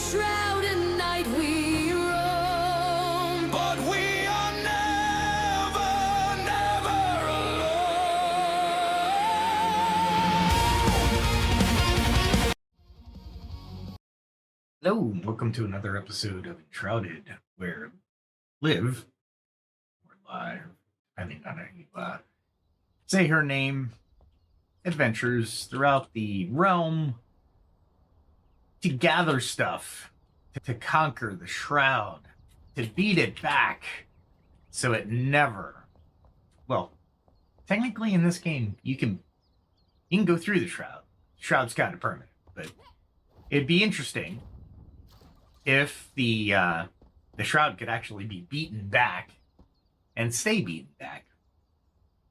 enshrouded night we roam, But we are never, never alone. Hello, welcome to another episode of Enshrouded, where Liv, or Live, depending on how you say her name, adventures throughout the realm to gather stuff, to conquer the shroud, to beat it back so it never, well, technically in this game, you can go through the shroud. Shroud's kind of permanent, but it'd be interesting if the shroud could actually be beaten back and stay beaten back.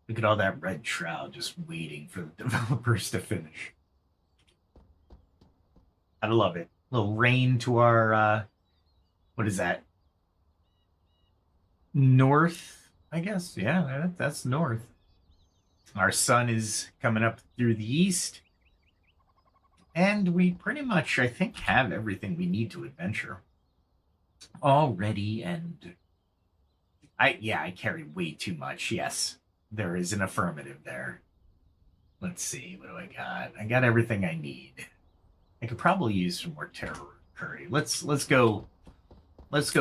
Look at all that red shroud just waiting for the developers to finish. I love it. A little rain to our, what is that? North, I guess. Yeah, that's north. Our sun is coming up through the east. And we pretty much, I think, have everything we need to adventure already. And I carry way too much. Yes, there is an affirmative there. Let's see, what do I got? I got everything I need. I could probably use some more taro root curry. Let's go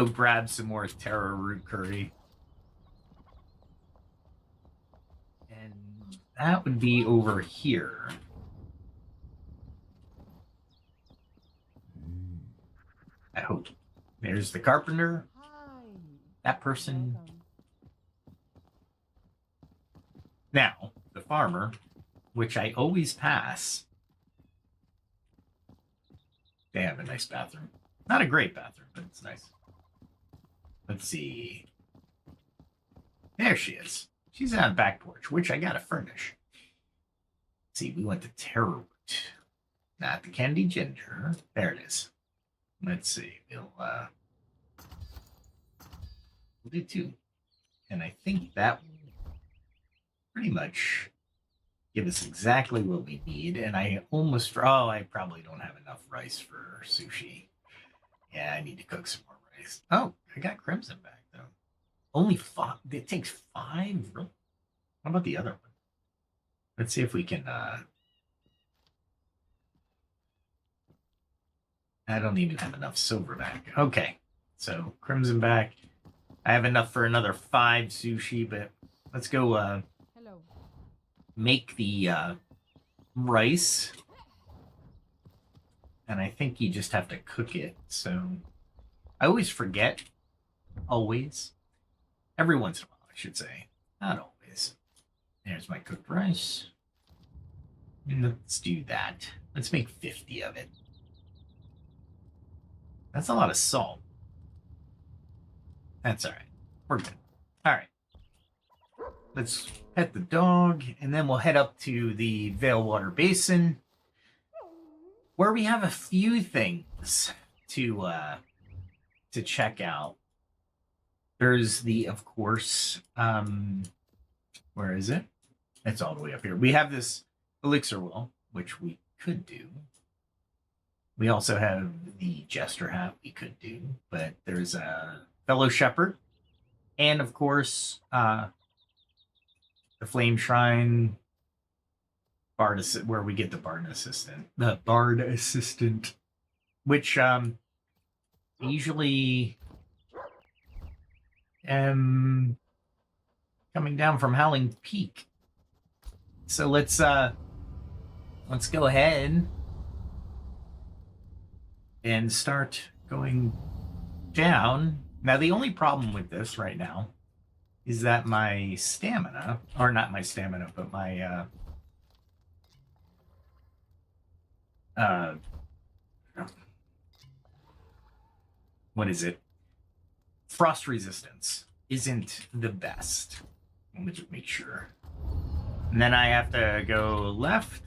grab some more taro root curry. And that would be over here. I hope. There's the carpenter. That person. Now, the farmer, which I always pass. They have a nice bathroom. Not a great bathroom, but it's nice. Let's see. There she is. She's on the back porch, which I gotta furnish. Let's see, we went to taro root. Not the candy ginger. There it is. Let's see. We'll do two. And I think that will pretty much give us exactly what we need. And I probably don't have enough rice for sushi. Yeah, I need to cook some more rice. Oh, I got crimson back, though. Only 5. It takes 5? Really? How about the other one? Let's see if we can... I don't even have enough silver back. Okay, so crimson back. I have enough for another 5 sushi, but let's go make the rice. And I think you just have to cook it. So I always forget. Always. Every once in a while, I should say. Not always. There's my cooked rice. And let's do that. Let's make 50 of it. That's a lot of salt. That's all right. We're good. All right. Let's pet the dog, and then we'll head up to the Veilwater Basin, where we have a few things to check out. There's the, of course, where is it? It's all the way up here. We have this elixir well, which we could do. We also have the jester hat we could do, but there's a fellow shepherd, and of course, the flame shrine, where we get the bard assistant, which usually am coming down from Howling Peak. So let's go ahead and start going down. Now, the only problem with this right now is that my stamina, or not my stamina, but my, what is it? Frost resistance isn't the best. Let me just make sure. And then I have to go left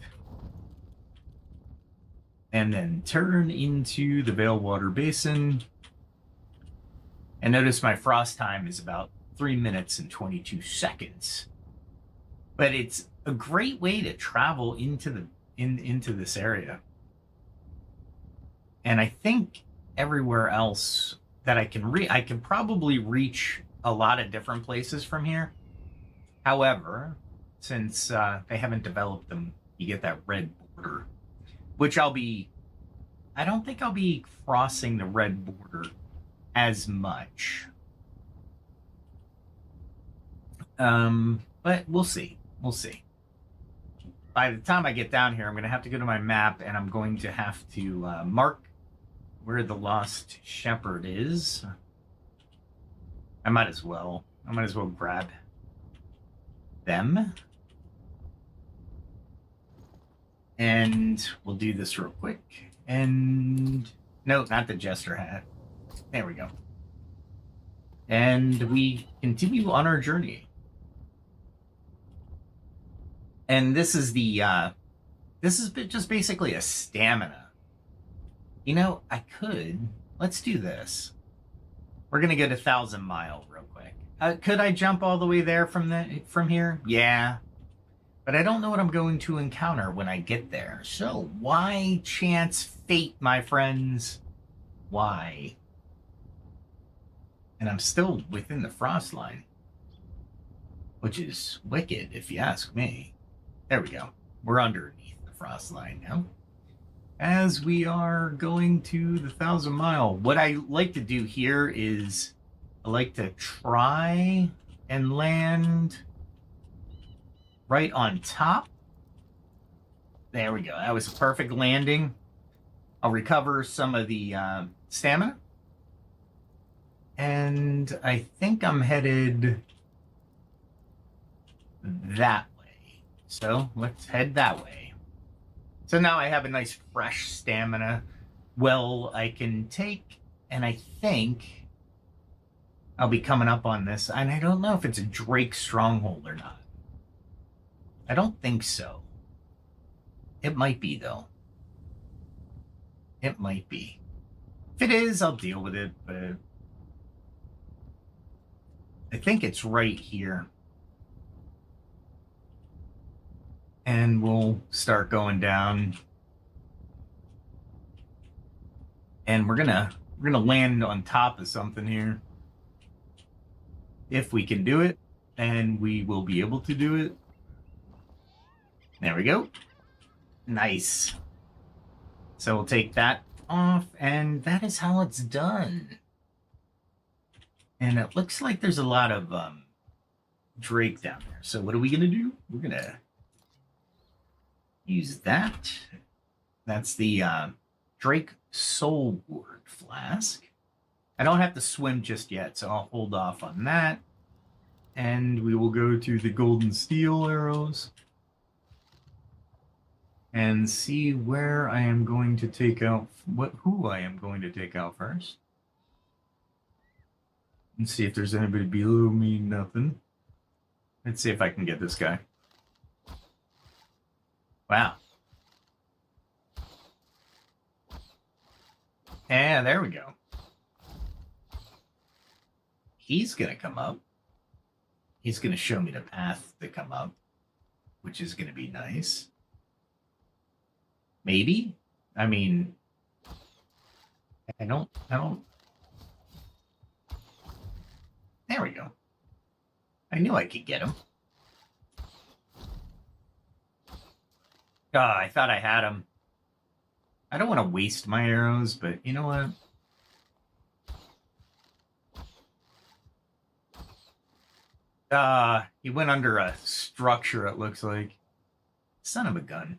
and then turn into the Veilwater Basin. And notice my frost time is about 3 minutes and 22 seconds. But it's a great way to travel into the into this area. And I think everywhere else that I can probably reach a lot of different places from here. However, since they haven't developed them, you get that red border, which I don't think I'll be crossing the red border as much. But we'll see. We'll see. By the time I get down here, I'm going to have to go to my map, and I'm going to have to mark where the lost shepherd is. I might as well grab them. And we'll do this real quick. And no, not the jester hat. There we go. And we continue on our journey. And this is just basically a stamina. You know, let's do this. We're gonna go to 1,000 Mile real quick. Could I jump all the way there from here? Yeah. But I don't know what I'm going to encounter when I get there. So why chance fate, my friends? Why? And I'm still within the frost line, which is wicked if you ask me. There we go. We're underneath the frost line now. As we are going to the 1,000 Mile, what I like to do here is I like to try and land right on top. There we go. That was a perfect landing. I'll recover some of the stamina. And I think I'm headed that way. So let's head that way. So now I have a nice fresh stamina. Well, I can take, and I think I'll be coming up on this. And I don't know if it's a Drake stronghold or not. I don't think so. It might be, though. It might be. If it is, I'll deal with it, but I think it's right here. And we'll start going down. And we're gonna land on top of something here. If we can do it, and we will be able to do it. There we go. Nice. So we'll take that off, and that is how it's done. And it looks like there's a lot of Drake down there. So what are we gonna do? We're gonna use that. That's the Drake Soulward Flask. I don't have to swim just yet, so I'll hold off on that. And we will go to the Golden Steel Arrows and see where I am going to take out, who I am going to take out first. And see if there's anybody below me. Nothing. Let's see if I can get this guy. Wow. Yeah, there we go. He's going to come up. He's going to show me the path to come up, which is going to be nice. Maybe? I mean, I don't. There we go. I knew I could get him. I thought I had him. I don't want to waste my arrows, but you know what? He went under a structure, it looks like. Son of a gun.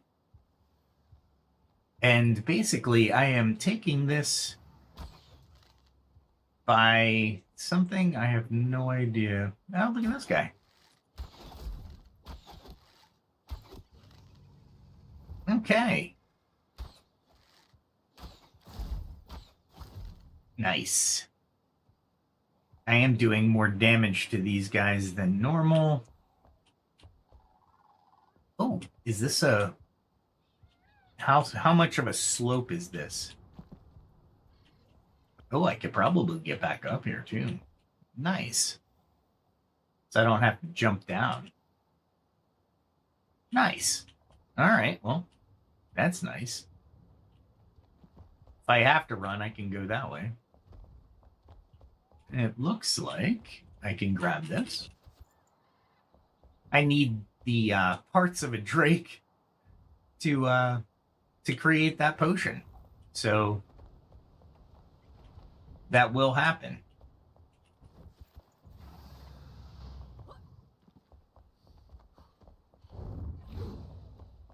And basically, I am taking this by something I have no idea. Oh, look at this guy. Okay. Nice. I am doing more damage to these guys than normal. Oh, is this a... How much of a slope is this? Oh, I could probably get back up here, too. Nice. So I don't have to jump down. Nice. All right, well, that's nice. If I have to run, I can go that way. And it looks like I can grab this. I need the parts of a drake to create that potion. So that will happen.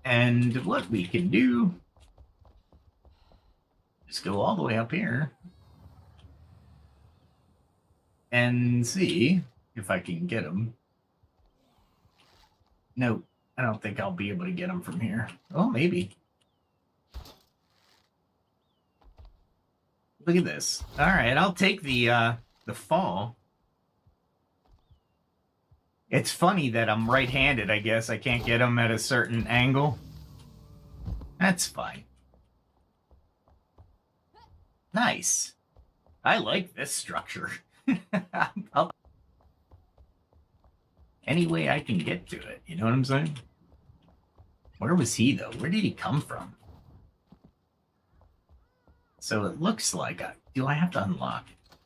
And what we can do is go all the way up here and see if I can get him. No, I don't think I'll be able to get him from here. Oh, maybe. Look at this. All right, I'll take the fall. It's funny that I'm right-handed, I guess. I can't get him at a certain angle. That's fine. Nice. I like this structure. Any way I can get to it, you know what I'm saying? Where was he, though? Where did he come from? So it looks like do I have to unlock it?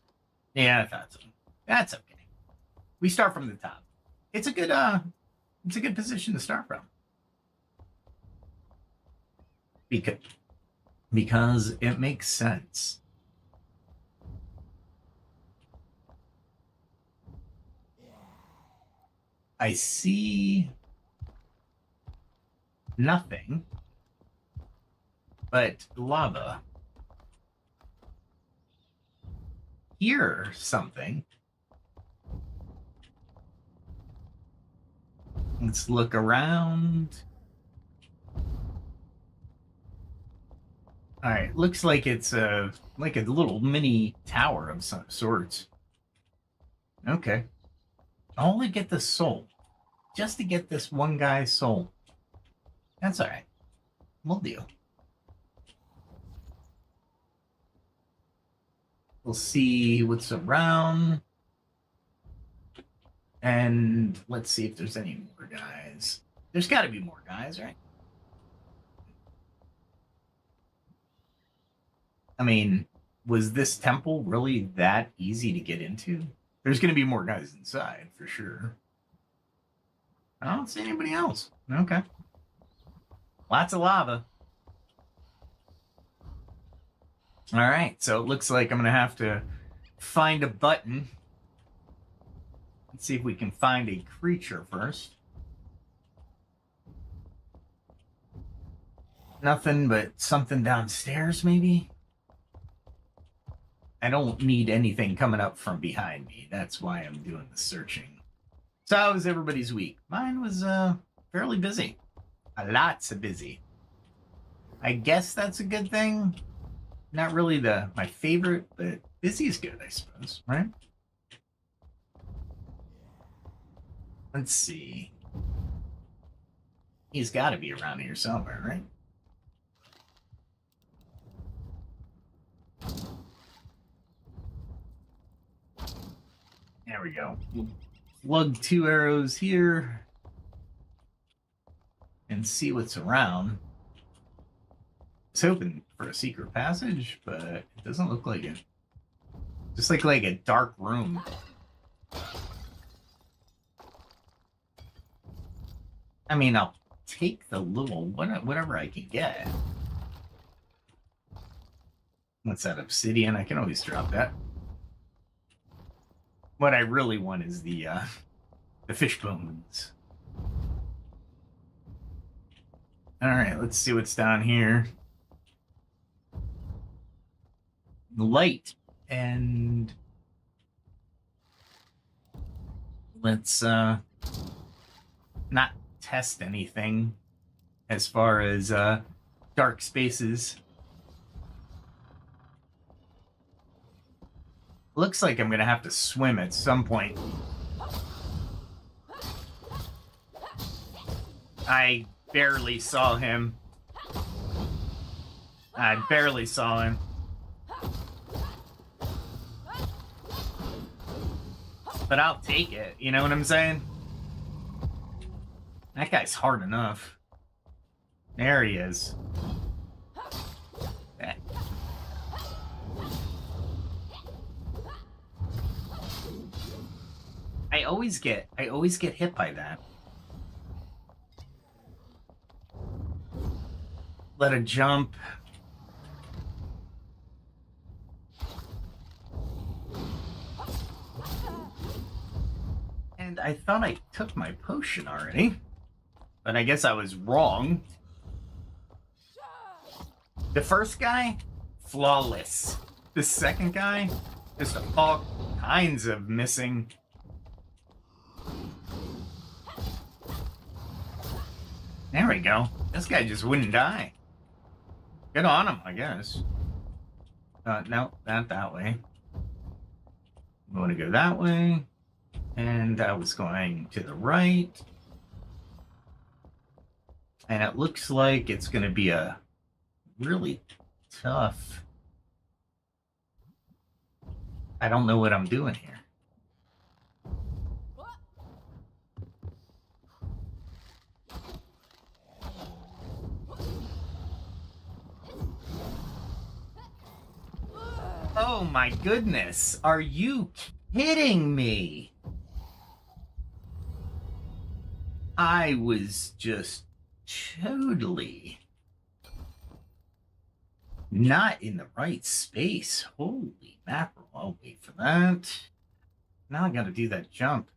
Yeah, I thought so. That's okay. We start from the top. It's a good position to start from. Because it makes sense. I see nothing but lava. Hear something. Let's look around. All right, looks like it's like a little mini tower of some sorts. Okay. I'll only get the soul. Just to get this one guy's soul. That's all right. We'll do. We'll see what's around. And let's see if there's any more guys. There's got to be more guys, right? I mean, was this temple really that easy to get into? There's going to be more guys inside, for sure. I don't see anybody else. Okay. Lots of lava. All right, so it looks like I'm going to have to find a button. Let's see if we can find a creature first. Nothing but something downstairs, maybe? I don't need anything coming up from behind me. That's why I'm doing the searching. So how was everybody's week? Mine was fairly busy. Lots of busy. I guess that's a good thing. Not really my favorite, but busy is good, I suppose, right? Let's see. He's got to be around here somewhere, right? There we go. We'll plug 2 arrows here and see what's around. I was hoping for a secret passage, but it doesn't look like it. Just like a dark room. I mean, I'll take the little whatever I can get. What's that, obsidian? I can always drop that. What I really want is the fish bones. All right, let's see what's down here. Light, and let's not test anything as far as dark spaces. Looks like I'm gonna have to swim at some point. I barely saw him. I barely saw him. But I'll take it, you know what I'm saying? That guy's hard enough. There he is. always get hit by that. Let it jump. And I thought I took my potion already, but I guess I was wrong. The first guy, flawless. The second guy, just all kinds of missing. There we go. This guy just wouldn't die. Good on him, I guess. No, not that way. I'm going to go that way. And I was going to the right. And it looks like it's going to be a really tough... I don't know what I'm doing here. Oh my goodness. Are you kidding me? I was just totally not in the right space. Holy mackerel. I'll wait for that. Now I gotta do that jump.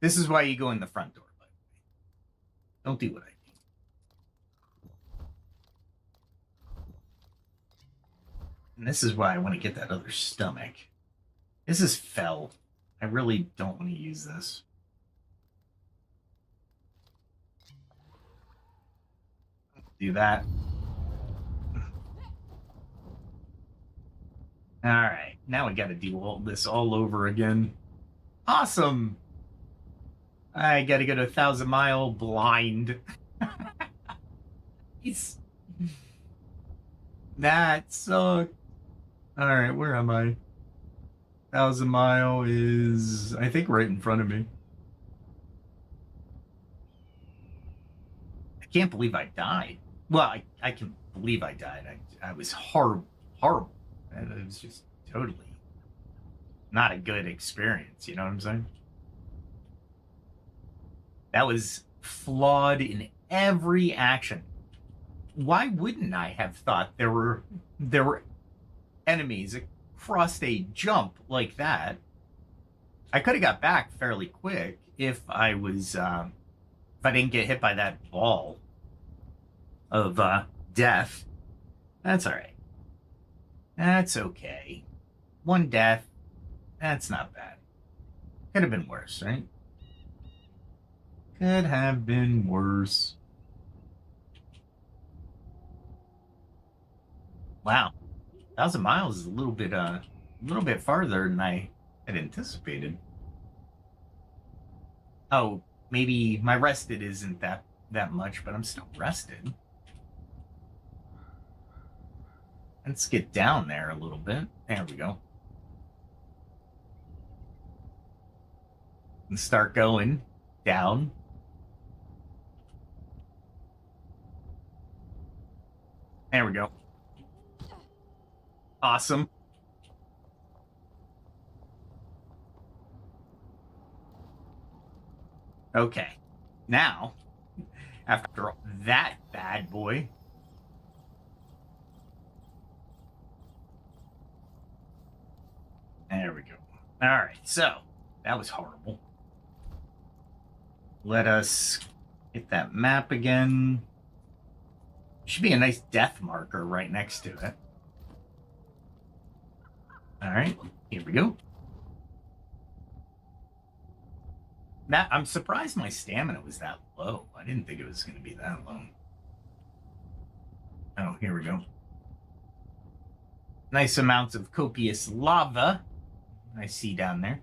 This is why you go in the front door, by the way. Don't do what I do. And this is why I want to get that other stomach. This is fell. I really don't want to use this. Do that. Alright, now we gotta do all this all over again. Awesome! I gotta go to 1,000 Mile blind. That sucked. Alright, where am I? 1,000 Mile is, I think, right in front of me. I can't believe I died. Well, I can believe I died. I was horrible. And it was just totally not a good experience, you know what I'm saying? That was flawed in every action. Why wouldn't I have thought there were enemies across a jump like that? I could have got back fairly quick if I was if I didn't get hit by that ball of death. That's all right. That's okay. One death. That's not bad. Could have been worse, right? Could have been worse. Wow. 1,000 miles is a little bit farther than I had anticipated. Oh, maybe my rested isn't that much, but I'm still rested. Let's get down there a little bit. There we go. And start going down. There we go. Awesome. Okay. Now, after that bad boy, there we go. All right, so that was horrible. Let us hit that map again. Should be a nice death marker right next to it. All right, here we go. That, I'm surprised my stamina was that low. I didn't think it was going to be that low. Oh, here we go. Nice amounts of copious lava I see down there.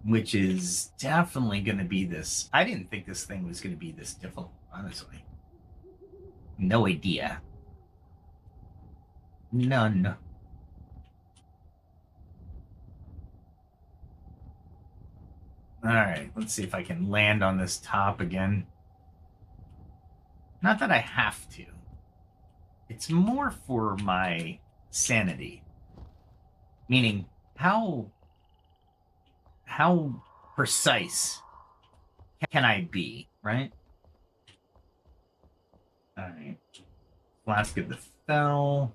Which is definitely going to be this. I didn't think this thing was going to be this difficult, honestly. No idea. None. Alright, let's see if I can land on this top again. Not that I have to. It's more for my sanity. Meaning, how how precise can I be, right? All right. Flask of the Fell.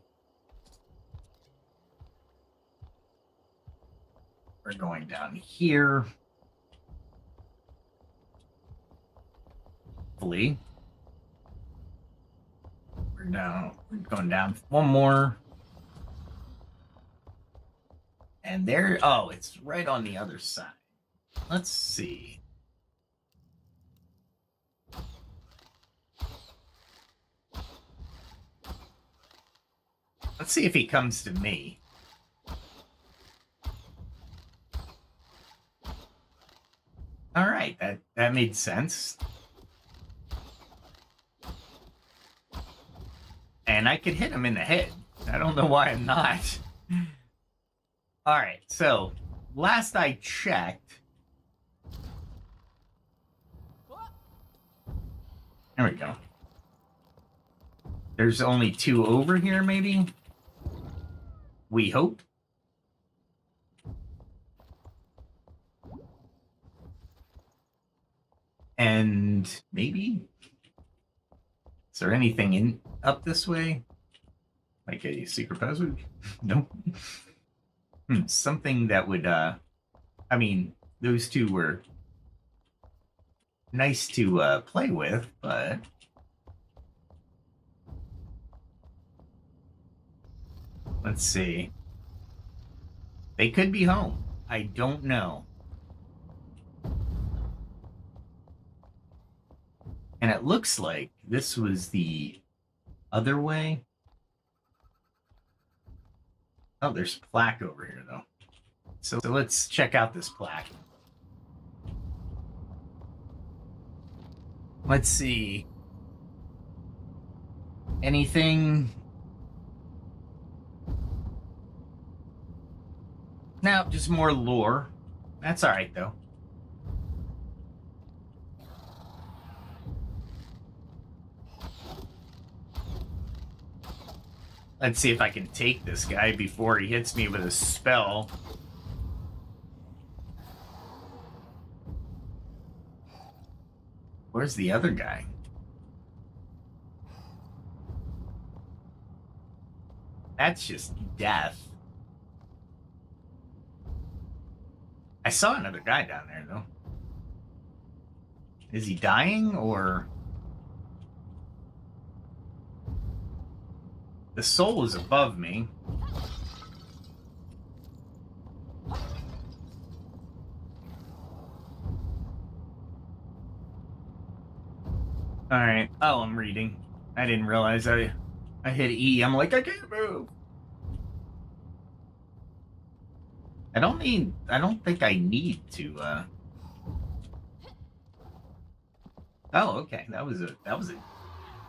We're going down here. Hopefully. We're going down one more. And there, oh, it's right on the other side. Let's see. Let's see if he comes to me. All right, that made sense. And I could hit him in the head. I don't know why I'm not. All right, so last I checked. There we go. There's only 2 over here, maybe? We hope. And maybe? Is there anything up this way? Like a secret passage? Nope. Something that would, I mean, those 2 were nice to play with, but... Let's see. They could be home. I don't know. And it looks like this was the other way. Oh, there's a plaque over here, though. So let's check out this plaque. Let's see. Anything? No, just more lore. That's all right, though. Let's see if I can take this guy before he hits me with a spell. Where's the other guy? That's just death. I saw another guy down there, though. Is he dying, or... The soul is above me. Alright. Oh, I'm reading. I didn't realize I hit E. I'm like, I can't move. I don't think I need to, Oh, okay. That was a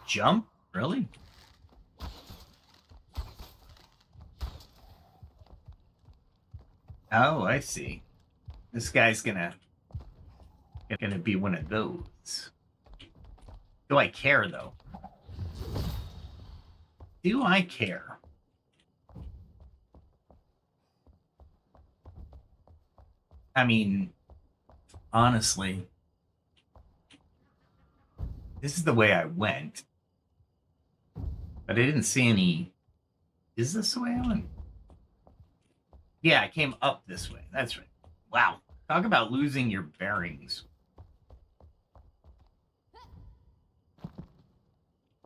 jump? Really? Oh, I see. This guy's gonna be one of those. Do I care, though? Do I care? I mean, honestly, this is the way I went. But I didn't see any... Is this the way I went? Yeah, I came up this way. That's right. Wow. Talk about losing your bearings.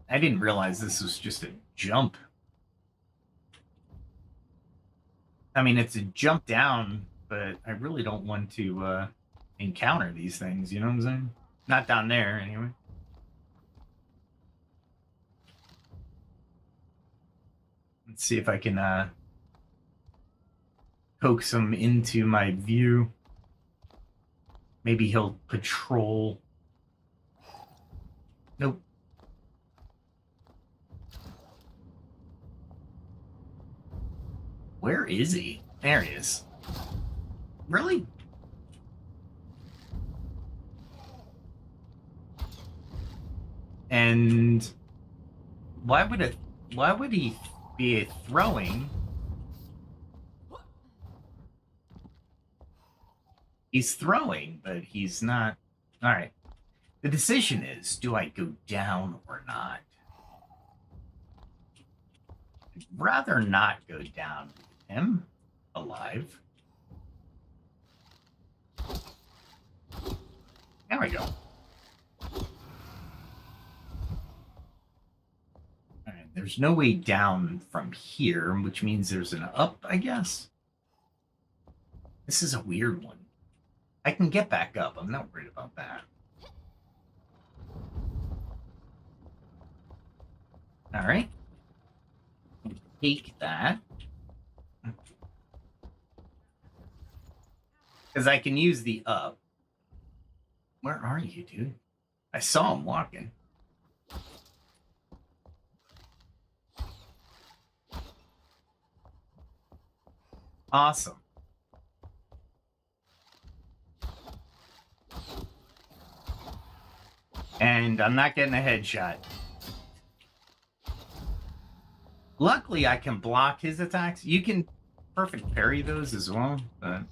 I didn't realize this was just a jump. I mean, it's a jump down, but I really don't want to encounter these things, you know what I'm saying? Not down there, anyway. Let's see if I can coax him into my view. Maybe he'll patrol. Nope. Where is he? There he is. Really? And why would he be throwing? He's throwing, but he's not. All right. The decision is, do I go down or not? I'd rather not go down with him alive. There we go. All right, there's no way down from here, which means there's an up, I guess. This is a weird one. I can get back up. I'm not worried about that. All right. Take that. Because I can use the up. Where are you, dude? I saw him walking. Awesome. And I'm not getting a headshot. Luckily, I can block his attacks. You can perfect parry those as well, but...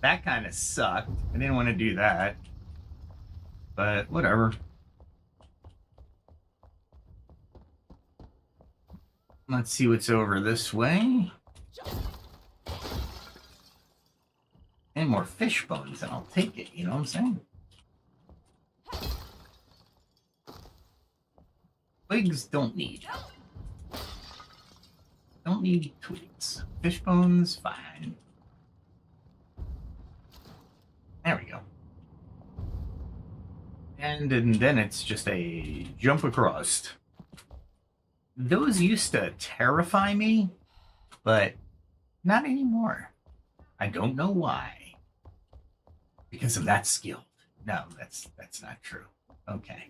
that kind of sucked. I didn't want to do that. But whatever. Let's see what's over this way. And more fish bones, and I'll take it, you know what I'm saying? Twigs don't need. Don't need twigs. Fish bones, fine. There we go. And then it's just a jump across. Those used to terrify me, but not anymore. I don't know why. Because of that skill. No, that's not true. Okay.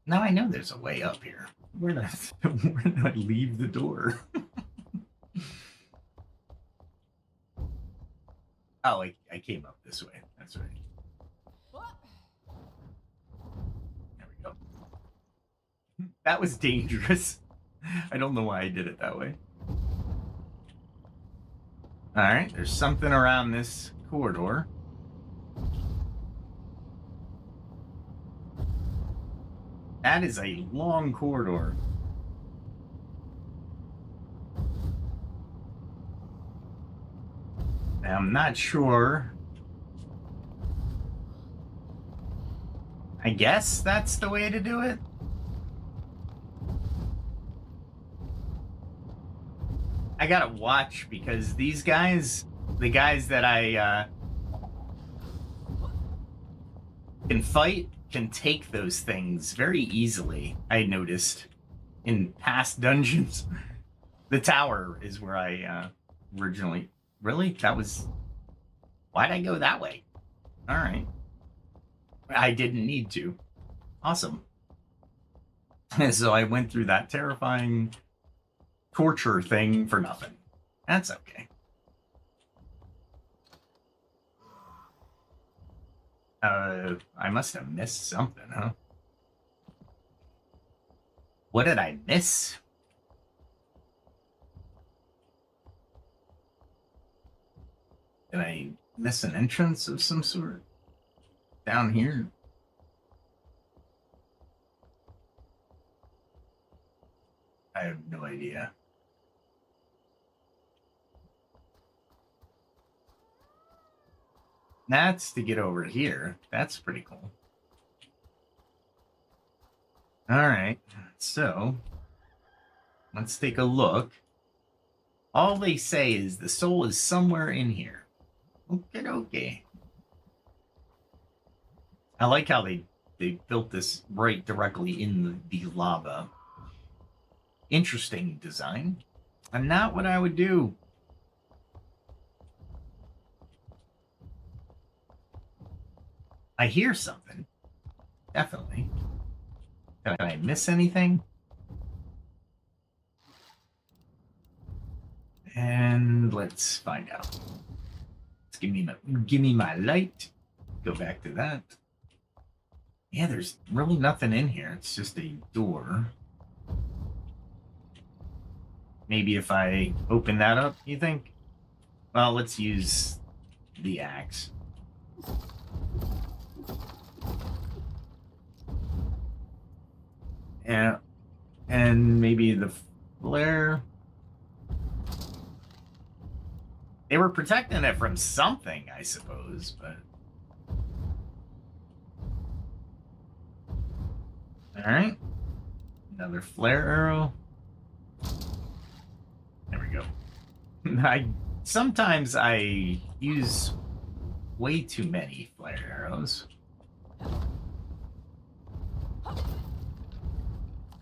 Now I know there's a way up here. Where did I leave the door? Oh, I came up this way. That's right. There we go. That was dangerous. I don't know why I did it that way. All right, there's something around this corridor. That is a long corridor. I'm not sure. I guess that's the way to do it. I gotta watch because these guys, the guys that I can fight, can take those things very easily. I noticed in past dungeons. The tower is where I originally... Really? That was... Why'd I go that way? All right. I didn't need to. Awesome. So I went through that terrifying torture thing for nothing. That's okay. I must have missed something, huh? What did I miss? Did I miss an entrance of some sort? Down here? I have no idea. That's to get over here. That's pretty cool. All right, so let's take a look. All they say is the soul is somewhere in here. Okay. I like how they built this right directly in the lava. Interesting design. And not what I would do. I hear something. Definitely. Did I miss anything? And let's find out. Let's give me my light. Go back to that. Yeah, there's really nothing in here. It's just a door. Maybe if I open that up, you think? Well, let's use the axe. Yeah, and maybe the flare. They were protecting it from something, I suppose, but... Alright. Another flare arrow. There we go. Sometimes I use way too many flare arrows.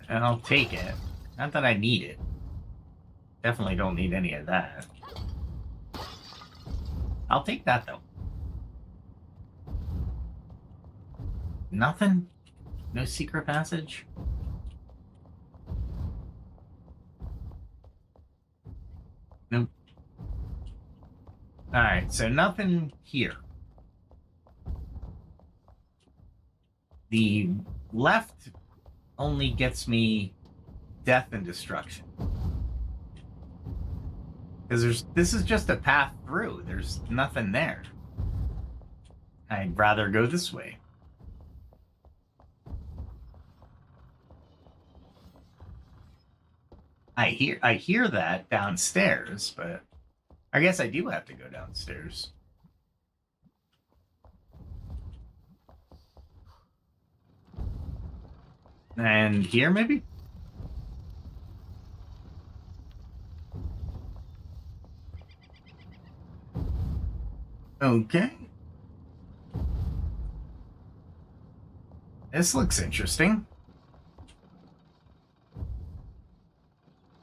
And I'll take it. Not that I need it. Definitely don't need any of that. I'll take that, though. Nothing? No secret passage? Nope. Alright, so nothing here. The left only gets me death and destruction. Because this is just a path through. There's nothing there. I'd rather go this way. I hear that downstairs, but I guess I do have to go downstairs. And here, maybe? Okay. This looks interesting.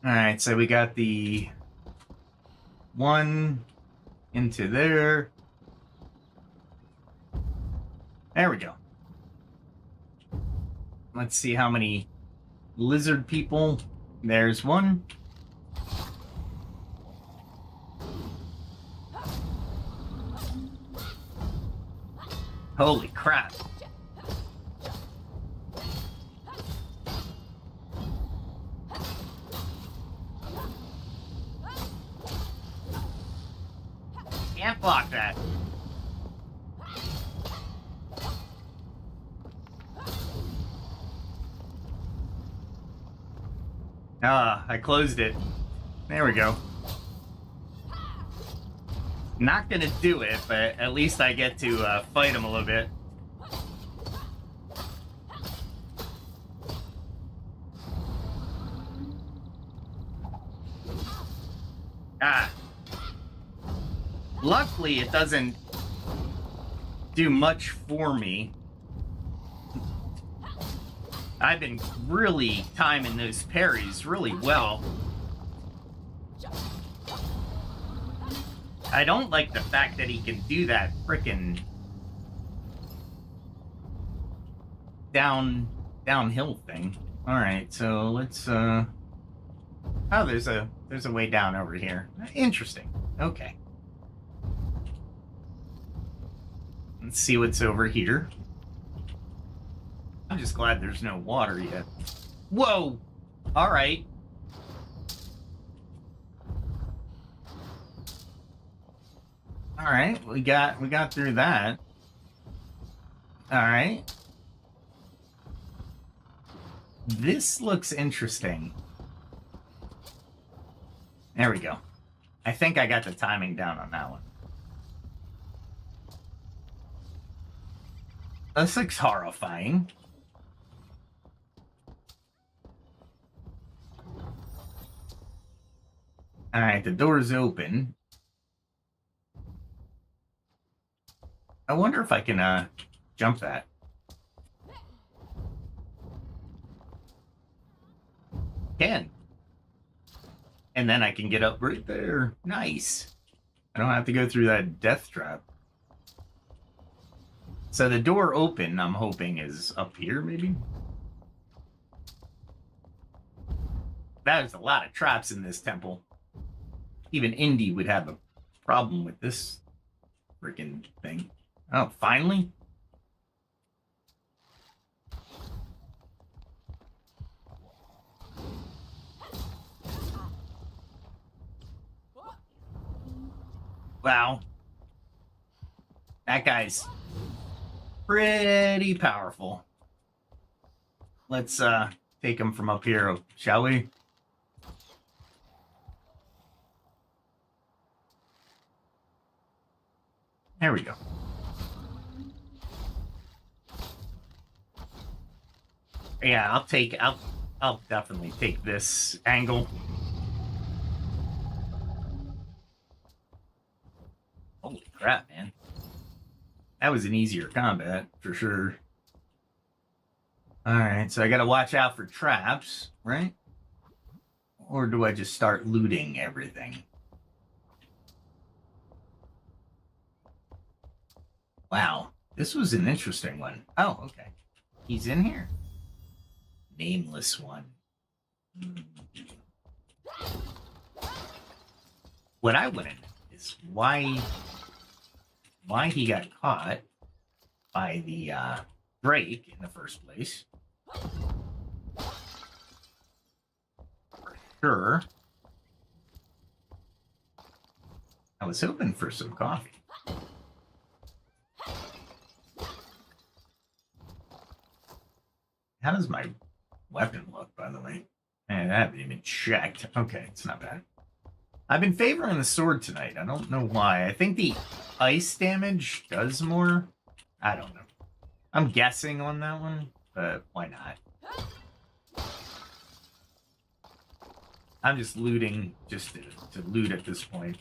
Alright, so we got the one into there. There we go. Let's see how many lizard people. There's one. Holy crap. Can't block that. Ah, I closed it. There we go. Not gonna do it, but at least I get to fight him a little bit. Ah. Luckily, it doesn't do much for me. I've been really timing those parries really well. I don't like the fact that he can do that frickin' downhill thing. Alright, so let's oh, there's a way down over here. Interesting. Okay. Let's see what's over here. I'm just glad there's no water yet. Whoa! Alright. Alright, we got through that. Alright. This looks interesting. There we go. I think I got the timing down on that one. This looks horrifying. Alright, the door's open. I wonder if I can jump that. Can. And then I can get up right there. Nice. I don't have to go through that death trap. So the door open, I'm hoping, is up here, maybe? There's a lot of traps in this temple. Even Indy would have a problem with this freaking thing. Oh, finally? Wow. That guy's pretty powerful. Let's take him from up here, shall we? There we go. Yeah, I'll definitely take this angle. Holy crap, man. That was an easier combat, for sure. Alright, so I gotta watch out for traps, right? Or do I just start looting everything? Wow, this was an interesting one. Oh, okay. He's in here. Nameless one. What I want to know is why he got caught by the break in the first place. For sure. I was hoping for some coffee. How does my weapon look, by the way? Man, I haven't even checked. Okay, it's not bad. I've been favoring the sword tonight. I don't know why. I think the ice damage does more. I don't know. I'm guessing on that one, but why not? I'm just looting just to loot at this point.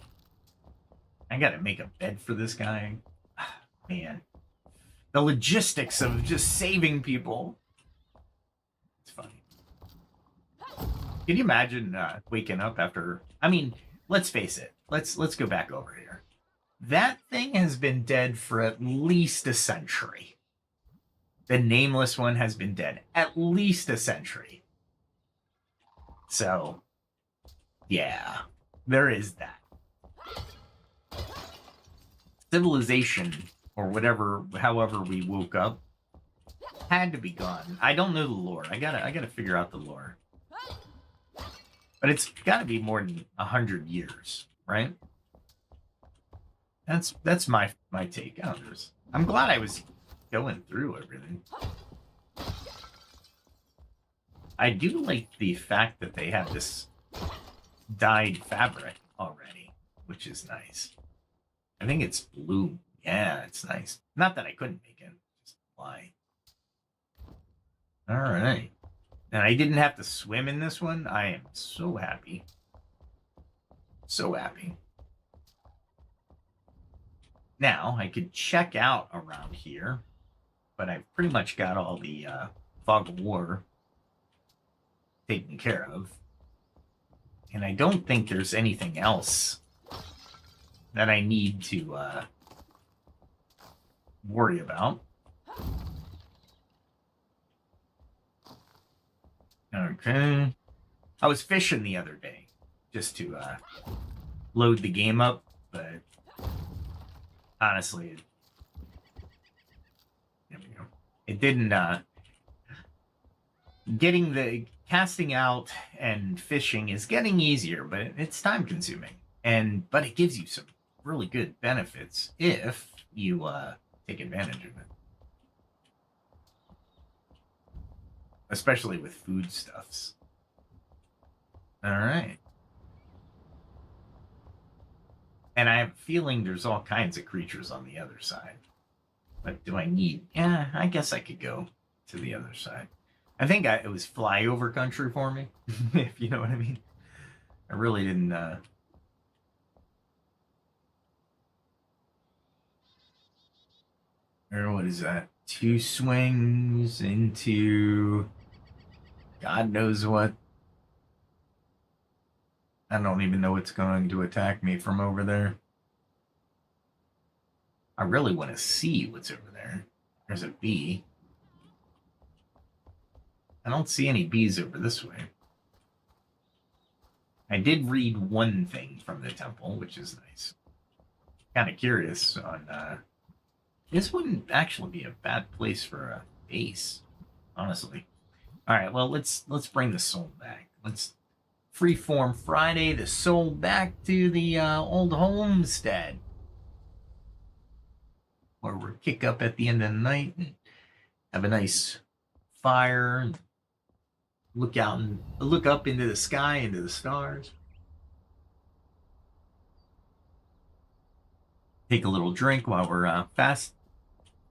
I gotta make a bed for this guy. Man. The logistics of just saving people. It's funny. Can you imagine waking up after... I mean, let's face it. Let's go back over here. That thing has been dead for at least a century. The nameless one has been dead at least a century. So, yeah, there is that. Civilization, or whatever, however we woke up, had to be gone. I don't know the lore. I gotta figure out the lore. But it's gotta be more than 100 years, right? That's my take on this. I'm glad I was going through everything. I do like the fact that they have this dyed fabric already, which is nice. I think it's blue. Yeah, it's nice. Not that I couldn't make it. Just why. All right. And I didn't have to swim in this one. I am so happy. So happy. Now, I could check out around here, but I've pretty much got all the fog of war taken care of. And I don't think there's anything else that I need to worry about. Okay. I was fishing the other day just to load the game up, but honestly, there we go. It didn't getting the casting out and fishing is getting easier, but it's time consuming. But it gives you some really good benefits if you take advantage of it. Especially with foodstuffs. All right. And I have a feeling there's all kinds of creatures on the other side. But do I need... Yeah, I guess I could go to the other side. I think it was flyover country for me, if you know what I mean. I really didn't... Or what is that? 2 swings into... God knows what. I don't even know what's going to attack me from over there. I really want to see what's over there. There's a bee. I don't see any bees over this way. I did read one thing from the temple, which is nice. Kind of curious on... this wouldn't actually be a bad place for a base, honestly. All right, well, let's bring the soul back. Let's freeform Friday the soul back to the old homestead. where we'll kick up at the end of the night and have a nice fire and look out and look up into the sky, into the stars. Take a little drink while we're fast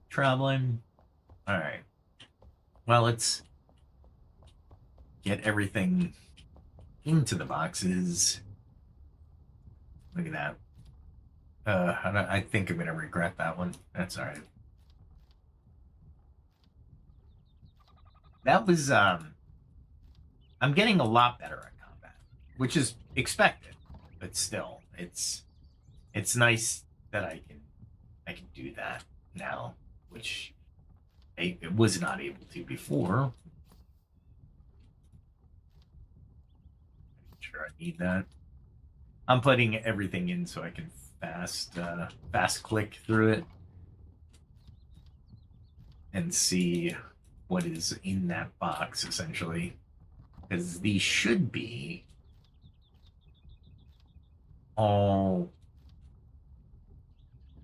traveling. All right. Well, let's get everything into the boxes. Look at that. I think I'm gonna regret that one. That's all right. That was I'm getting a lot better at combat, which is expected, but still, it's nice that I can do that now, which I was not able to before. I'm sure I need that. I'm putting everything in so I can fast click through it and see what is in that box, essentially, because these should be all,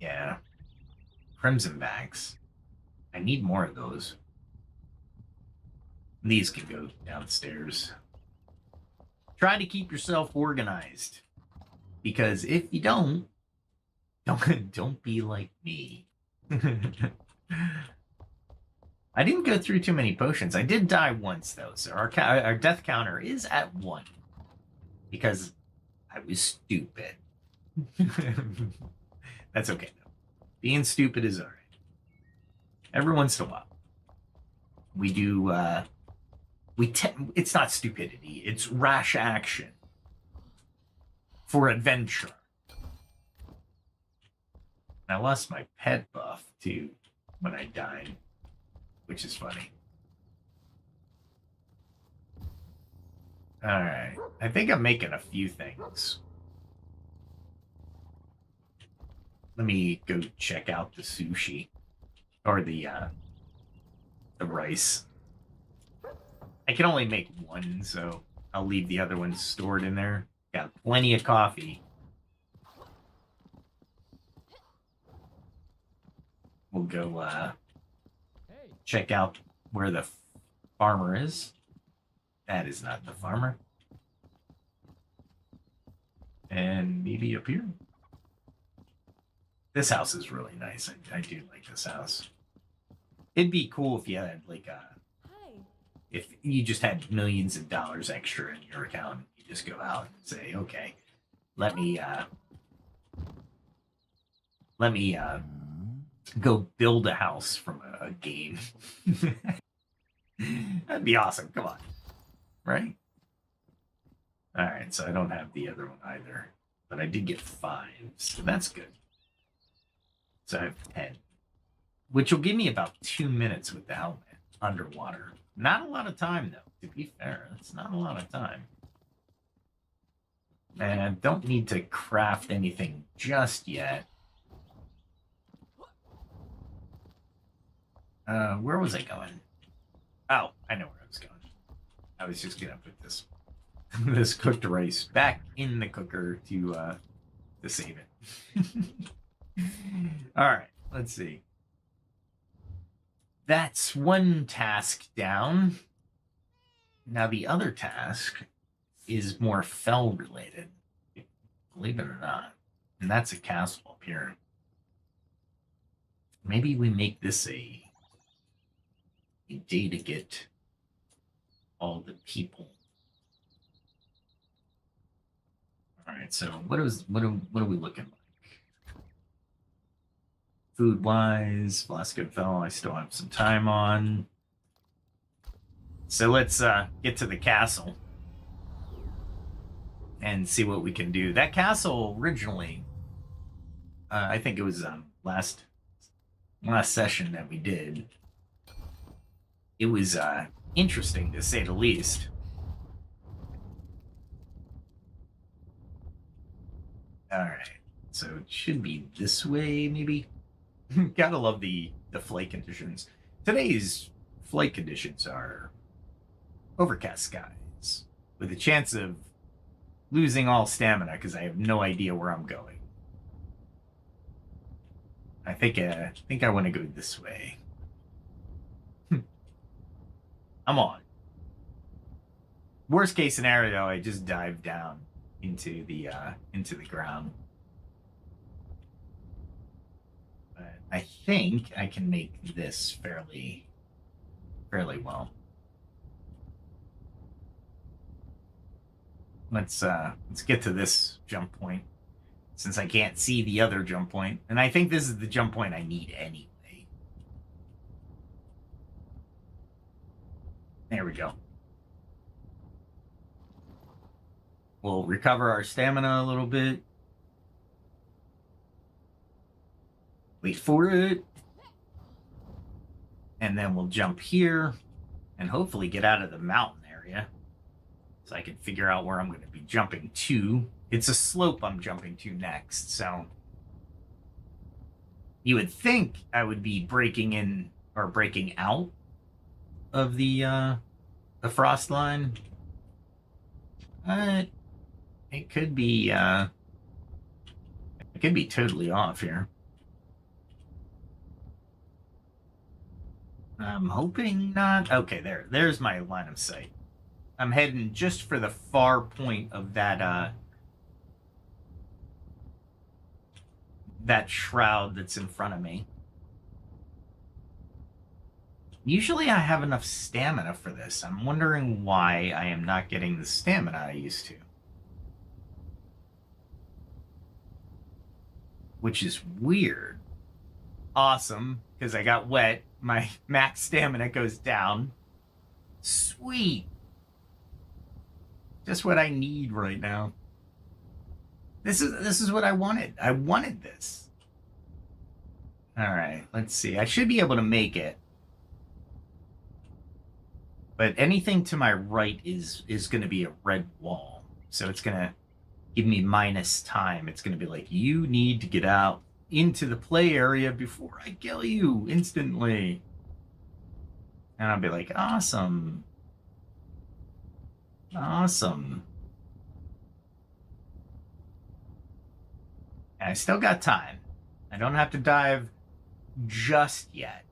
yeah, crimson backs. I need more of those. These can go downstairs. Try to keep yourself organized, because if you don't be like me. I didn't go through too many potions. I did die once, though, so our death counter is at 1 because I was stupid. That's okay, though. Being stupid is all right. Every once in a while, we do. It's not stupidity; it's rash action for adventure. I lost my pet buff too when I died, which is funny. All right, I think I'm making a few things. Let me go check out the sushi or the rice. I can only make one, so I'll leave the other one stored in there. Got plenty of coffee. We'll go check out where the farmer is. That is not the farmer. And maybe up here. This house is really nice. I do like this house. It'd be cool if you had like if you just had millions of dollars extra in your account. You just go out and say, okay, let me go build a house from a game. That'd be awesome. Come on. Right? All right, so I don't have the other one either, but I did get 5, so that's good. So I have 10, which will give me about 2 minutes with the helmet underwater. Not a lot of time, though, to be fair. It's not a lot of time. And I don't need to craft anything just yet. Where was I going? Oh, I know where I was going. I was just gonna put this this cooked rice back in the cooker to save it. All right, let's see. That's one task down. Now the other task is more fell related, believe it or not, and that's a castle up here. Maybe we make this a day to get all the people. All right, so what are we looking like? Food wise, Velasco fell. I still have some time on. So let's get to the castle and see what we can do. That castle originally, I think it was last session that we did. It was interesting to say the least. All right, so it should be this way, maybe. Gotta love the flight conditions. Today's flight conditions are overcast skies with a chance of losing all stamina because I have no idea where I'm going. I think I want to go this way. I'm on. Worst case scenario, I just dive down into the ground. But I think I can make this fairly well. Let's get to this jump point, since I can't see the other jump point. And I think this is the jump point I need anyway. There we go. We'll recover our stamina a little bit. Wait for it. And then we'll jump here and hopefully get out of the mountain area, so I can figure out where I'm going to be jumping to. It's a slope I'm jumping to next, so you would think I would be breaking in or breaking out of the frost line, but it could be totally off here. I'm hoping not. Okay, there's my line of sight. I'm heading just for the far point of that that shroud that's in front of me. Usually I have enough stamina for this. I'm wondering why I am not getting the stamina I used to. Which is weird. Awesome, because I got wet. My max stamina goes down. Sweet. Just what I need right now. This is what I wanted. I wanted this. All right, let's see. I should be able to make it. But anything to my right is going to be a red wall. So it's going to give me minus time. It's going to be like, you need to get out into the play area before I kill you instantly. And I'll be like, awesome. Awesome. And I still got time. I don't have to dive just yet.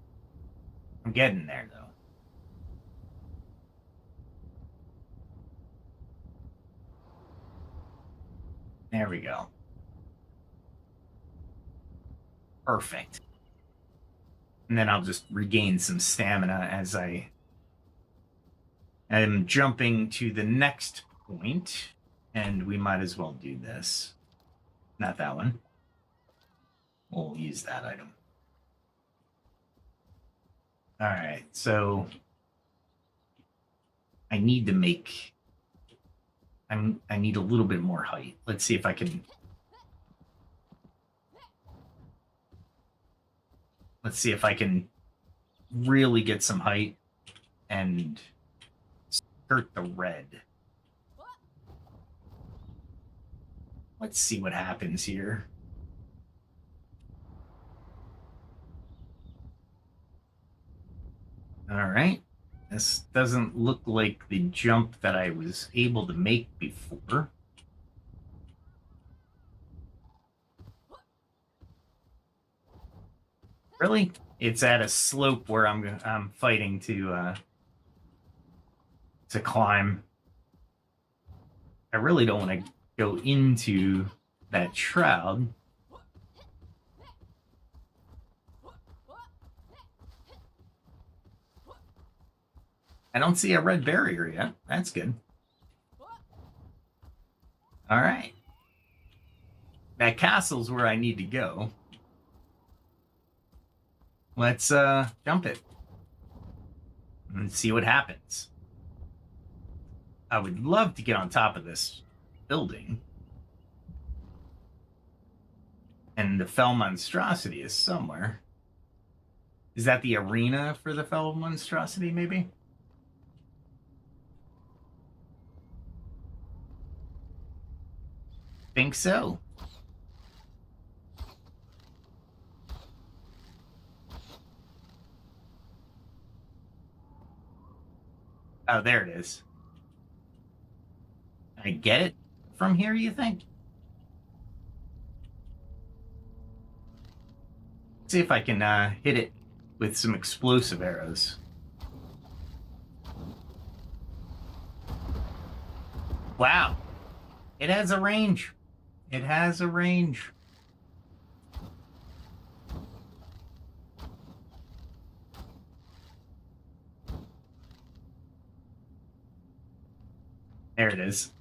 I'm getting there, though. There we go. Perfect. And then I'll just regain some stamina as I am jumping to the next point. And we might as well do this. Not that one. We'll use that item. All right, so I need to make... I need a little bit more height. Let's see if I can... Let's see if I can really get some height and skirt the red. Let's see what happens here. All right. This doesn't look like the jump that I was able to make before. Really? It's at a slope where I'm fighting to climb. I really don't want to go into that shroud. I don't see a red barrier yet. That's good. All right. That castle's where I need to go. Let's jump it and see what happens. I would love to get on top of this building. And the Fell Monstrosity is somewhere. Is that the arena for the Fell Monstrosity, maybe? Think so. Oh, there it is. Can I get it from here, you think? See if I can hit it with some explosive arrows. Wow. It has a range. It has a range. There it is.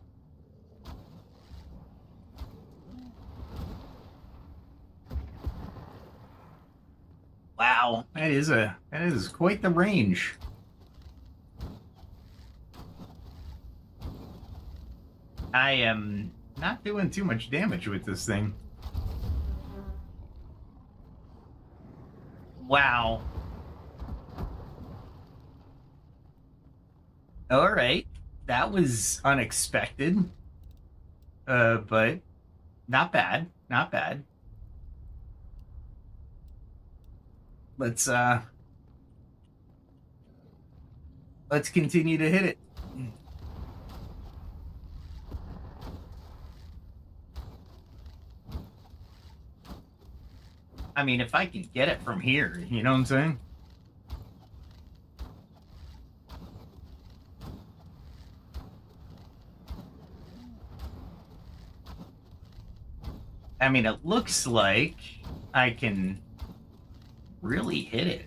Wow, that is quite the range. I am not doing too much damage with this thing. Wow. All right. That was unexpected. But not bad. Not bad. Let's continue to hit it. I mean, if I can get it from here, you know what I'm saying? I mean, it looks like I can really hit it.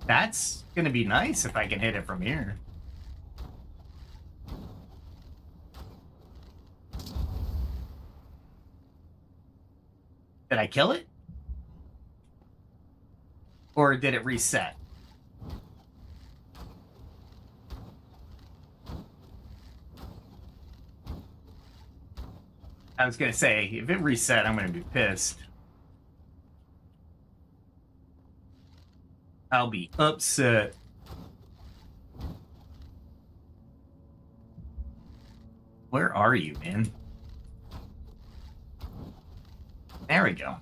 That's going to be nice if I can hit it from here. Did I kill it? Or did it reset? I was going to say, if it reset, I'm going to be pissed. I'll be upset. Where are you, man? There we go.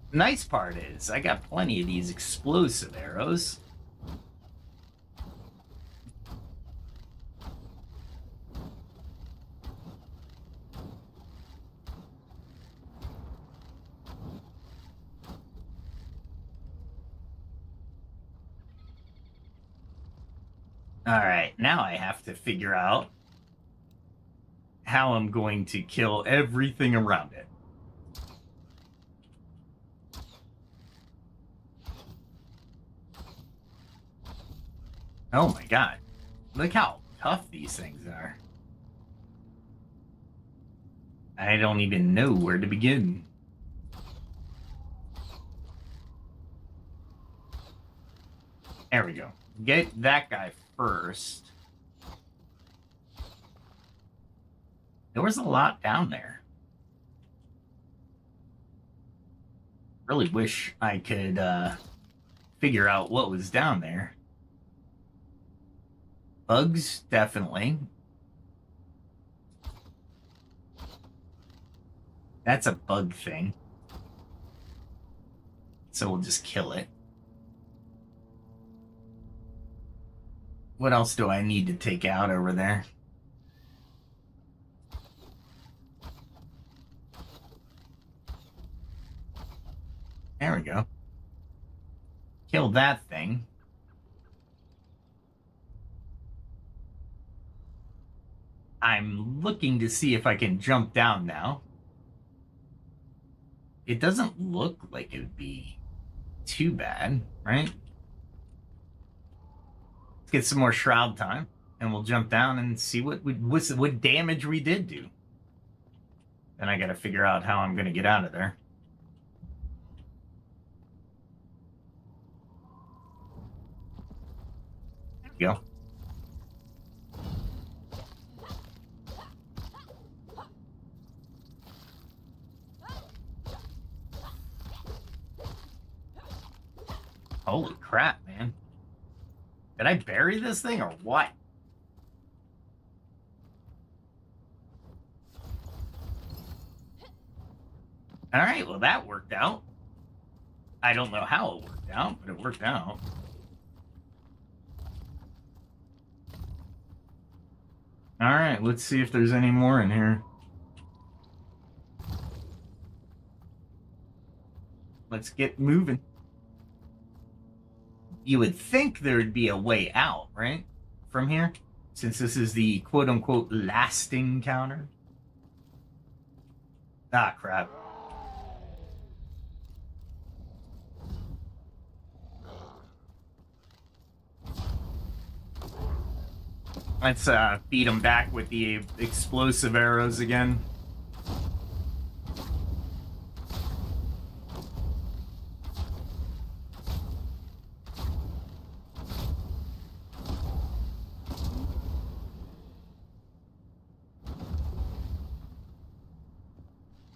The nice part is, I got plenty of these explosive arrows. All right, now I have to figure out how I'm going to kill everything around it. Oh my god. Look how tough these things are. I don't even know where to begin. There we go. Get that guy first. There was a lot down there. Really wish I could figure out what was down there. Bugs, definitely. That's a bug thing. So we'll just kill it. What else do I need to take out over there? There we go. Kill that thing. I'm looking to see if I can jump down now. It doesn't look like it would be too bad, right? Let's get some more shroud time, and we'll jump down and see what damage we did do. Then I got to figure out how I'm going to get out of there. There we go. Holy crap, man. Did I bury this thing or what? All right, well, that worked out. I don't know how it worked out, but it worked out. All right, let's see if there's any more in here. Let's get moving. You would think there would be a way out, right? From here, since this is the quote-unquote last encounter. Ah, crap. Let's beat him back with the explosive arrows again.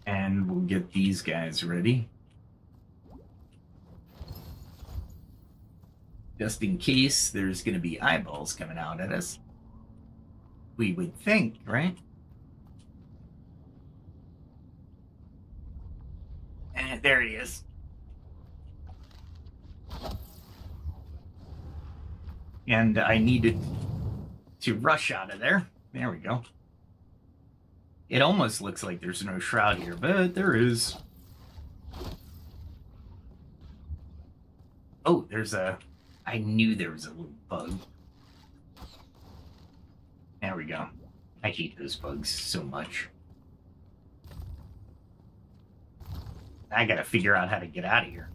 And we'll get these guys ready. Just in case there's going to be eyeballs coming out at us. We would think, right? And there he is. And I needed to rush out of there. There we go. It almost looks like there's no shroud here, but there is. Oh, there's a... I knew there was a little bug. There we go. I hate those bugs so much. I gotta figure out how to get out of here.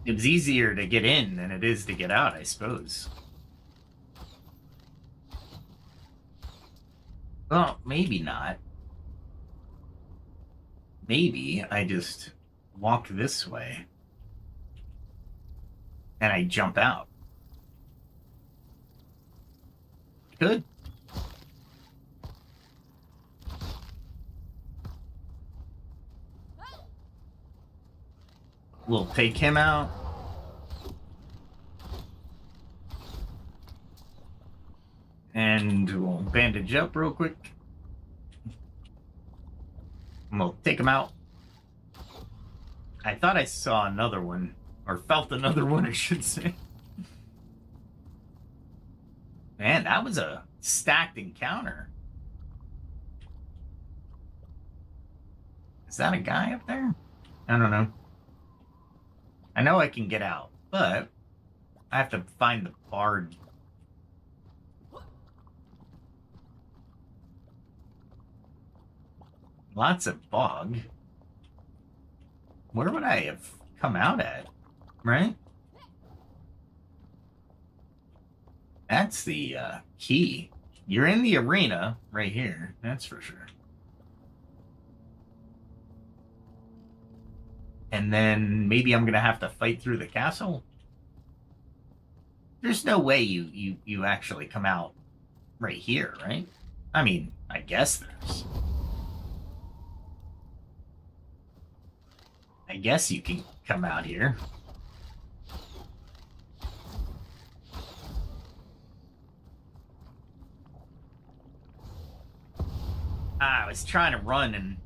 It was easier to get in than it is to get out, I suppose. Well, maybe not. Maybe I just walk this way. And I jump out. Good. We'll take him out. And we'll bandage up real quick. And we'll take him out. I thought I saw another one. Or felt another one, I should say. Man, that was a stacked encounter. Is that a guy up there? I don't know. I know I can get out, but I have to find the bard. Lots of bog. Where would I have come out at? Right? That's the key. You're in the arena right here. That's for sure. And then maybe I'm going to have to fight through the castle. There's no way you actually come out right here, right? I mean, I guess there's. I guess you can come out here. I was trying to run and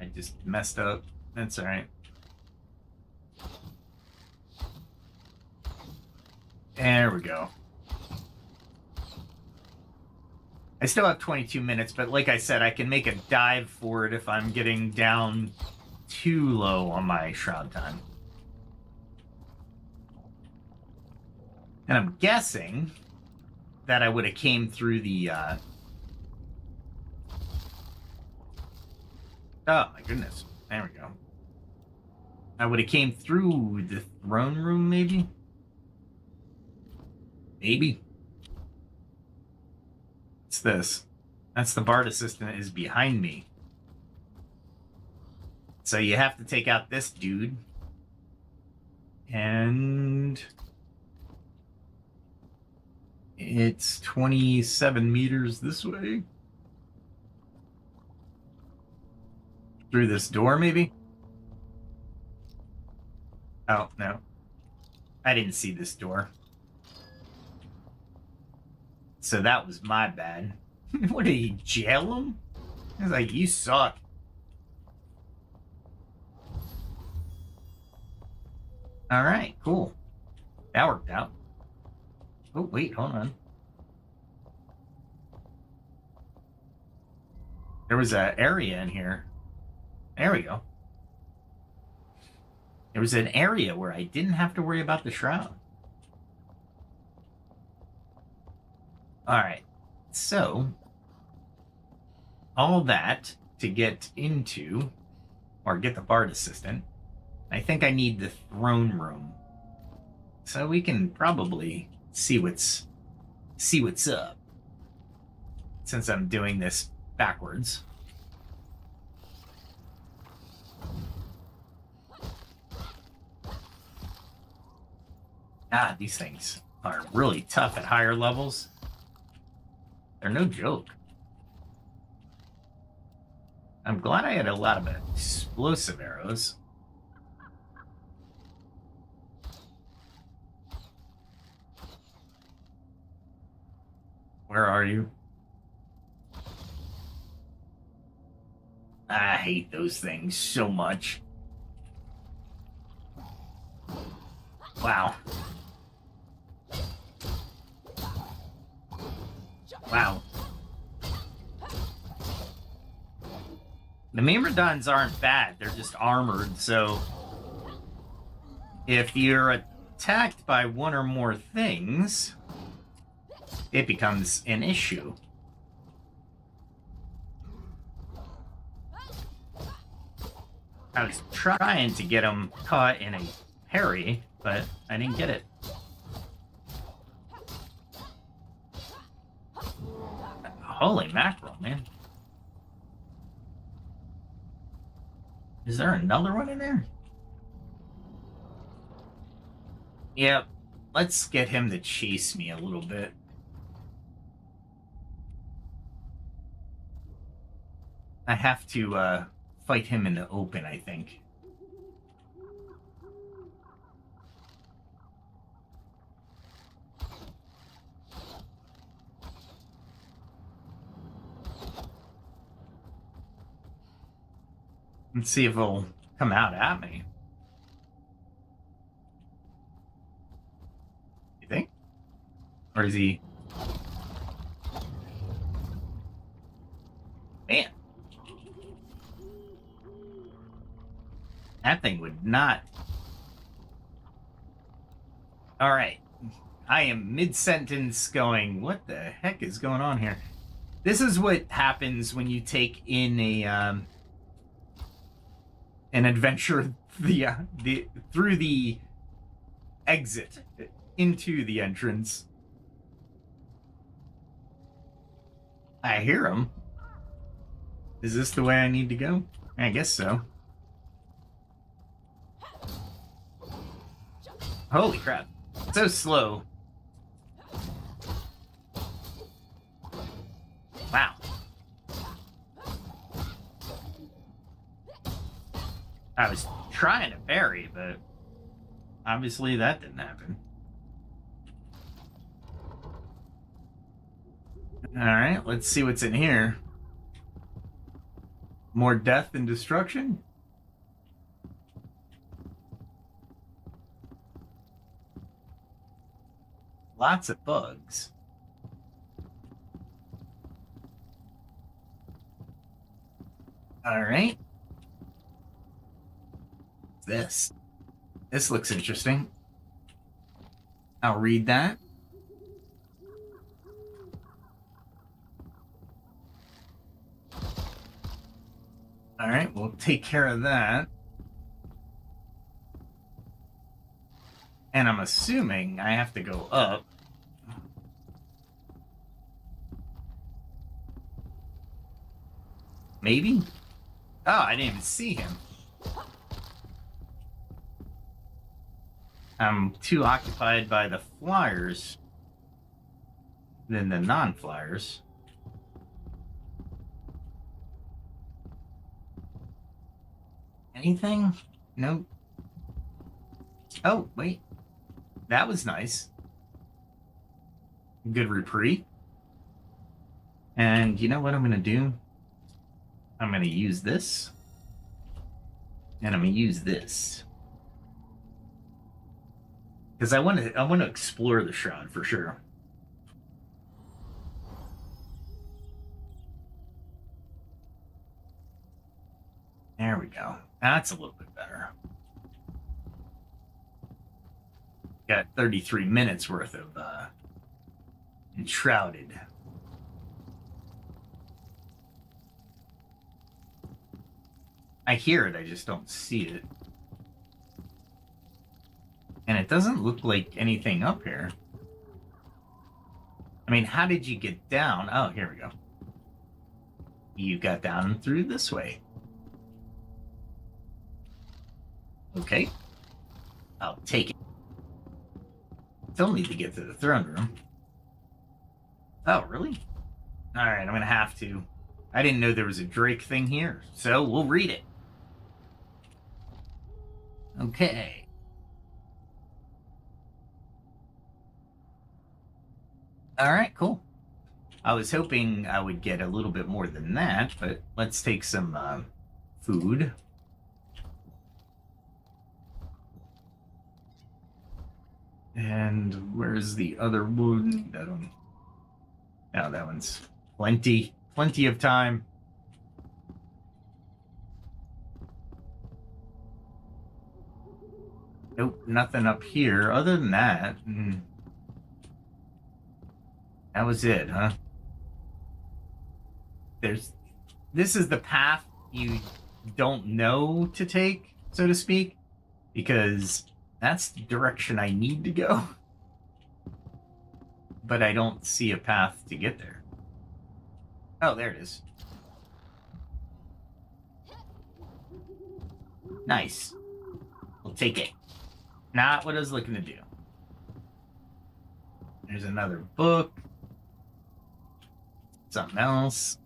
I just messed up. That's all right. There we go. I still have 22 minutes, but like I said, I can make a dive for it if I'm getting down too low on my shroud time. And I'm guessing that I would have came through the oh my goodness. There we go. I would have came through the throne room, maybe? Maybe. What's this? That's the bard assistant is behind me. So you have to take out this dude. And it's 27 meters this way. Through this door, maybe? Oh, no. I didn't see this door. So that was my bad. What, did he jail him? I was like, you suck. Alright, cool. That worked out. Oh, wait, hold on. There was an area in here. There we go. There was an area where I didn't have to worry about the shroud. All right. So, all that to get into, or get the bard assistant. I think I need the throne room. So we can probably see what's up. Since I'm doing this backwards. Ah, these things are really tough at higher levels. They're no joke. I'm glad I had a lot of explosive arrows. Where are you? I hate those things so much. Wow. Wow. The Myrmidons aren't bad, they're just armored, so if you're attacked by one or more things, it becomes an issue. I was trying to get him caught in a parry, but I didn't get it. Holy mackerel, man. Is there another one in there? Yep. Let's get him to chase me a little bit. I have to fight him in the open, I think. Let's see if he'll come out at me. You think? Or is he... Man. That thing would not... Alright. I am mid-sentence going, what the heck is going on here? This is what happens when you take in a... an adventure through the exit into the entrance. I hear him. Is this the way I need to go? I guess so. Holy crap. So slow. Wow. I was trying to parry, but obviously that didn't happen. Alright, let's see what's in here. More death and destruction? Lots of bugs. Alright. This looks interesting. I'll read that. All right, we'll take care of that. And I'm assuming I have to go up. Maybe? Oh, I didn't even see him. I'm too occupied by the flyers than the non-flyers. Anything? Nope. Oh, wait. That was nice. Good reprieve. And you know what I'm going to do? I'm going to use this. And I'm going to use this. Because I want to explore the shroud for sure. we go. That's a little bit better. Got 33 minutes worth of Enshrouded. I hear it, I just don't see it. And it doesn't look like anything up here. I mean, how did you get down? Oh, here we go. You got down through this way. Okay. I'll take it. Still need to get to the throne room. Oh, really? Alright, I'm gonna have to. I didn't know there was a Drake thing here, so we'll read it. Okay. Alright, cool. I was hoping I would get a little bit more than that, but let's take some food. And where's the other one? That one. Oh, that one's plenty of time. Nope, nothing up here. Other than that, that was it, huh? This is the path you don't know to take, so to speak, because that's the direction I need to go. But I don't see a path to get there. Oh, there it is. Nice. We'll take it. Not what I was looking to do. There's another book. Something else.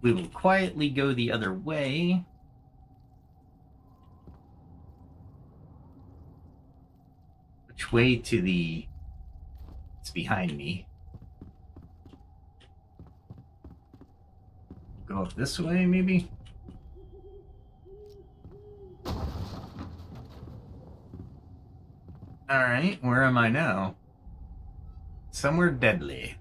We will quietly go the other way. Which way to the... It's behind me. Go up this way, maybe? Alright, where am I now? Somewhere deadly.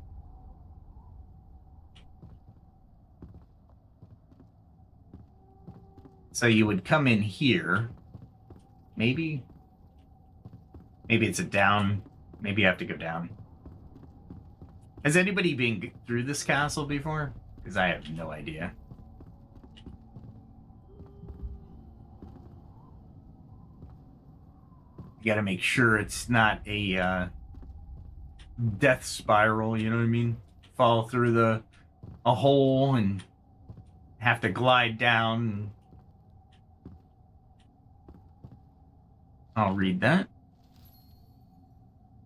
So you would come in here. Maybe? Maybe it's a down. Maybe you have to go down. Has anybody been through this castle before? Because I have no idea. You gotta make sure it's not a death spiral, you know what I mean? Fall through a hole and have to glide down. I'll read that.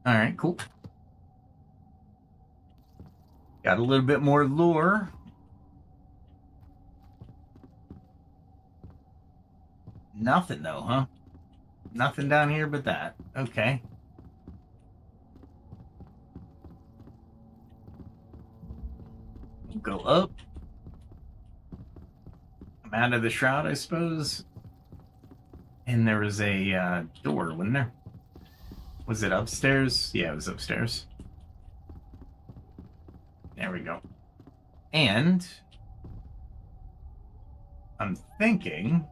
Alright, cool. Got a little bit more lore. Nothing though, huh? Nothing down here but that. Okay. We'll go up. I'm out of the shroud, I suppose. And there was a door, wasn't there? Was it upstairs? Yeah, it was upstairs. There we go. And I'm thinking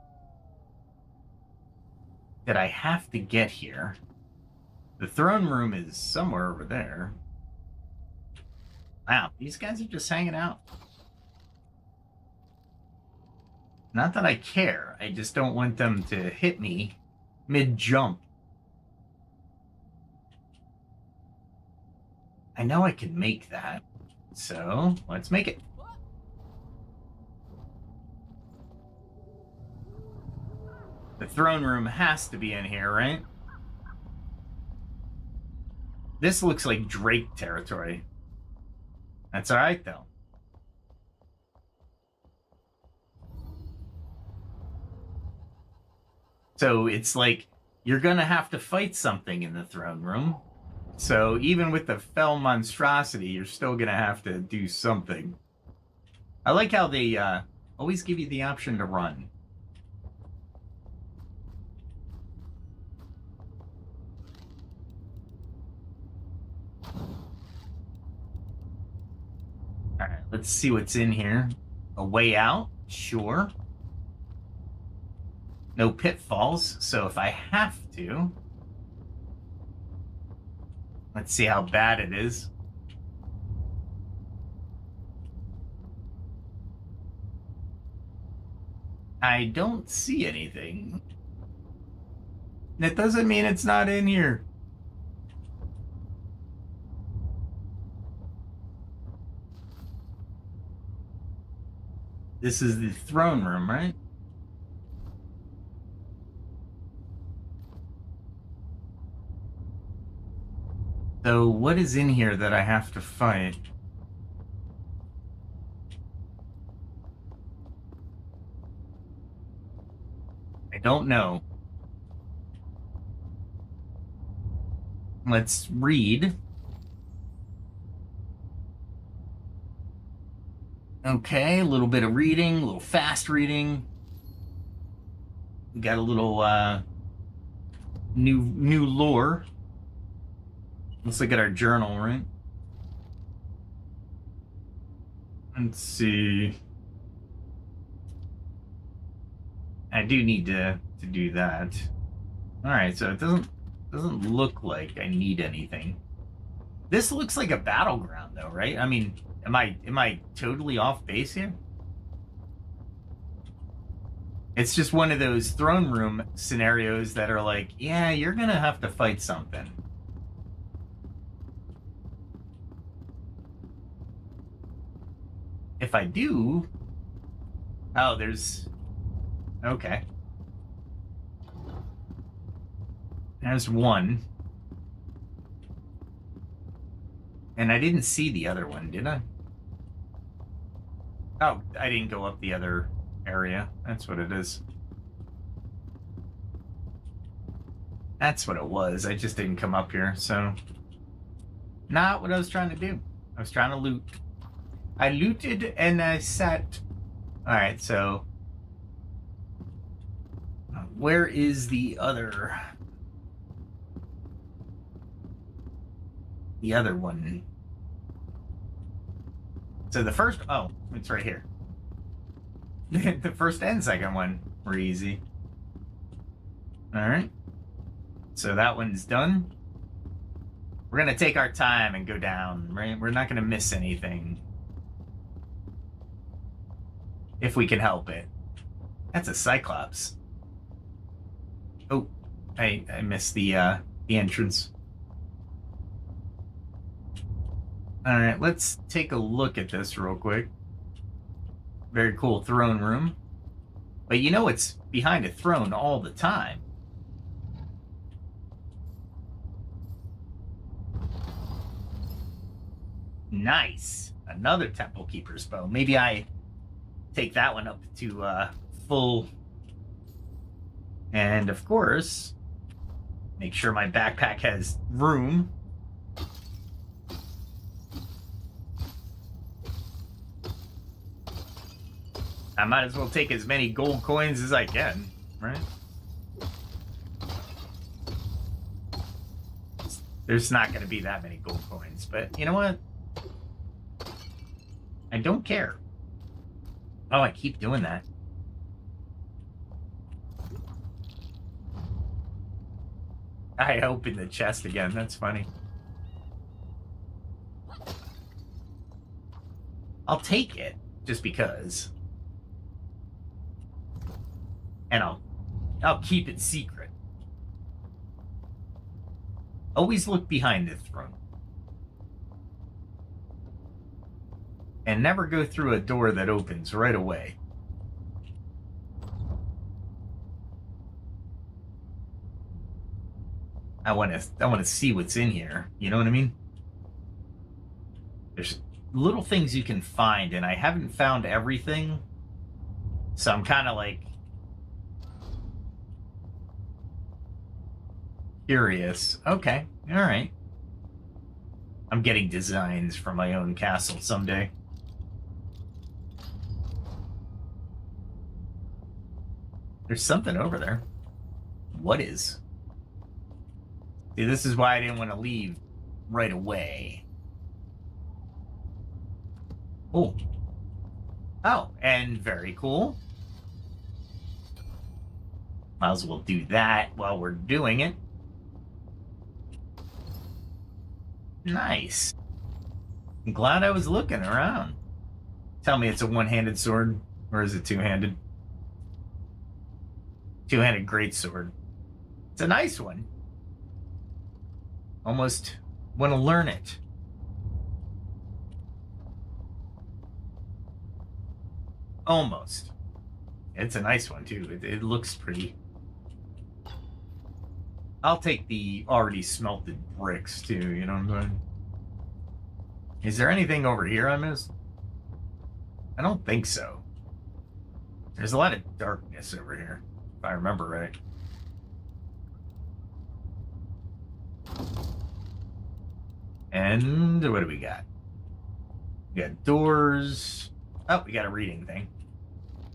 that I have to get here. The throne room is somewhere over there. Wow, these guys are just hanging out. Not that I care, I just don't want them to hit me mid-jump. I know I can make that, so let's make it. The throne room has to be in here, right? This looks like Drake territory. That's alright, though. So it's like, you're gonna have to fight something in the throne room. So even with the fell monstrosity, you're still gonna have to do something. I like how they always give you the option to run. Alright, Let's see what's in here. A way out? Sure. No pitfalls, so if I have to... Let's see how bad it is. I don't see anything. That doesn't mean it's not in here. This is the throne room, right? So what is in here that I have to fight? I don't know. Let's read. Okay, a little bit of reading, a little fast reading. We got a little new lore. Let's look at our journal, right? Let's see. I do need to do that. All right, so it doesn't look like I need anything. This looks like a battleground, though, right? I mean, am I totally off base here? It's just one of those throne room scenarios that are like, yeah, you're gonna have to fight something. If I do... Oh, there's... Okay. There's one. And I didn't see the other one, did I? Oh, I didn't go up the other area. That's what it is. That's what it was. I just didn't come up here, so... Not what I was trying to do. I was trying to loot. I looted and I sat... Alright, so... Where is the other... The other one? So the first... Oh, it's right here. The first and second one were easy. Alright. So that one's done. We're going to take our time and go down, right? We're not going to miss anything. If we can help it. That's a Cyclops. Oh, I missed the entrance. All right, let's take a look at this real quick. Very cool throne room. But you know it's behind a throne all the time. Nice. Another Temple Keeper's bow. Maybe I take that one up to full. And of course, make sure my backpack has room. I might as well take as many gold coins as I can, right? There's not going to be that many gold coins, but you know what? I don't care. Oh, I keep doing that. I opened the chest again. That's funny. I'll take it, just because. And I'll keep it secret. Always look behind the throne. And never go through a door that opens right away. I want to see what's in here. You know what I mean? There's little things you can find, and I haven't found everything. So I'm kind of like curious. Okay, all right. I'm getting designs for my own castle someday. There's something over there. What is? See, this is why I didn't want to leave right away. Oh. Oh, and very cool. Might as well do that while we're doing it. Nice. I'm glad I was looking around. Tell me it's a one-handed sword, or is it two-handed? Two-handed greatsword. It's a nice one. Almost want to learn it. Almost. It's a nice one, too. It looks pretty. I'll take the already smelted bricks, too, you know what I'm saying? Is there anything over here I missed? I don't think so. There's a lot of darkness over here, if I remember right. And what do we got? We got doors. Oh, we got a reading thing.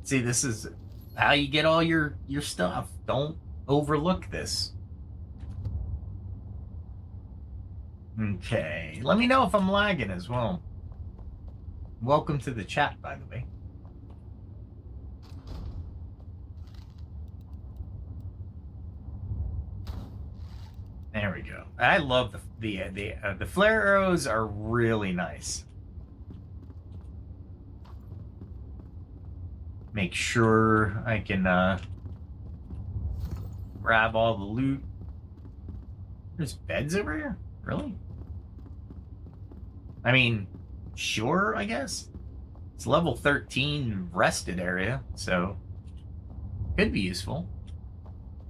See, this is how you get all your stuff. Don't overlook this. Okay. Let me know if I'm lagging as well. Welcome to the chat, by the way. There we go. I love the flare arrows are really nice. Make sure I can grab all the loot. There's beds over here? Really? I mean, sure, I guess. It's level 13 rested area, so could be useful.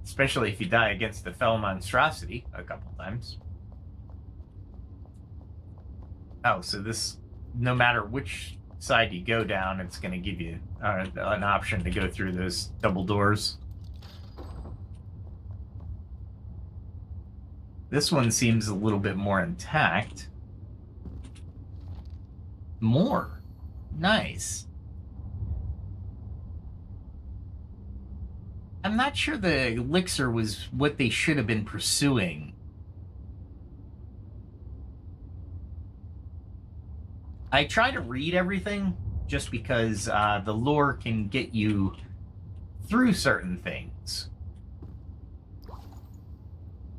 Especially if you die against the fell monstrosity a couple times. Oh, so this, no matter which side you go down, it's going to give you an option to go through those double doors. This one seems a little bit more intact. More. Nice. I'm not sure the elixir was what they should have been pursuing. I try to read everything just because the lore can get you through certain things.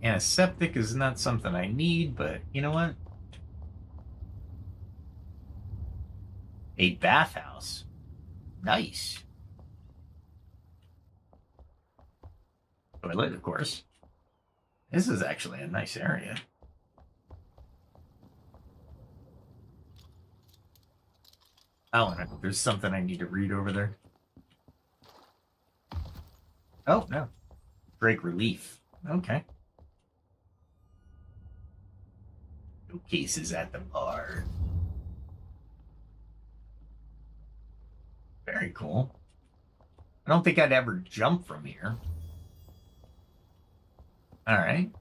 Antiseptic is not something I need, but you know what? A bathhouse. Nice. Toilet, of course. This is actually a nice area. Oh, there's something I need to read over there. Oh, no. Drake relief. Okay. No cases at the bar. Very cool. I don't think I'd ever jump from here. All right.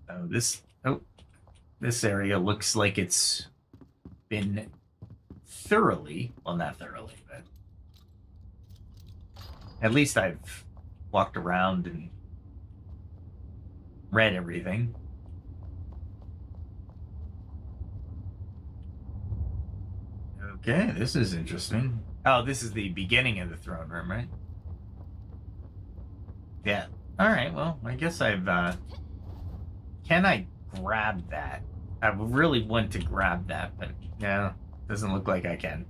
Oh, this area looks like it's been thoroughly, well, not thoroughly, but at least I've walked around and read everything. Okay, this is interesting. Oh, this is the beginning of the throne room, right? Yeah. All right, well, I guess I've, can I grab that? I really want to grab that, but no, doesn't look like I can.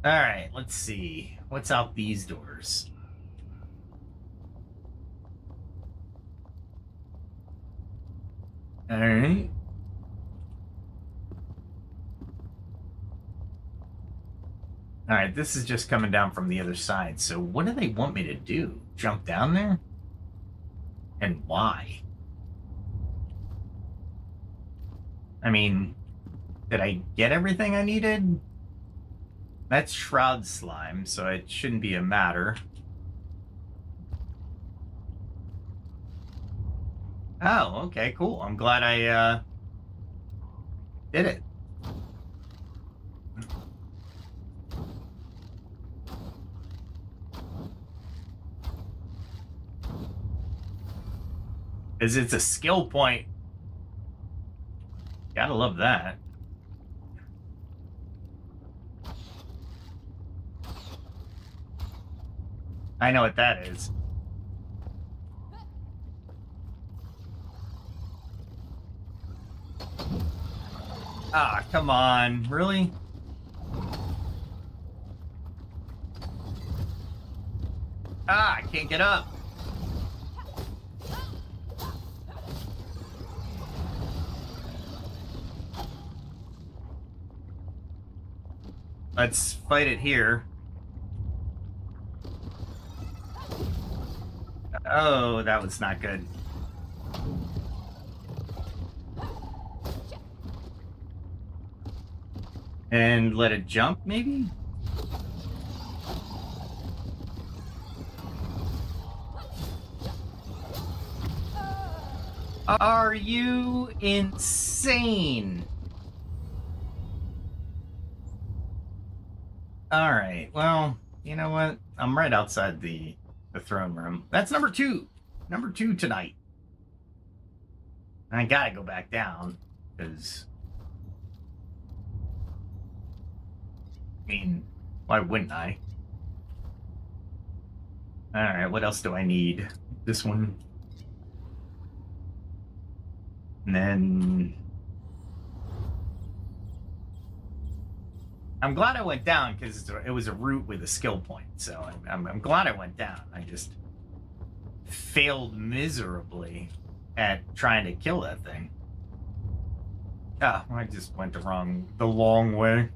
All right, let's see. What's out these doors? All right. All right, this is just coming down from the other side. So what do they want me to do? Jump down there? And why? I mean, did I get everything I needed? That's shroud slime, so it shouldn't be a matter. Oh, okay, cool. I'm glad I did it. Because it's a skill point. Gotta love that. I know what that is. Ah, come on. Really? Ah, I can't get up. Let's fight it here. Oh, that was not good. And let it jump, maybe? Are you insane? All right. Well, you know what? I'm right outside the throne room. That's number two. Number two tonight. I gotta go back down because, I mean, why wouldn't I? All right. What else do I need? This one. And then I'm glad I went down because it was a route with a skill point. So I'm glad I went down. I just failed miserably at trying to kill that thing. Ah, I just went the long way.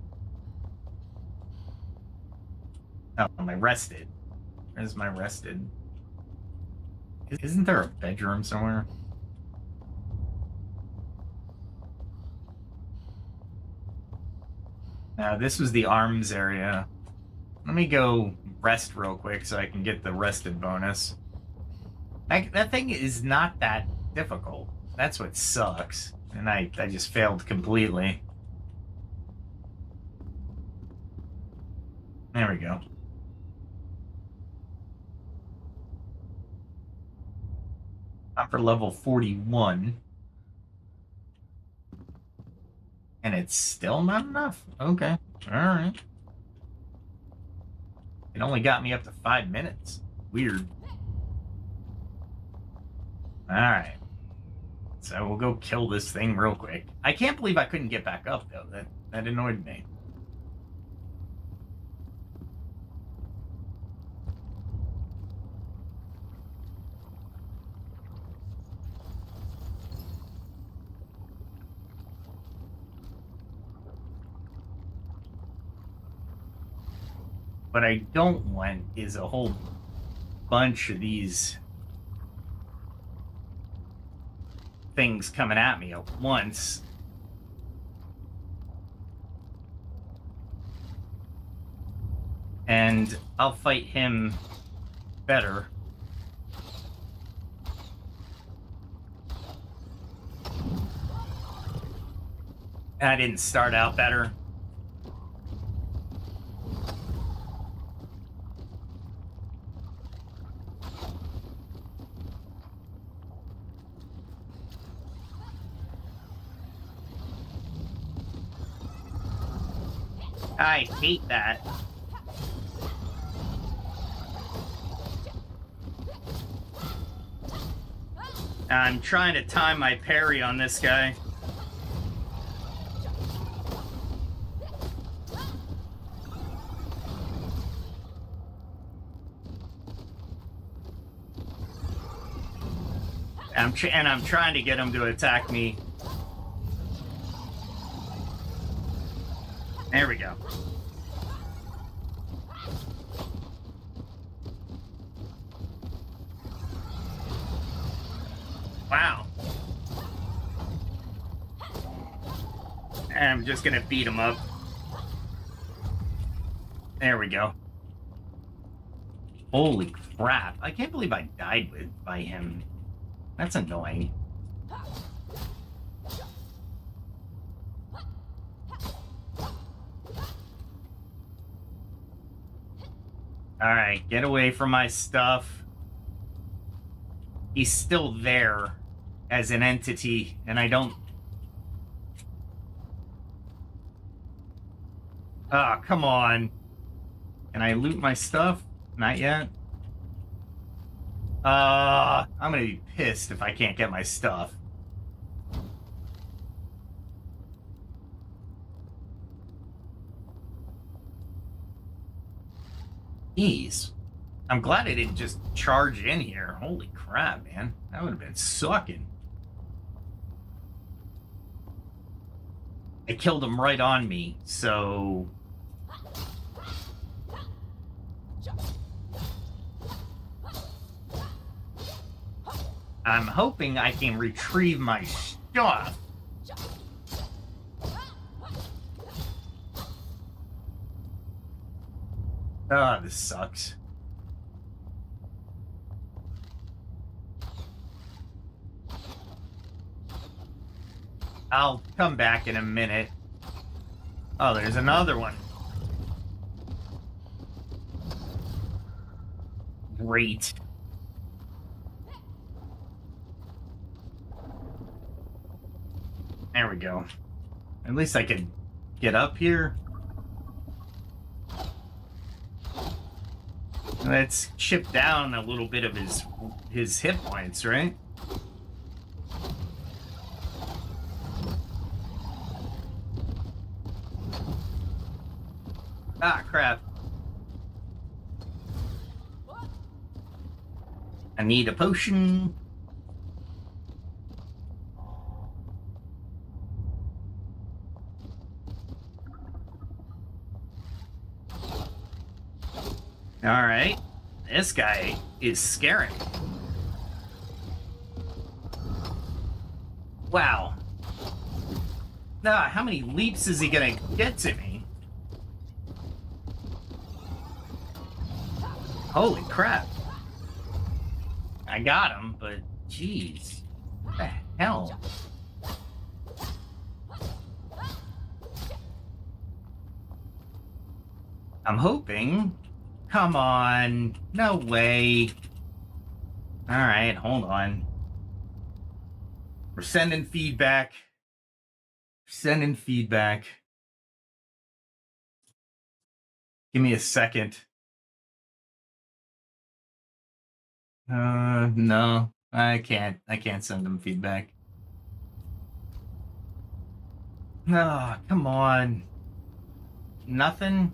Oh, my rested. Where's my rested? Isn't there a bedroom somewhere? Now, this was the arms area. Let me go rest real quick so I can get the rested bonus. That thing is not that difficult. That's what sucks. And I just failed completely. There we go. I'm for level 41. And it's still not enough? Okay. Alright. It only got me up to 5 minutes. Weird. Alright. So we'll go kill this thing real quick. I can't believe I couldn't get back up, though. That annoyed me. What I don't want is a whole bunch of these things coming at me at once. And I'll fight him better. I didn't start out better. I hate that. I'm trying to time my parry on this guy. I'm trying to get him to attack me. There we go. Wow. And I'm just gonna beat him up. There we go. Holy crap. I can't believe I died by him. That's annoying. Alright, get away from my stuff. He's still there as an entity, and I don't... Ah, come on. Can I loot my stuff? Not yet. I'm gonna be pissed if I can't get my stuff. Jeez. I'm glad I didn't just charge in here. Holy crap, man. That would have been sucking. I killed him right on me, so... I'm hoping I can retrieve my stuff. Ah, this sucks. I'll come back in a minute. Oh, there's another one. Great. There we go. At least I can get up here. Let's chip down a little bit of his hit points, right? Ah, crap. I need a potion. All right. This guy is scary. Wow. Ah, how many leaps is he gonna get to me? Holy crap. I got him, but jeez. What the hell? I'm hoping. Come on. No way. Alright, hold on. We're sending feedback. Sending feedback. Give me a second. No. I can't send them feedback. No, come on. Nothing?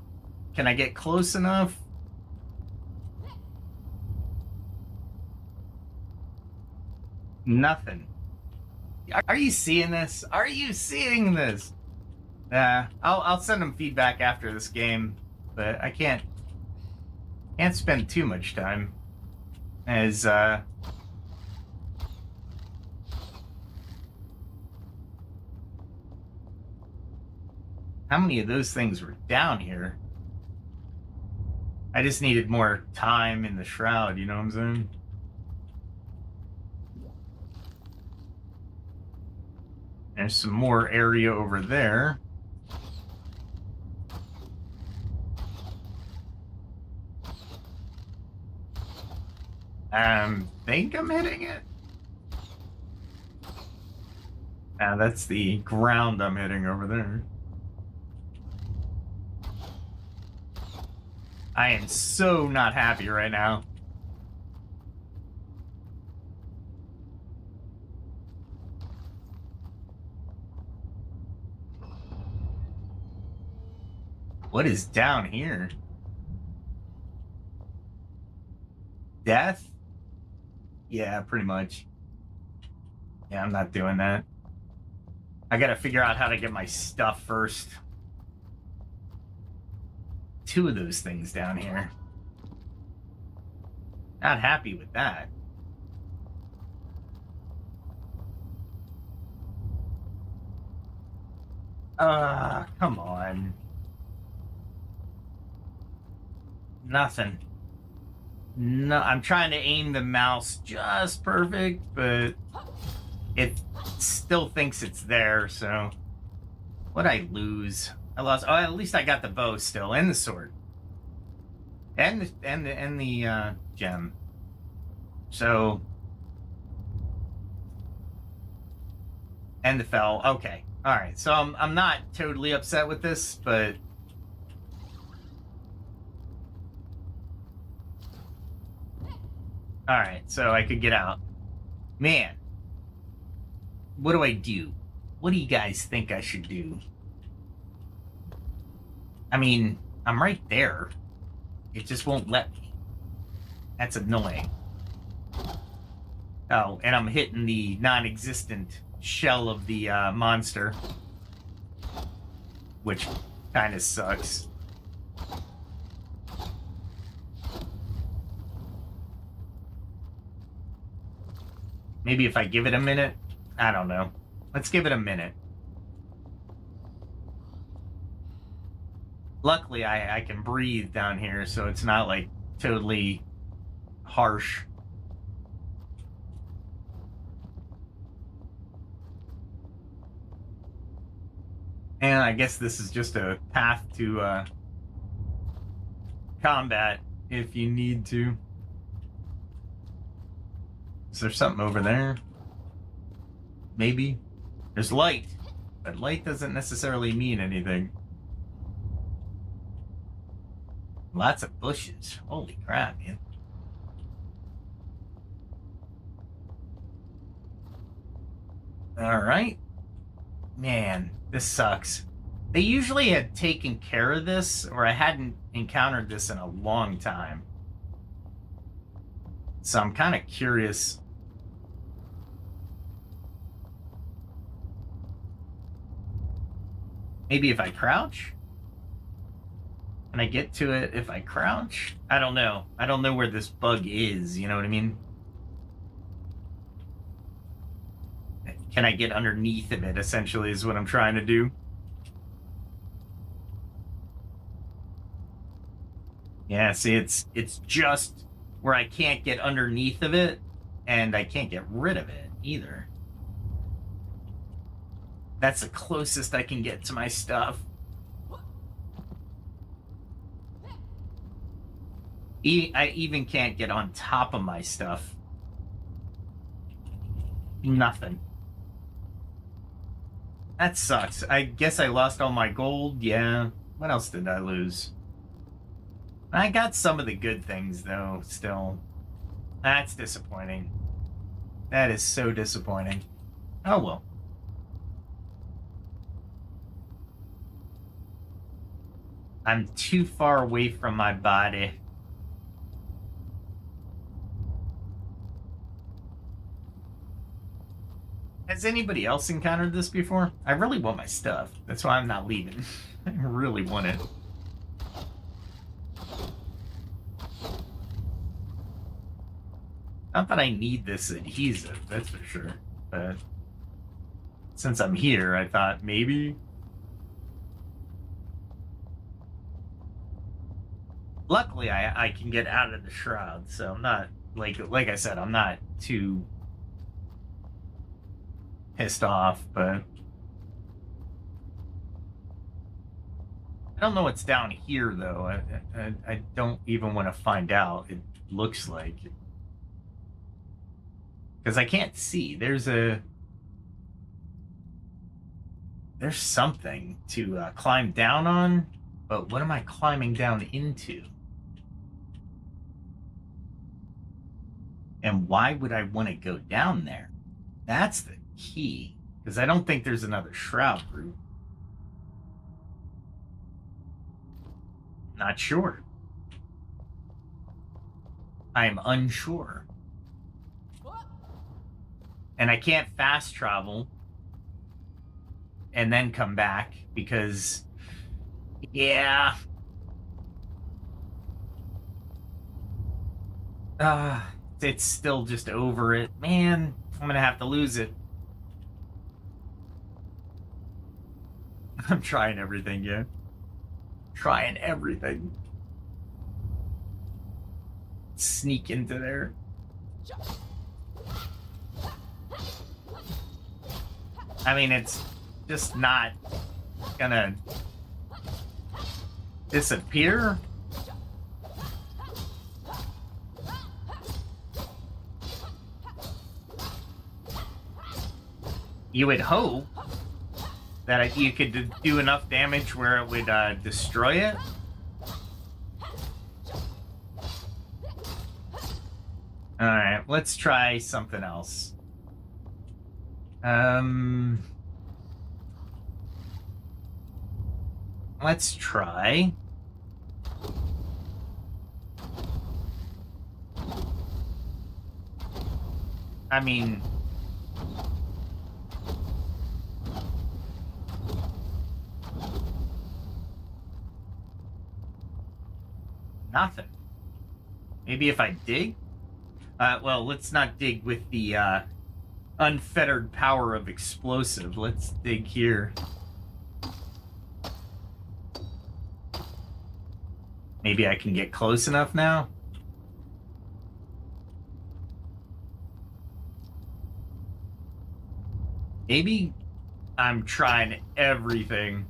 Can I get close enough? Nothing. Are you seeing this? Are you seeing this? I'll send them feedback after this game, but I can't spend too much time as how many of those things were down here? I just needed more time in the shroud, you know what I'm saying? There's some more area over there. Think I'm hitting it. That's the ground I'm hitting over there. I am so not happy right now. What is down here? Death? Yeah, pretty much. Yeah, I'm not doing that. I gotta figure out how to get my stuff first. Two of those things down here. Not happy with that. Come on. Nothing. No, I'm trying to aim the mouse just perfect, but it still thinks it's there, so what'd I lose? I lost. Oh, at least I got the bow still and the sword. And the gem. So and the fell. Okay. Alright, so I'm not totally upset with this, but Alright, so I could get out. Man. What do I do? What do you guys think I should do? I mean, I'm right there. It just won't let me. That's annoying. Oh, and I'm hitting the non-existent shell of the monster. Which kind of sucks. Maybe if I give it a minute? I don't know. Let's give it a minute. Luckily, I can breathe down here, so it's not, like, totally harsh. And I guess this is just a path to combat if you need to. Is there something over there? Maybe. There's light, but light doesn't necessarily mean anything. Lots of bushes. Holy crap, man. Alright. Man, this sucks. They usually had taken care of this, or I hadn't encountered this in a long time. So I'm kind of curious. Maybe if I crouch? Can I get to it if I crouch? I don't know. I don't know where this bug is, you know what I mean? Can I get underneath of it, essentially, is what I'm trying to do. Yeah, see, it's just where I can't get underneath of it, and I can't get rid of it, either. That's the closest I can get to my stuff. I even can't get on top of my stuff. Nothing. That sucks. I guess I lost all my gold. Yeah. What else did I lose? I got some of the good things, though, still. That's disappointing. That is so disappointing. Oh, well. I'm too far away from my body. Has anybody else encountered this before? I really want my stuff. That's why I'm not leaving. I really want it. Not that I need this adhesive, that's for sure. But since I'm here, I thought maybe. Luckily, I can get out of the shroud, so I'm not, like I said, I'm not too pissed off, but I don't know what's down here, though. I don't even want to find out. It looks like, because I can't see. There's something to climb down on, but what am I climbing down into? And why would I want to go down there? That's the key, because I don't think there's another shroud route. Not sure. I'm unsure. And I can't fast travel and then come back because, yeah. It's still just over it. Man, I'm gonna have to lose it. I'm trying everything, yeah. Trying everything. Sneak into there. I mean, it's just not gonna disappear. You would hope that you could do enough damage where it would destroy it. All right, let's try something else. Let's try. I mean, nothing. Maybe if I dig? Well, let's not dig with the unfettered power of explosive. Let's dig here. Maybe I can get close enough now? Maybe I'm trying everything.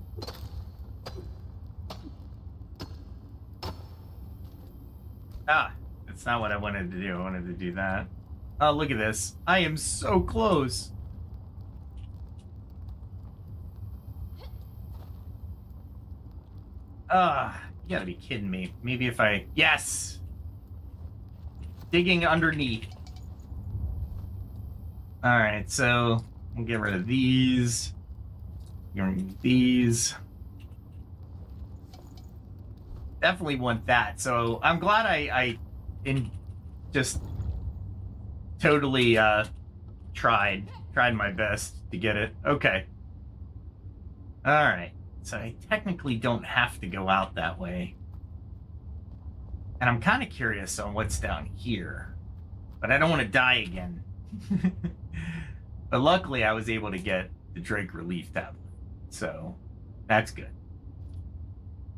Ah, that's not what I wanted to do. I wanted to do that. Oh, look at this. I am so close. Ah, you gotta be kidding me. Maybe if I... Yes! Digging underneath. Alright, so we'll get rid of these. Get rid of these. Definitely want that. So I'm glad I just totally tried my best to get it. Okay. All right. So I technically don't have to go out that way. And I'm kind of curious on what's down here. But I don't want to die again. But luckily I was able to get the Drake relief tablet. So that's good.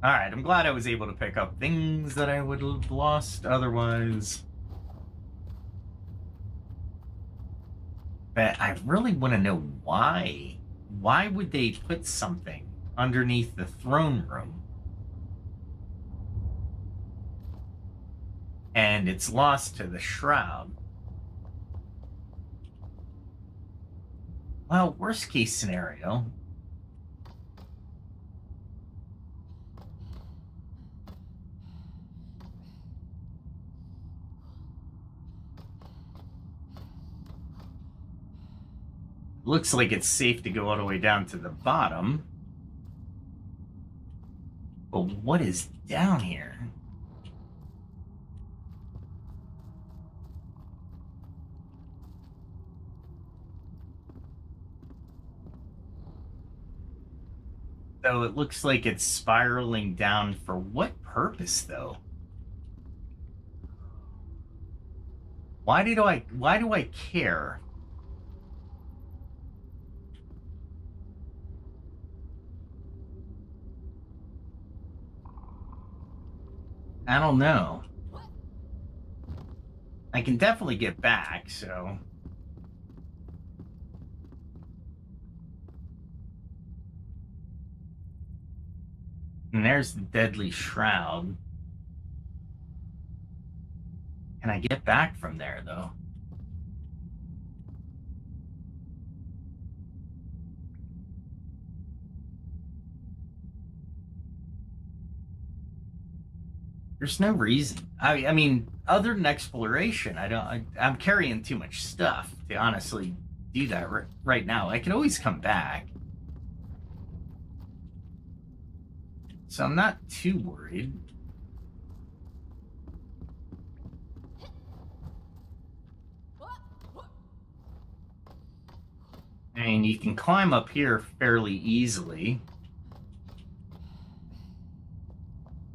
All right, I'm glad I was able to pick up things that I would have lost otherwise. But I really want to know why. Why would they put something underneath the throne room? And it's lost to the shroud. Well, worst case scenario. Looks like it's safe to go all the way down to the bottom. But what is down here? So it looks like it's spiraling down for what purpose, though? Why do I care? I don't know. I can definitely get back, so... And there's the deadly shroud. Can I get back from there, though? There's no reason. I mean, other than exploration, I'm carrying too much stuff to honestly do that right now. I can always come back. So I'm not too worried. I mean, you can climb up here fairly easily.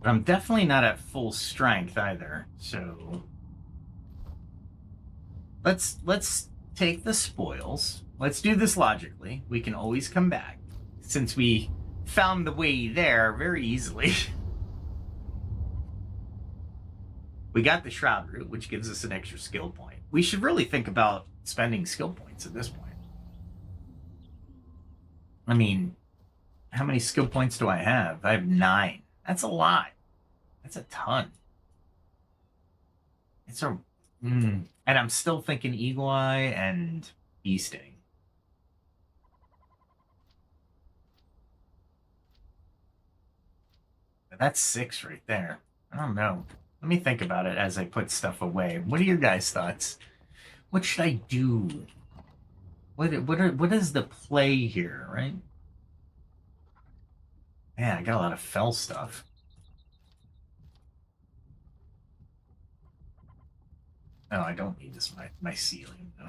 But I'm definitely not at full strength either, so... Let's take the spoils. Let's do this logically. We can always come back, since we found the way there very easily. We got the Shroud route, which gives us an extra skill point. We should really think about spending skill points at this point. I mean, how many skill points do I have? I have 9. That's a lot. That's a ton. It's a... and I'm still thinking Eagle Eye and Bee Sting. But that's 6 right there. I don't know. Let me think about it as I put stuff away. What are your guys' thoughts? What should I do? What is the play here, right? Man, I got a lot of fell stuff. No, I don't need this my ceiling though.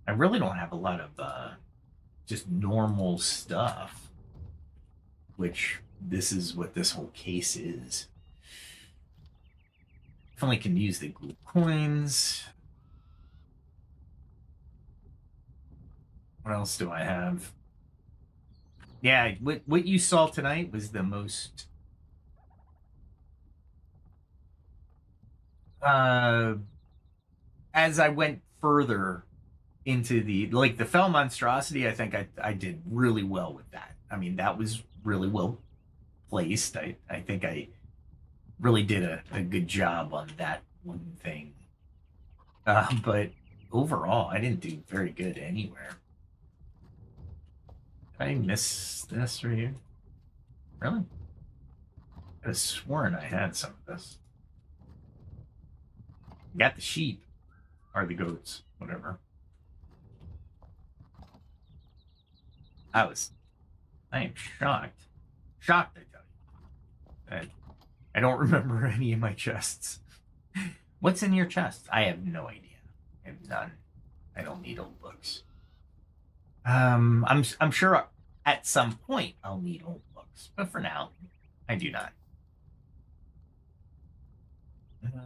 I really don't have a lot of just normal stuff, which this is what this whole case is. Definitely can use the gold coins. What else do I have? Yeah, what you saw tonight was the most as I went further into the fell monstrosity, I think I did really well with that. I mean, that was really well placed. I think I really did a good job on that one thing. But overall, I didn't do very good anywhere. Did I miss this right here? Really? I could have sworn I had some of this. Got the sheep. Or the goats, whatever. I am shocked. Shocked, I tell you. I don't remember any of my chests. What's in your chest? I have no idea. I have none. I don't need old books. I'm sure at some point I'll need old books, but for now, I do not.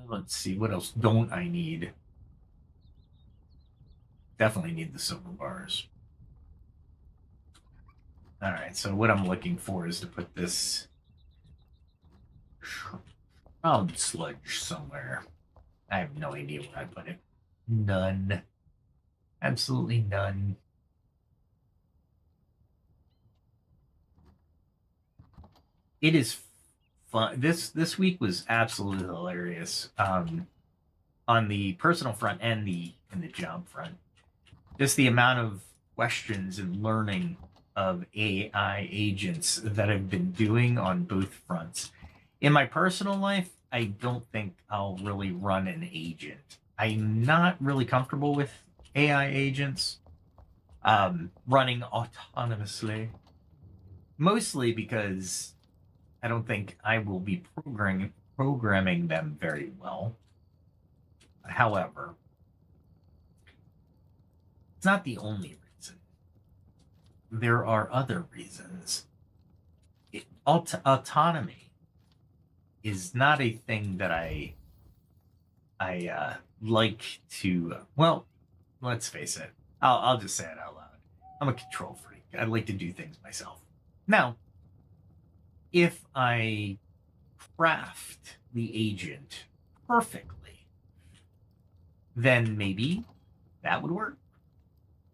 Let's see, what else don't I need? Definitely need the silver bars. All right, so what I'm looking for is to put this shroud sludge somewhere. I have no idea where I put it. None. Absolutely none. It is fun. This week was absolutely hilarious. On the personal front and in the job front. Just the amount of questions and learning of AI agents that I've been doing on both fronts. In my personal life, I don't think I'll really run an agent. I'm not really comfortable with AI agents running autonomously, mostly because I don't think I will be programming them very well. However, it's not the only reason. There are other reasons. Autonomy is not a thing that I like to. Well, let's face it. I'll just say it out loud. I'm a control freak. I like to do things myself. Now, if I craft the agent perfectly, then maybe that would work.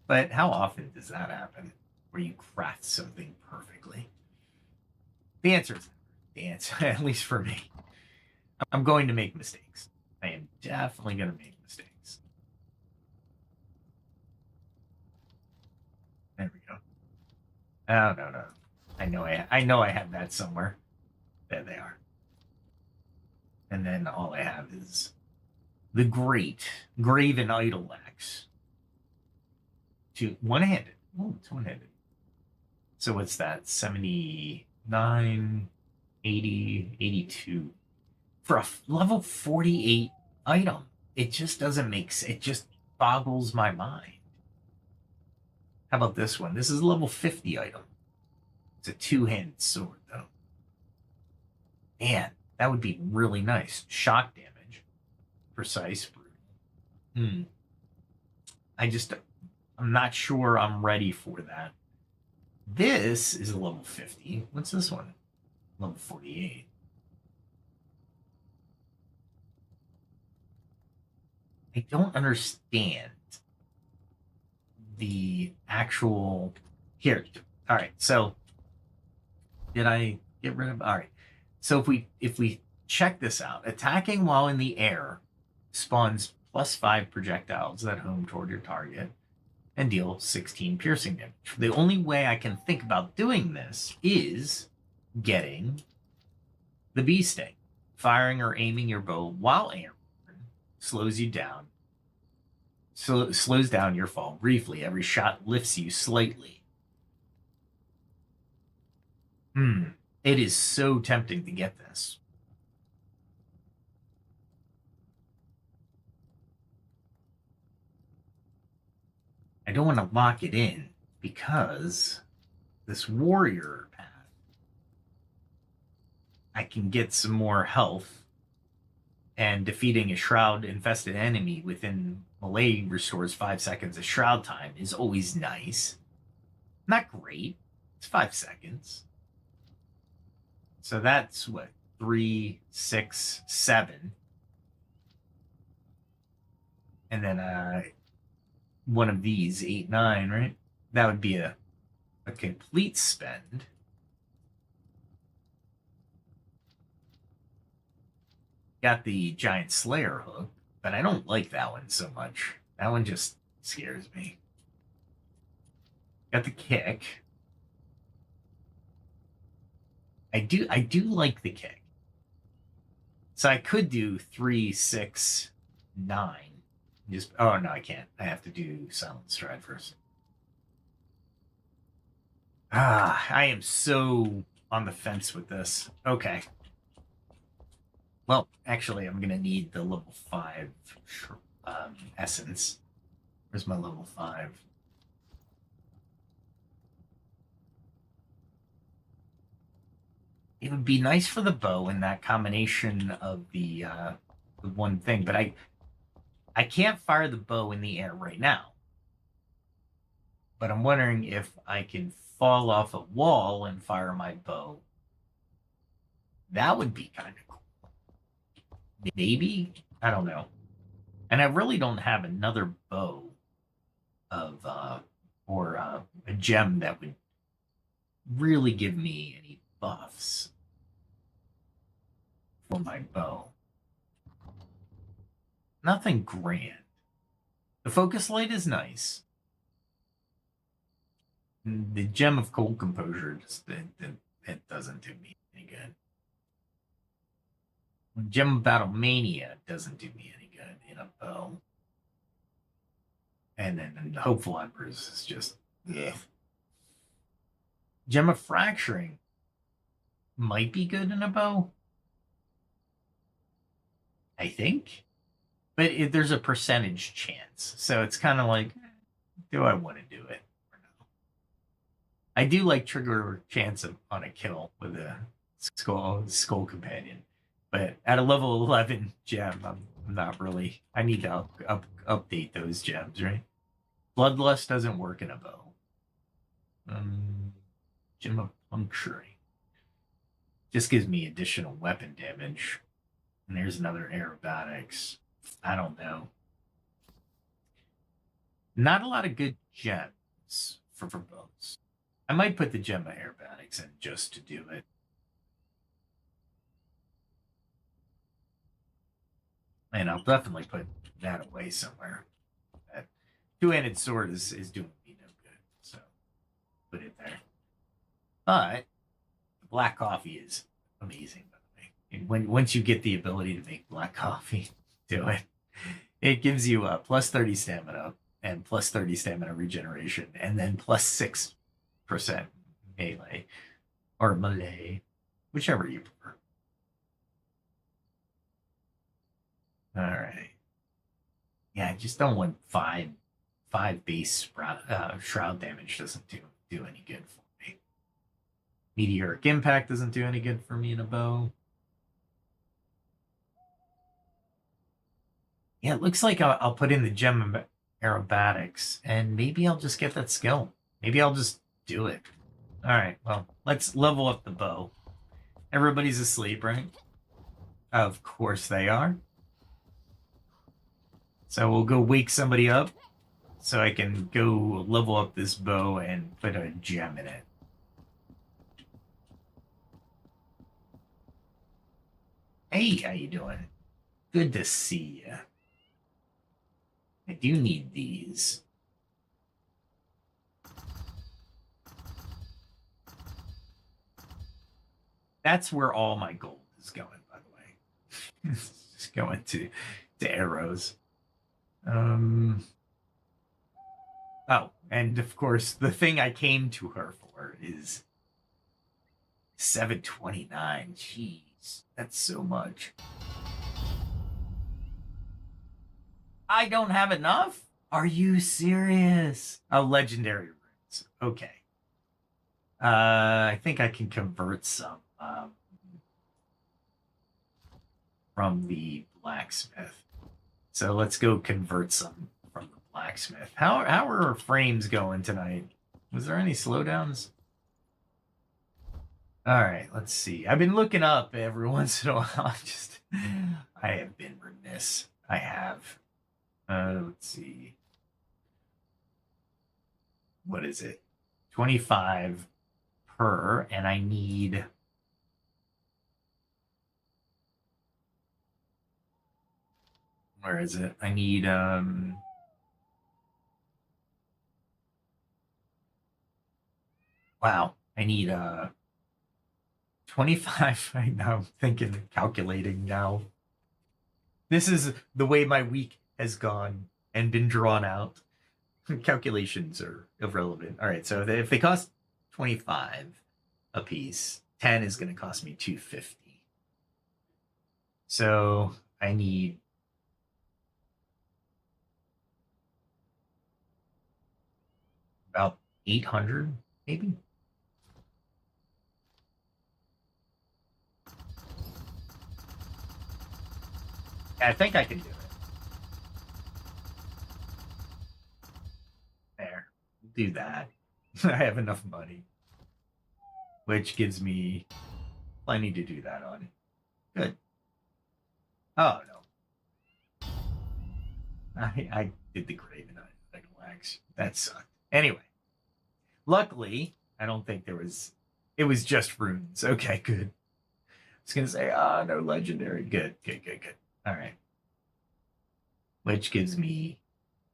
But how often does that happen where you craft something perfectly? The answer is never. The answer, at least for me. I'm going to make mistakes. I am definitely going to make mistakes. There we go. Oh, no. I know I have that somewhere. There they are. And then all I have is the great graven idol axe. One-handed. Oh, it's one-handed. So what's that? 79, 80, 82. For a level 48 item. It just doesn't make sense. It just boggles my mind. How about this one? This is a level 50 item. It's a two-handed sword, though. Man, that would be really nice. Shock damage. Precise. Brutal. I'm not sure I'm ready for that. This is a level 50. What's this one? Level 48. I don't understand the actual... Here. All right, so... Did I get rid of... All right. So if we check this out, attacking while in the air spawns +5 projectiles that home toward your target and deal 16 piercing damage. The only way I can think about doing this is getting The bee sting. Firing or aiming your bow while airborne slows you down. Slows down your fall briefly. Every shot lifts you slightly. It is so tempting to get this. I don't want to lock it in because this warrior path, I can get some more health, and defeating a shroud infested enemy within melee restores 5 seconds of shroud time is always nice. Not great. It's 5 seconds. So that's what, 3, 6, 7. And then one of these, 8, 9, right? That would be a complete spend. Got the giant slayer hook, but I don't like that one so much. That one just scares me. Got the kick. I do like the kick. So I could do 3, 6, 9. Just oh no, I can't. I have to do silent stride first. I am so on the fence with this. Okay. Well, actually, I'm gonna need the level 5 essence. Where's my level 5? It would be nice for the bow in that combination of the one thing, but I can't fire the bow in the air right now. But I'm wondering if I can fall off a wall and fire my bow. That would be kind of cool. Maybe? I don't know. And I really don't have another bow of or a gem that would really give me any buffs for my bow. Nothing grand. The focus light is nice. The gem of cold composure just it doesn't do me any good. Gem of battle mania doesn't do me any good in a bow. And then hopeful embers is just Gem of fracturing might be good in a bow, I think, but there's a percentage chance, so it's kind of like, do I want to do it or no? I do like trigger chance on a kill with a skull companion, but at a level 11 gem, I'm not really. I need to update those gems, right? Bloodlust doesn't work in a bow. Gem of puncturing just gives me additional weapon damage. And there's another aerobatics. I don't know. Not a lot of good gems for bows. I might put the gem of aerobatics in just to do it. And I'll definitely put that away somewhere. That two-handed sword is doing me no good. So put it there. But the black coffee is amazing, by the way. And once you get the ability to make black coffee, do it. It gives you a plus 30 stamina and plus 30 stamina regeneration, and then plus 6% melee or melee, whichever you prefer. All right. Yeah, I just don't want five base shroud damage. Doesn't do any good for me. Meteoric impact doesn't do any good for me in a bow. Yeah, it looks like I'll put in the gem of aerobatics, and maybe I'll just get that skill. Maybe I'll just do it. All right, well, let's level up the bow. Everybody's asleep, right? Of course they are. So we'll go wake somebody up so I can go level up this bow and put a gem in it. Hey, how you doing? Good to see you. I do need these. That's where all my gold is is going, by the way. It's just going to arrows. Oh, and of course, the thing I came to her for is 729. Jeez, that's so much. I don't have enough? Are you serious? Oh, legendary runes. Okay. I think I can convert some from the blacksmith. So let's go convert some from the blacksmith. How are our frames going tonight? Was there any slowdowns? All right, let's see. I've been looking up every once in a while. I have been remiss. I have. Let's see. What is it? 25 per, and I need. Where is it? I need wow, I need 25 right now. I'm thinking, calculating now. This is the way my week has gone and been drawn out. Calculations are irrelevant. All right, so if they cost 25 a piece, 10 is going to cost me 250. So I need about 800, maybe. I think I can do it. There. Do that. I have enough money. Which gives me plenty to do that on. Good. Oh, no. I did the Graven Wax. That sucked. Anyway. Luckily, I don't think there was... It was just runes. Okay, good. I was going to say, no legendary. Good. All right. Which gives me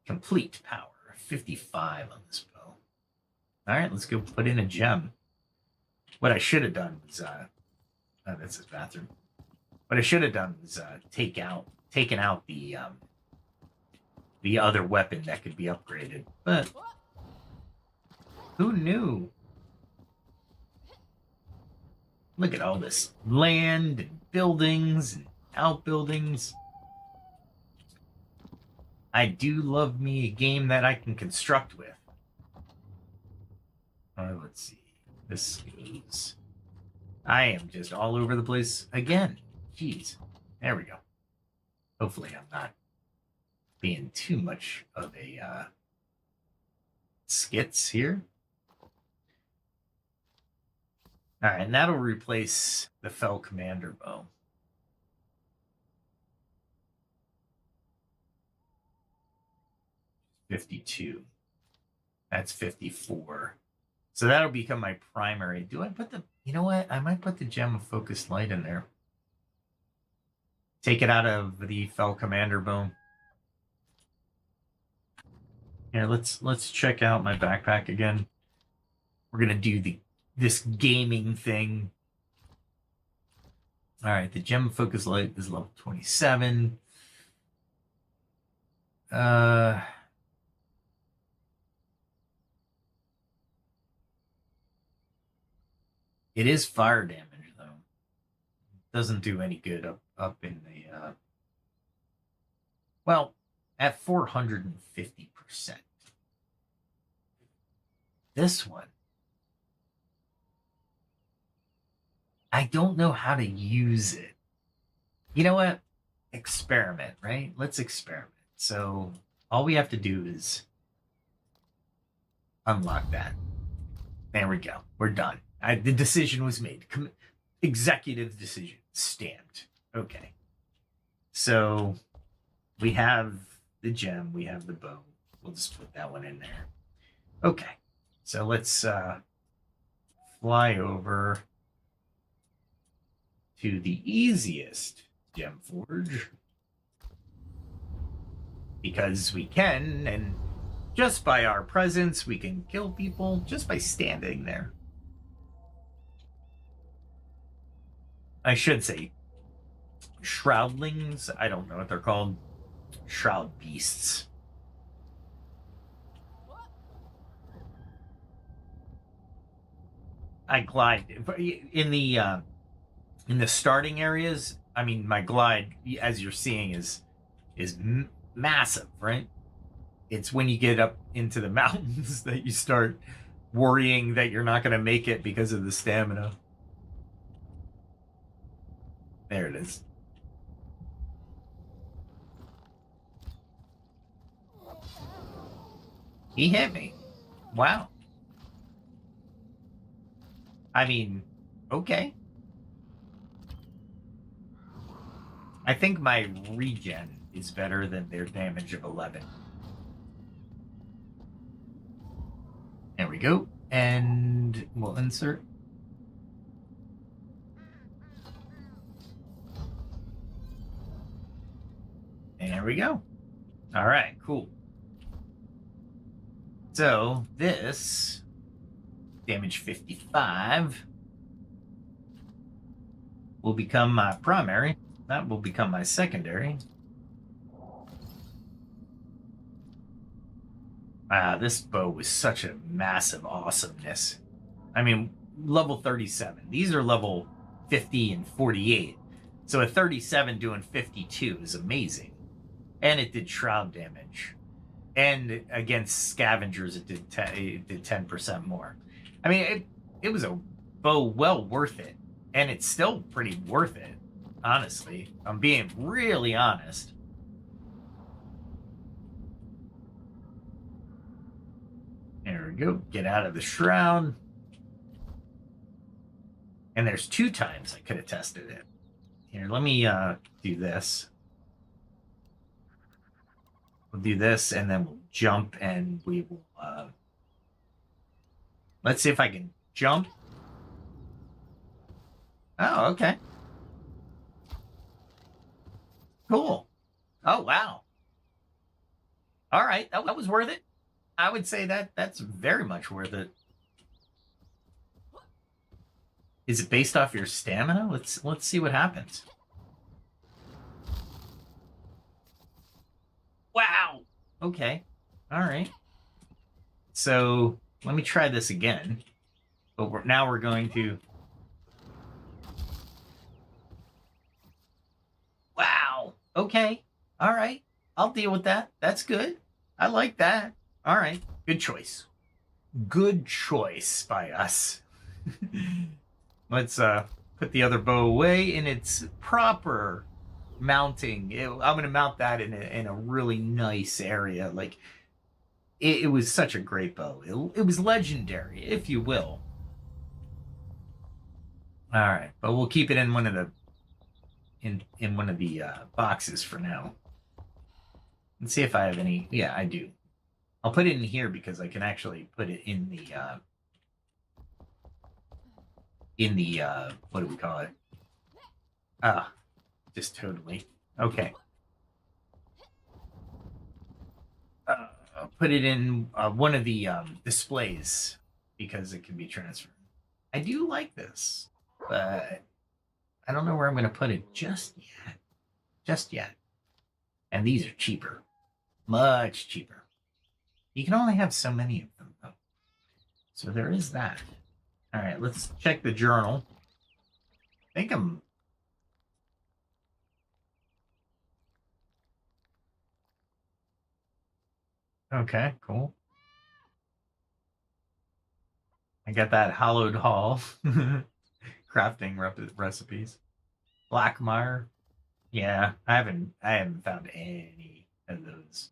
complete power. 55 on this bow. All right, let's go put in a gem. What I should have done was, that's his bathroom. What I should have done was taken out the other weapon that could be upgraded. But who knew? Look at all this land and buildings and outbuildings. I do love me a game that I can construct with. Let's see. This is... I am just all over the place again. Jeez. There we go. Hopefully I'm not being too much of a skits here. All right, and that'll replace the Fell Commander bow. $52. That's 54. So that'll become my primary. Do I put the... You know what? I might put the Gem of Focused Light in there. Take it out of the Fell Commander bow. Here, let's check out my backpack again. We're gonna do this gaming thing. All right, the Gem of Focused Light is level 27. It is fire damage, though. Doesn't do any good up in the... Well, at 450%. This one. I don't know how to use it. You know what? Experiment, right? Let's experiment. So all we have to do is unlock that. There we go. We're done. The decision was made. Executive decision. Stamped. Okay. So we have the gem. We have the bow. We'll just put that one in there. Okay. So let's fly over to the easiest gem forge. Because we can, and just by our presence, we can kill people just by standing there. I should say, shroudlings. I don't know what they're called. Shroud beasts. I glide in the starting areas. I mean, my glide, as you're seeing, is massive, right? It's when you get up into the mountains that you start worrying that you're not going to make it because of the stamina. There it is. He hit me. Wow. I mean, okay. I think my regen is better than their damage of 11. There we go. And we'll insert. There we go. All right, cool. So this damage 55 will become my primary. That will become my secondary. This bow was such a massive awesomeness. I mean, level 37. These are level 50 and 48. So a 37 doing 52 is amazing. And it did shroud damage. And against scavengers, it did 10% more. I mean, it was a bow well worth it. And it's still pretty worth it, honestly. I'm being really honest. There we go. Get out of the shroud. And there's 2 times I could have tested it. Here, let me do this. We'll do this, and then we'll jump, and we will... let's see if I can jump. Oh, okay. Cool. Oh, wow. All right, that was worth it. I would say that's very much worth it. Is it based off your stamina? Let's see what happens. Wow. Okay. All right. So let me try this again. But now we're going to. Wow. Okay. All right. I'll deal with that. That's good. I like that. All right. Good choice. Good choice by us. Let's put the other bow away in its proper mounting. I'm going to mount that in a really nice area. Like it was such a great bow. It was legendary, if you will. All right, but we'll keep it in one of the in one of the boxes for now. Let's see if I have any. Yeah, I do. I'll put it in here because I can actually put it in the what do we call it? Just totally. Okay. I'll put it in one of the displays because it can be transferred. I do like this, but I don't know where I'm going to put it just yet. Just yet. And these are cheaper. Much cheaper. You can only have so many of them, though. So there is that. All right, let's check the journal. I think I'm... Okay, cool. I got that hollowed hall. Crafting recipes. Blackmire. Yeah, I haven't found any of those.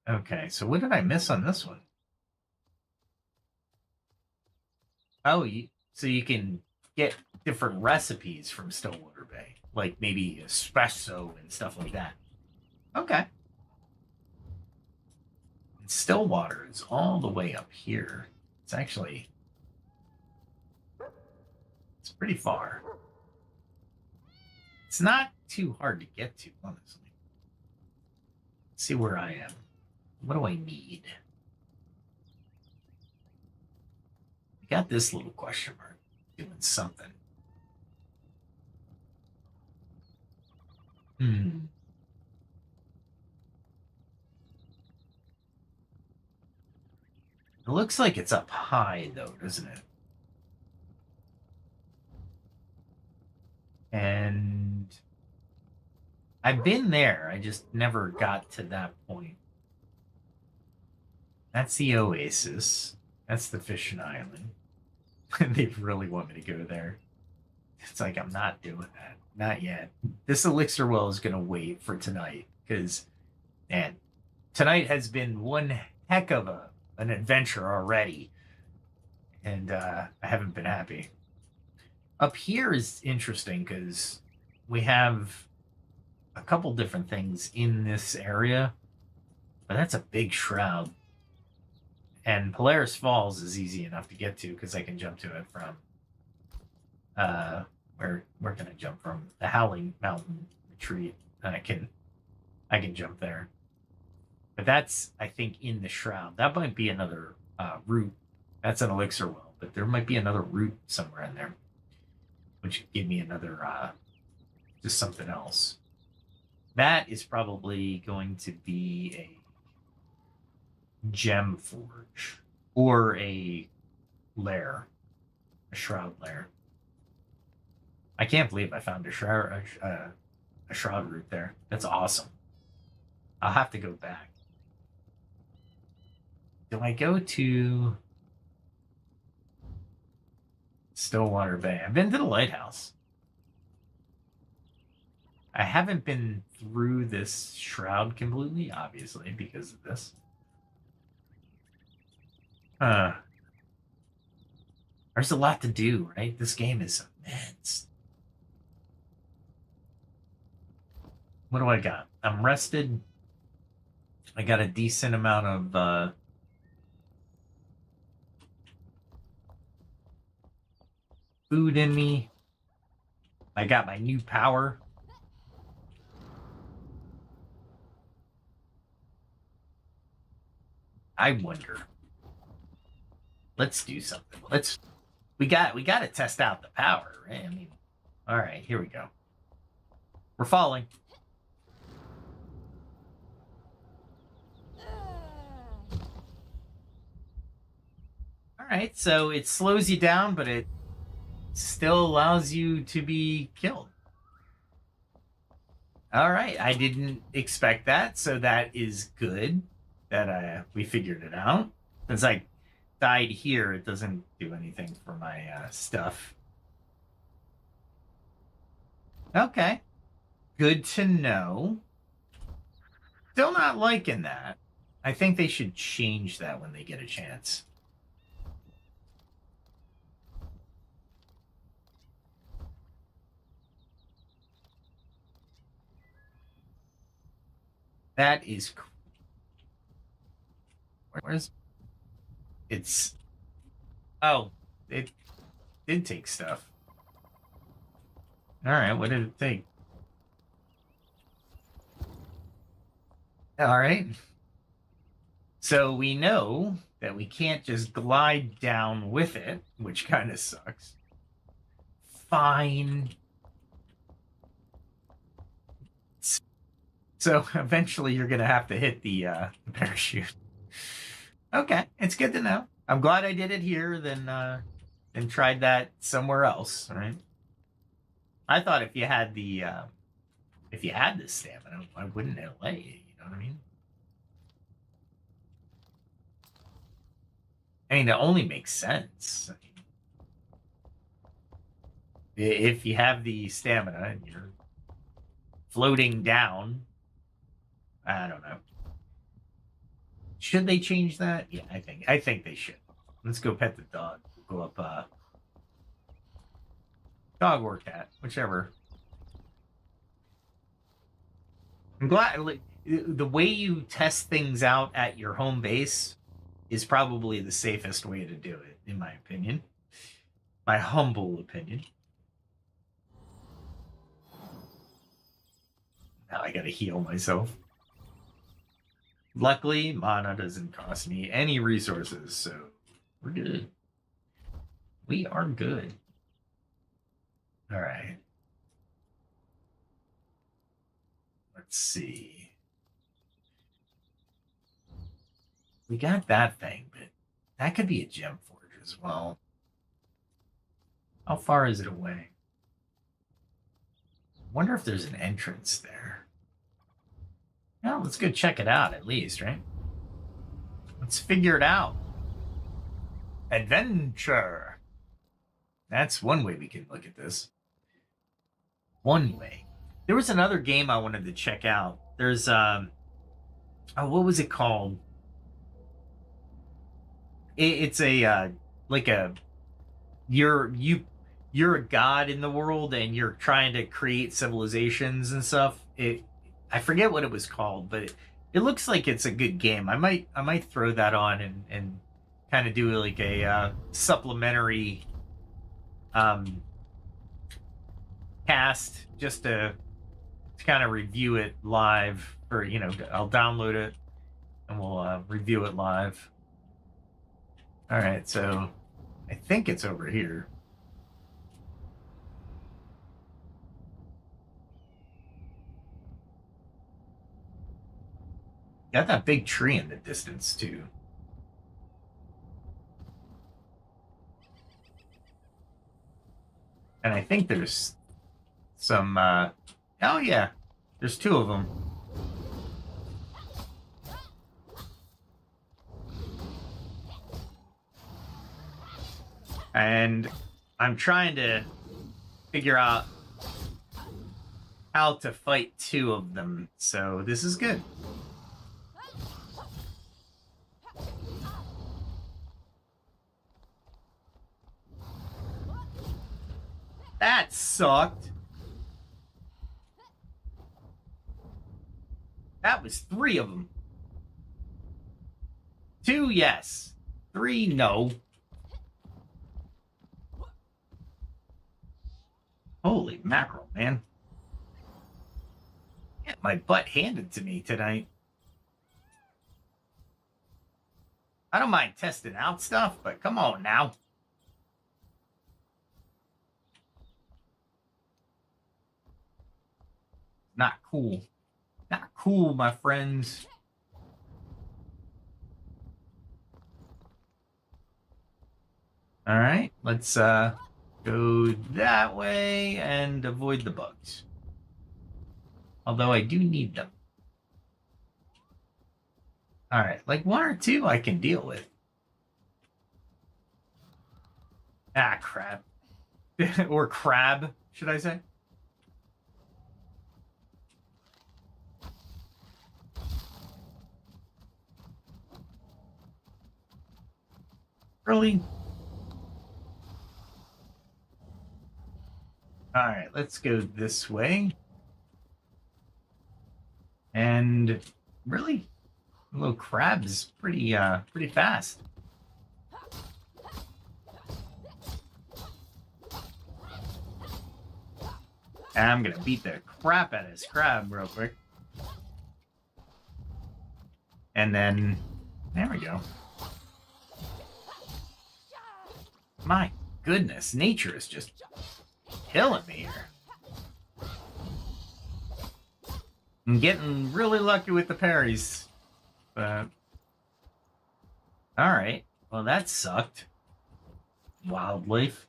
Okay, so what did I miss on this one? Oh, so you can get different recipes from Stillwater Bay, like maybe espresso and stuff like that. Okay. And Stillwater is all the way up here. It's actually... It's pretty far. It's not too hard to get to, honestly. Let's see where I am. What do I need? I got this little question mark doing something. Hmm. It looks like it's up high, though, doesn't it? And I've been there. I just never got to that point. That's the oasis. That's the fishing island. They really want me to go there. It's like, I'm not doing that. Not yet. This elixir well is going to wait for tonight because, man, tonight has been one heck of an adventure already. And I haven't been happy. Up here is interesting because we have a couple different things in this area, but that's a big shroud. And Polaris Falls is easy enough to get to because I can jump to it from where can I jump from? The Howling Mountain Retreat. And I can jump there. But that's, I think, in the shroud. That might be another route. That's an elixir well, but there might be another route somewhere in there, which would give me another just something else. That is probably going to be a gem forge or a lair, a shroud lair. I can't believe I found a shroud route there. That's awesome. I'll have to go back. Do I go to Stillwater Bay? I've been to the lighthouse. I haven't been through this shroud completely, obviously, because of this. There's a lot to do, right? This game is immense. What do I got? I'm rested. I got a decent amount of food in me. I got my new power. I wonder. Let's do something. We got to test out the power, right? I mean, all right, here we go. We're falling. All right, so it slows you down, but it still allows you to be killed. All right, I didn't expect that, so that is good that we figured it out. Since I died here, it doesn't do anything for my stuff. Okay, good to know. Still not liking that. I think they should change that when they get a chance. That is. Where's. It's. Oh, it did take stuff. All right, what did it take? All right. So we know that we can't just glide down with it, which kind of sucks. Fine. So eventually you're going to have to hit the parachute. Okay, it's good to know. I'm glad I did it here than tried that somewhere else, right? I thought if you had the stamina, why wouldn't it let you? You know what I mean? I mean, that only makes sense. I mean, if you have the stamina and you're floating down, I don't know. Should they change that? Yeah, I think they should. Let's go pet the dog. We'll go up dog or cat, whichever. I'm glad the way you test things out at your home base is probably the safest way to do it, in my opinion. My humble opinion. Now I gotta heal myself. Luckily, mana doesn't cost me any resources, so we're good. We are good. All right. Let's see. We got that thing, but that could be a gem forge as well. How far is it away? Wonder if there's an entrance there. Well, let's go check it out at least, right? Let's figure it out. Adventure. That's one way we can look at this. One way. There was another game I wanted to check out. There's oh, what was it called? It's a like a you're a god in the world and you're trying to create civilizations and stuff. I forget what it was called, but it looks like it's a good game. I might throw that on and kind of do like a supplementary cast just to kind of review it live, or I'll download it and we'll review it live. All right, so I think it's over here. Got that big tree in the distance too. And I think there's some oh yeah, there's two of them. And I'm trying to figure out how to fight two of them, so this is good. That sucked. That was three of them. Two, yes. Three, no. Holy mackerel, man. Get my butt handed to me tonight. I don't mind testing out stuff, but come on now. Not cool. Not cool, my friends. All right, let's go that way and avoid the bugs. Although I do need them. All right, like one or two I can deal with. Ah, crap. Or crab, should I say? Really? All right, let's go this way. And really, little crab's pretty fast. And I'm gonna beat the crap out of this crab real quick. And then, there we go. My goodness, nature is just killing me here. I'm getting really lucky with the parries. But alright. Well, that sucked. Wildlife.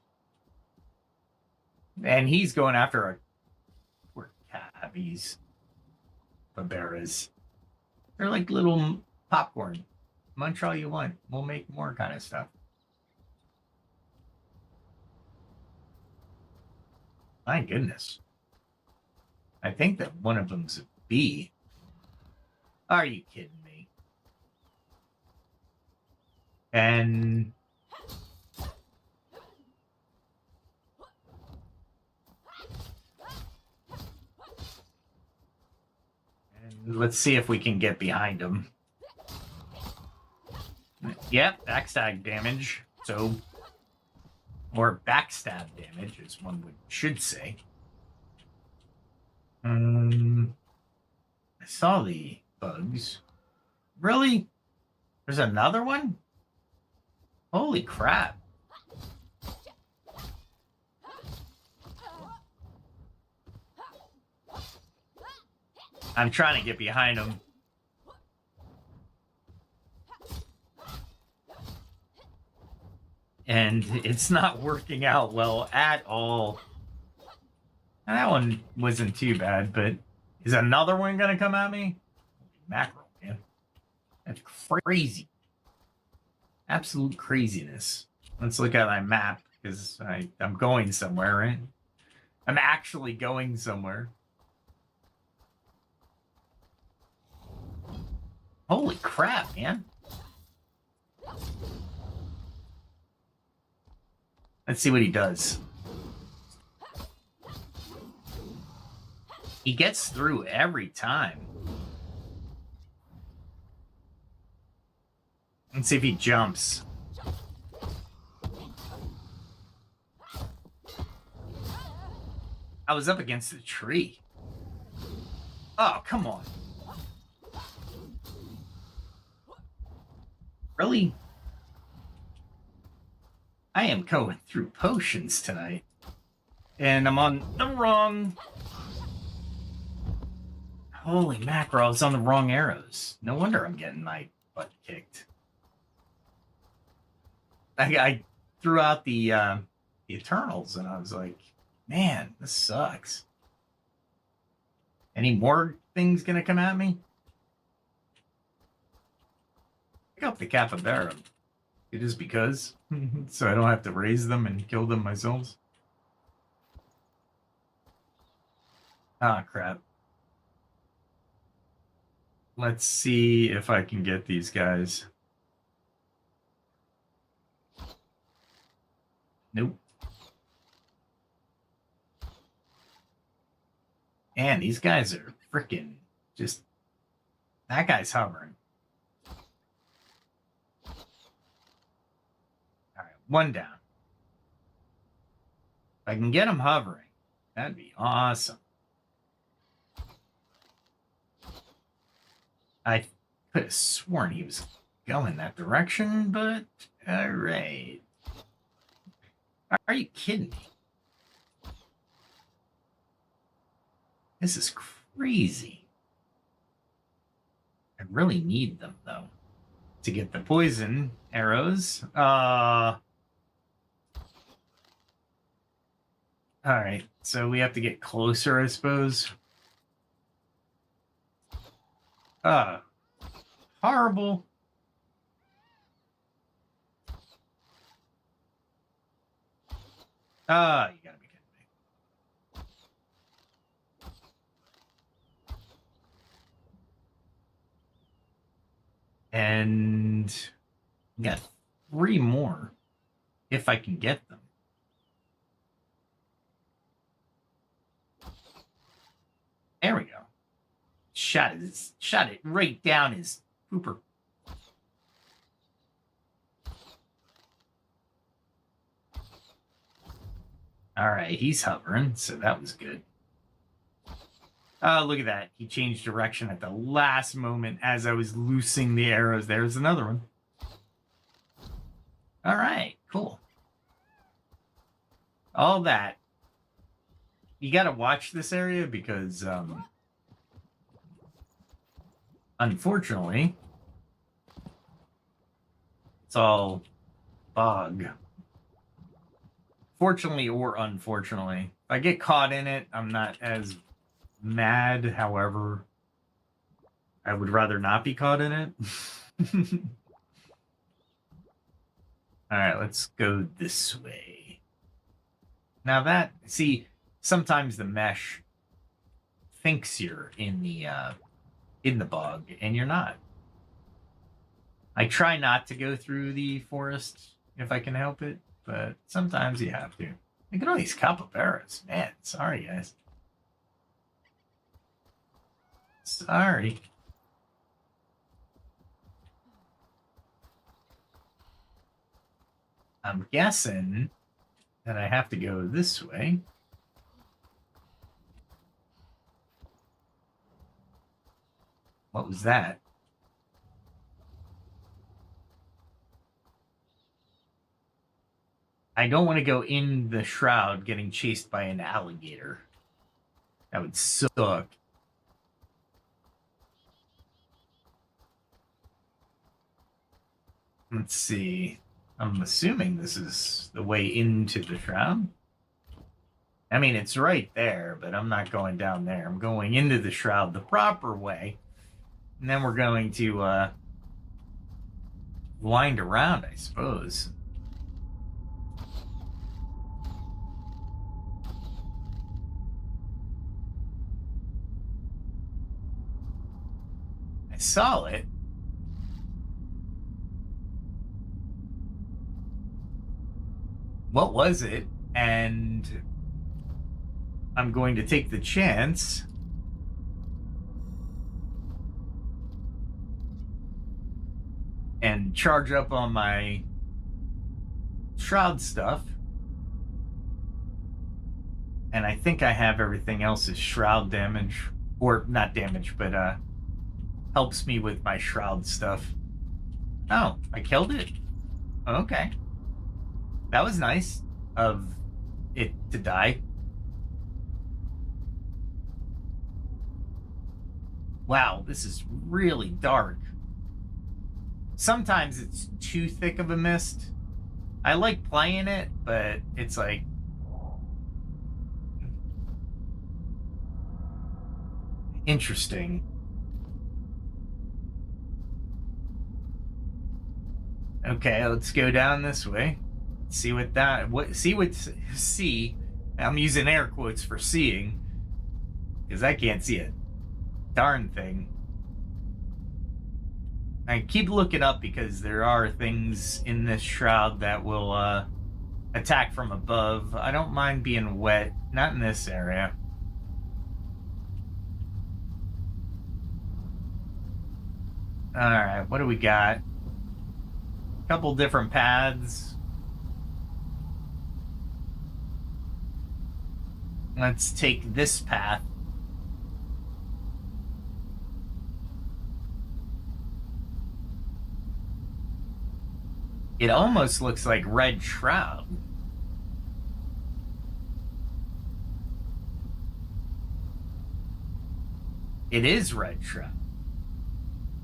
And he's going after our poor cabbies. Baberas. They're like little popcorn. Munch all you want. We'll make more kind of stuff. My goodness. I think that one of them's a bee. Are you kidding me? And let's see if we can get behind him. Yep, backstab damage. So, or backstab damage, as one should say. I saw the bugs. Really? There's another one? Holy crap. I'm trying to get behind him. And it's not working out well at all. And that one wasn't too bad, but is another one going to come at me? Mackerel, man. That's crazy. Absolute craziness. Let's look at my map, because I'm going somewhere, right? I'm actually going somewhere. Holy crap, man. Let's see what he does. He gets through every time. Let's see if he jumps. I was up against the tree. Oh, come on. Really? I am going through potions tonight. And I'm on the wrong... Holy mackerel, I was on the wrong arrows. No wonder I'm getting my butt kicked. I threw out the Eternals, and I was like, man, this sucks. Any more things gonna come at me? Pick up the capybara. It is because, so I don't have to raise them and kill them myself. Ah, crap. Let's see if I can get these guys. Nope. Man, these guys are freaking just... That guy's hovering. Alright, one down. If I can get him hovering, that'd be awesome. I could have sworn he was going that direction, but alright. Are you kidding me? This is crazy. I really need them, though, to get the poison arrows. Alright, so we have to get closer, I suppose. Horrible. You gotta be kidding me. And we got 3 more, if I can get them. There we go. Shot it right down his pooper. All right, he's hovering, so that was good. Oh, look at that. He changed direction at the last moment as I was loosing the arrows. There's another one. All right, cool. All that. You got to watch this area because, unfortunately, it's all bog. Fortunately or unfortunately. If I get caught in it, I'm not as mad. However, I would rather not be caught in it. Alright, let's go this way. Now that, see, sometimes the mesh thinks you're in the bog, and you're not. I try not to go through the forest if I can help it, but sometimes you have to. Look at all these capybaras. Man, sorry, guys. Sorry. I'm guessing that I have to go this way. What was that? I don't want to go in the shroud getting chased by an alligator. That would suck. Let's see. I'm assuming this is the way into the shroud. I mean, it's right there, but I'm not going down there. I'm going into the shroud the proper way. And then we're going to wind around, I suppose. I saw it. What was it? And I'm going to take the chance and charge up on my shroud stuff. And I think I have everything else's shroud damage, or not damage, but helps me with my shroud stuff. Oh, I killed it. Okay. That was nice of it to die. Wow, this is really dark. Sometimes it's too thick of a mist. I like playing it, but it's like... interesting. Okay, let's go down this way. See see. I'm using air quotes for seeing, because I can't see a darn thing. I keep looking up because there are things in this shroud that will attack from above. I don't mind being wet, not in this area. Alright, what do we got? A couple different paths. Let's take this path. It almost looks like Red Shroud. It is Red Shroud.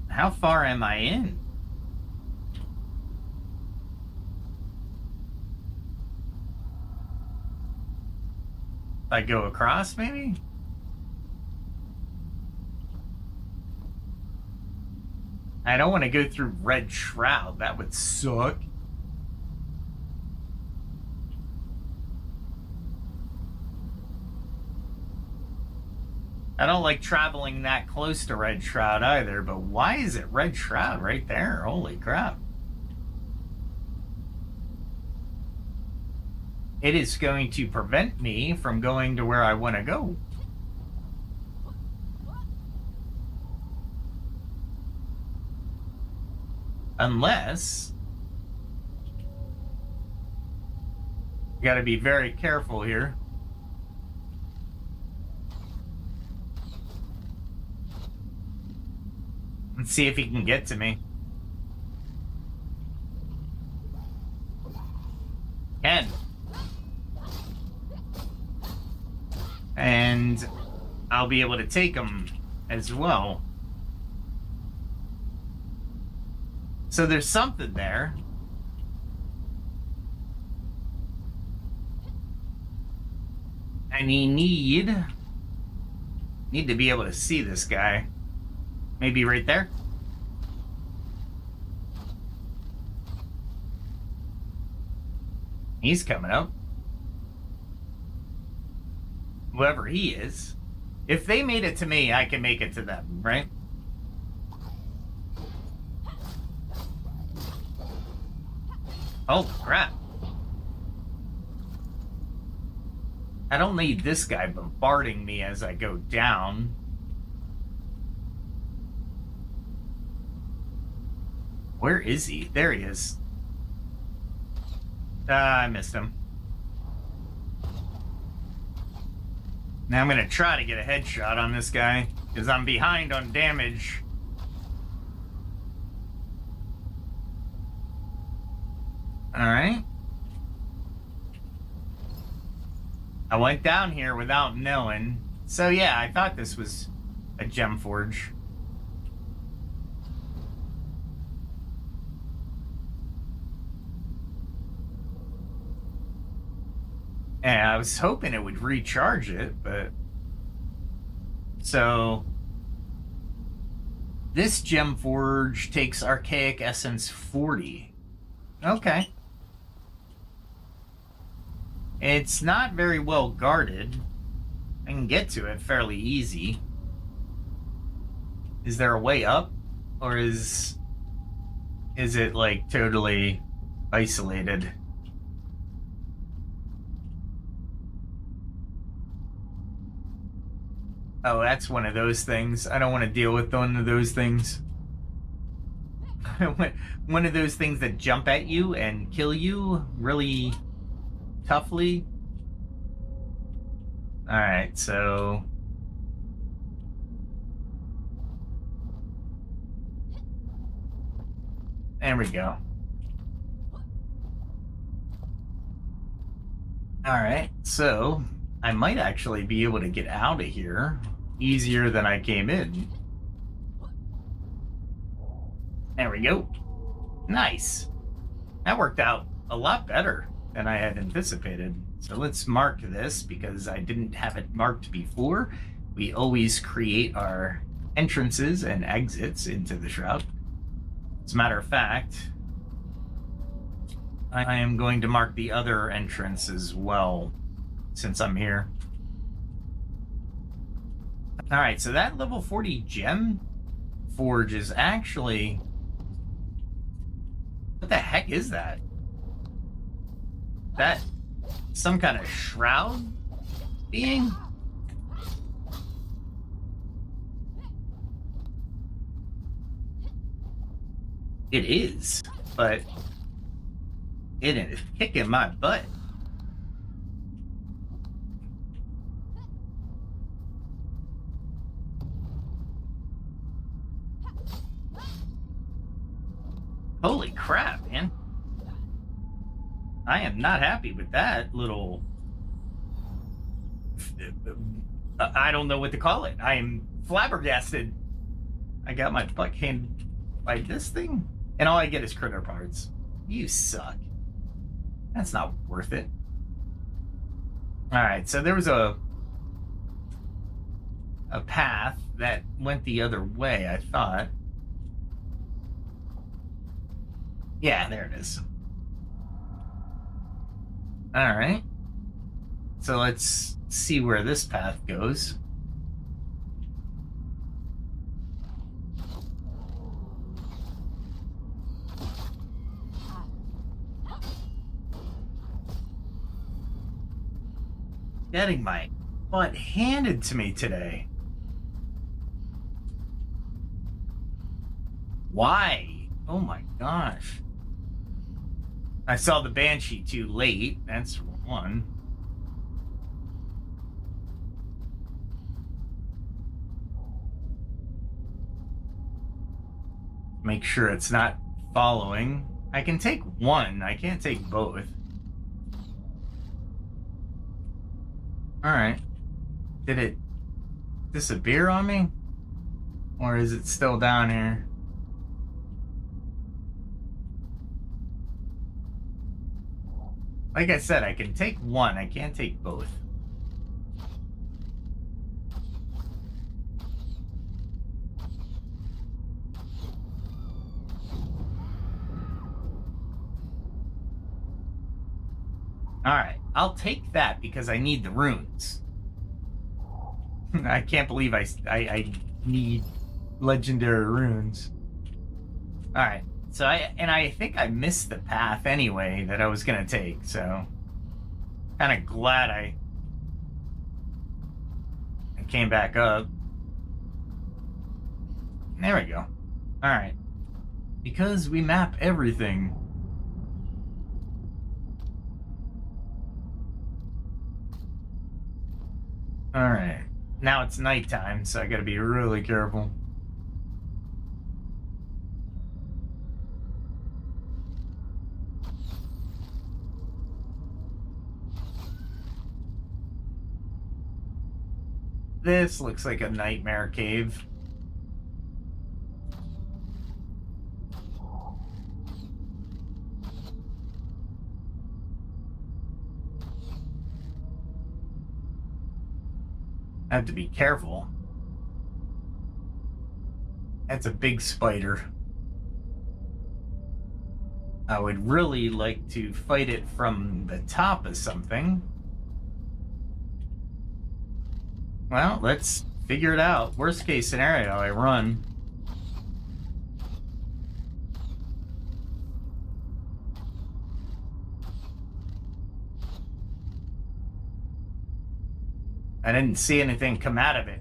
How far am I in? I go across, maybe? I don't want to go through Red Shroud. That would suck. I don't like traveling that close to Red Shroud either, but why is it Red Shroud right there? Holy crap. It is going to prevent me from going to where I want to go. Unless... you gotta be very careful here. Let's see if he can get to me. Can. And I'll be able to take him as well. So there's something there. And you need to be able to see this guy. Maybe right there? He's coming up. Whoever he is. If they made it to me, I can make it to them, right? Oh, crap. I don't need this guy bombarding me as I go down. Where is he? There he is. I missed him. Now I'm going to try to get a headshot on this guy, because I'm behind on damage. Alright. I went down here without knowing. So yeah, I thought this was a gem forge. And I was hoping it would recharge it, but... So... This gem forge takes Archaic Essence 40. Okay. It's not very well guarded. I can get to it fairly easy. Is there a way up? Or is it like totally isolated? Oh, that's one of those things. I don't want to deal with one of those things. One of those things that jump at you and kill you really toughly. Alright, so... There we go. Alright, so... I might actually be able to get out of here easier than I came in. There we go. Nice. That worked out a lot better than I had anticipated. So let's mark this because I didn't have it marked before. We always create our entrances and exits into the shroud. As a matter of fact, I am going to mark the other entrance as well, since I'm here. Alright, so that level 40 gem forge is actually... What the heck is that? That some kind of shroud being? It is, but it is kicking my butt. Holy crap, man. I am not happy with that little... I don't know what to call it. I am flabbergasted. I got my butt handed by this thing, and all I get is critter parts. You suck. That's not worth it. Alright, so there was a path that went the other way, I thought. Yeah, there it is. Alright. So let's see where this path goes. Getting my butt handed to me today. Why? Oh my gosh. I saw the Banshee too late. That's one. Make sure it's not following. I can take one. I can't take both. Alright. Did it disappear on me? Or is it still down here? Like I said, I can take one. I can't take both. Alright, I'll take that because I need the runes. I can't believe I need legendary runes. Alright, so I think I missed the path anyway that I was gonna take, so kind of glad I came back up. There we go. Alright. Because we map everything. Alright. Now it's nighttime, so I gotta be really careful. This looks like a nightmare cave. I have to be careful. That's a big spider. I would really like to fight it from the top of something. Well, let's figure it out. Worst case scenario, I run. I didn't see anything come out of it.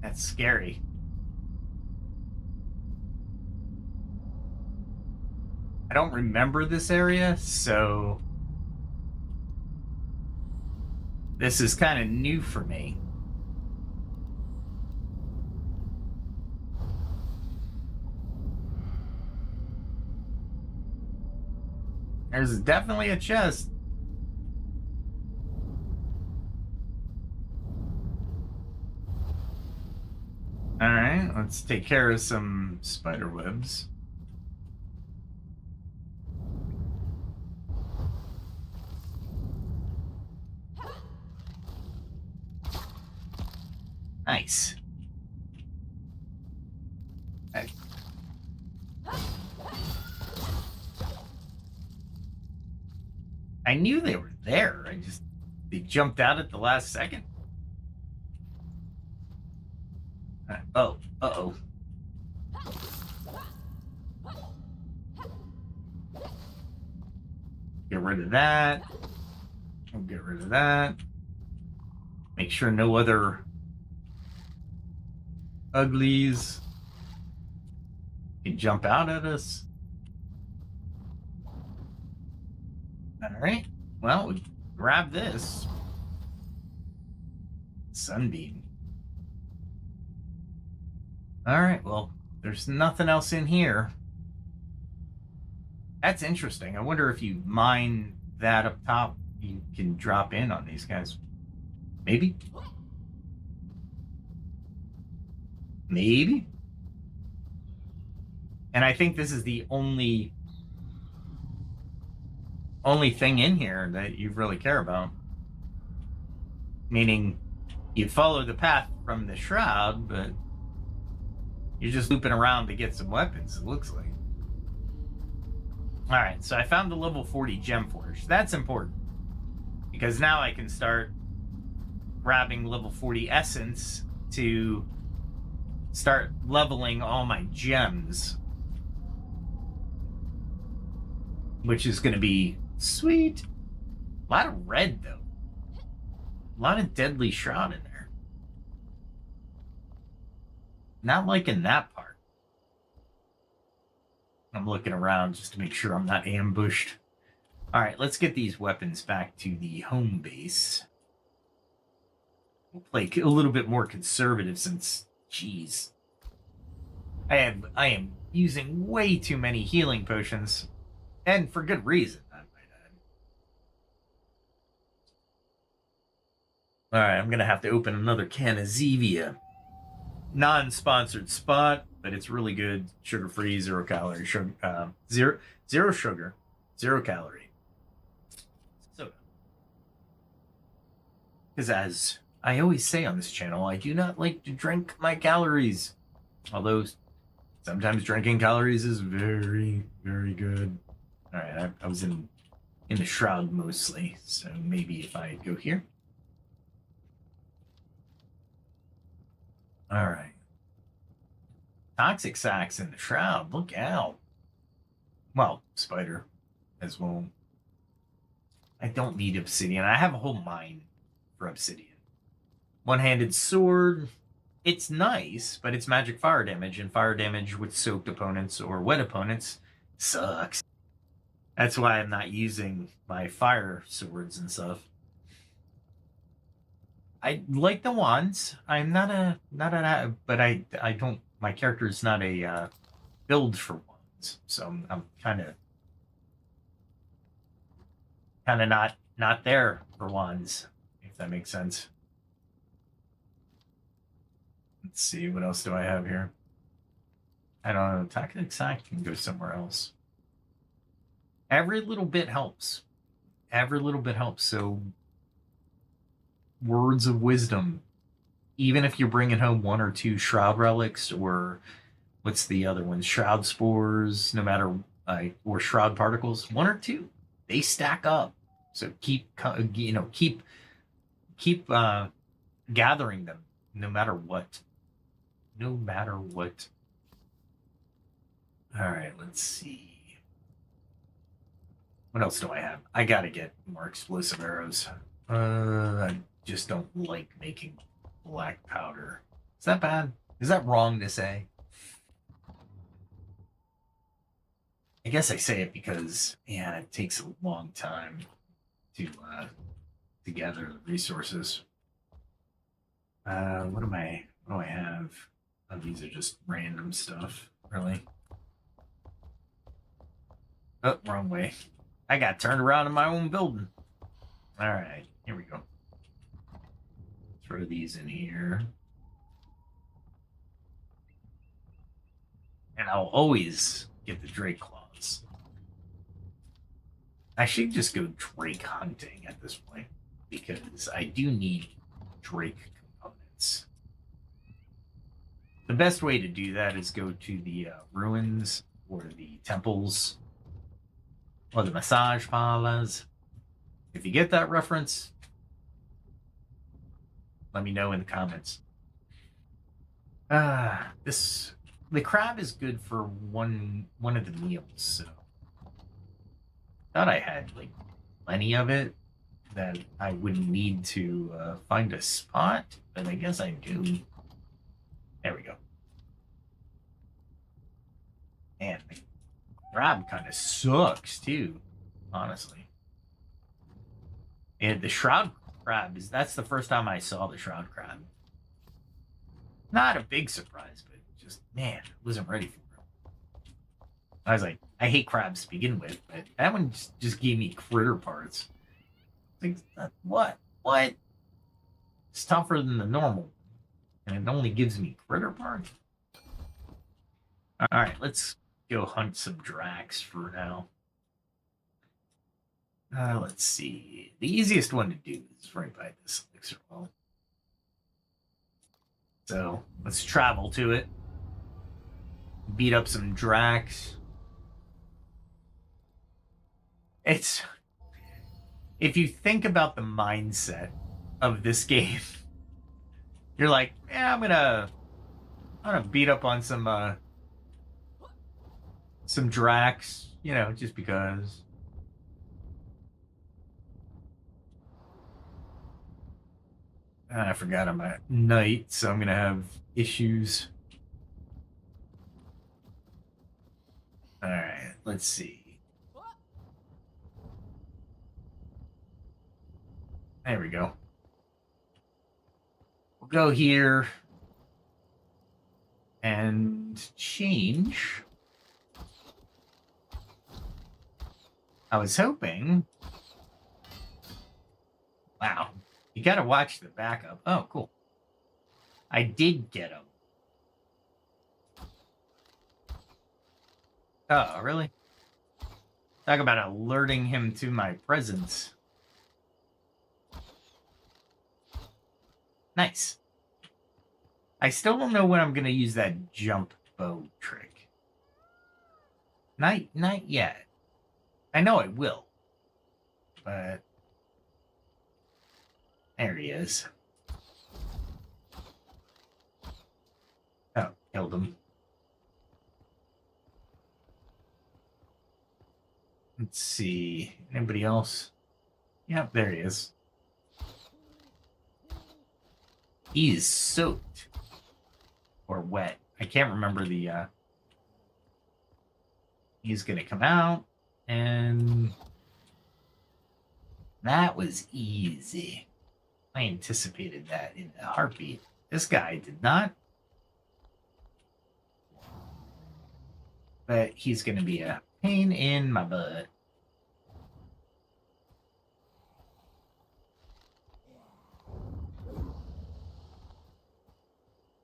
That's scary. I don't remember this area, so this is kind of new for me. There's definitely a chest. All right, let's take care of some spider webs. Nice. I knew they were there. They jumped out at the last second. Oh, uh-oh. Get rid of that. We'll get rid of that. Make sure no other uglies can jump out at us. All right. Well, we grab this. Sunbeam. All right. Well, there's nothing else in here. That's interesting. I wonder if you mine that up top, you can drop in on these guys. Maybe. Maybe. And I think this is the only thing in here that you really care about. Meaning you follow the path from the shroud, but you're just looping around to get some weapons, it looks like. All right, so I found the level 40 gem forge. That's important because now I can start grabbing level 40 essence to start leveling all my gems, which is going to be sweet. A lot of red, though. A lot of deadly shroud in there. Not liking that part. I'm looking around just to make sure I'm not ambushed. All right, let's get these weapons back to the home base. We'll play a little bit more conservative since, geez, I am using way too many healing potions, and for good reason. I might add. All right, I'm gonna have to open another can of Zevia. Non-sponsored spot, but it's really good. Sugar-free, 0 calorie, zero sugar, 0 calorie. So, because as I always say on this channel, I do not like to drink my calories. Although sometimes drinking calories is very, very good. All right, I was in the shroud mostly, so maybe if I go here. All right. Toxic sacks in the shroud. Look out. Well, spider as well. I don't need obsidian. I have a whole mine for obsidian. One-handed sword. It's nice, but it's magic fire damage, and fire damage with soaked opponents or wet opponents sucks. That's why I'm not using my fire swords and stuff. I like the wands. I'm not a but I don't. My character is not a build for wands, so I'm kind of not there for wands, if that makes sense. Let's see, what else do I have here? I don't know. Toxic sack can go somewhere else. Every little bit helps. Every little bit helps. So words of wisdom. Even if you're bringing home one or two shroud relics, or what's the other one? Shroud spores, no matter, or shroud particles, one or two, they stack up. So keep gathering them, no matter what. No matter what. All right, let's see. What else do I have? I gotta get more explosive arrows. I just don't like making black powder. Is that bad? Is that wrong to say? I guess I say it because, yeah, it takes a long time to gather the resources. What do I have? Oh, these are just random stuff, really. Oh, wrong way. I got turned around in my own building. All right, here we go. Throw these in here. And I'll always get the Drake claws. I should just go Drake hunting at this point, because I do need Drake components. The best way to do that is go to the ruins or the temples or the massage parlors. If you get that reference, let me know in the comments. The crab is good for one of the meals, so thought I had like plenty of it that I wouldn't need to find a spot, but I guess I do. There we go. Man, the crab kind of sucks too, honestly. And the shroud crab that's the first time I saw the shroud crab. Not a big surprise, but just, man, wasn't ready for it. I was like, I hate crabs to begin with, but that one just gave me critter parts. Like, what? What? It's tougher than the normal, and it only gives me critter parts. All right, let's go hunt some Drax for now. Let's see. The easiest one to do is right by this elixir well. So let's travel to it. Beat up some Drax. It's, if you think about the mindset of this game, you're like, yeah, I'm gonna beat up on some Drax, you know, just because. I forgot I'm at night, so I'm gonna have issues. All right, let's see. There we go. We'll go here and change. I was hoping. Wow. You gotta watch the backup. Oh, cool. I did get him. Oh, really? Talk about alerting him to my presence. Nice. I still don't know when I'm gonna use that jump bow trick. Not yet. I know I will. But there he is. Oh, killed him. Let's see. Anybody else? Yep, there he is. He is soaked. Or wet. I can't remember the he's gonna come out, and that was easy. I anticipated that in a heartbeat. This guy did not. But he's going to be a pain in my butt.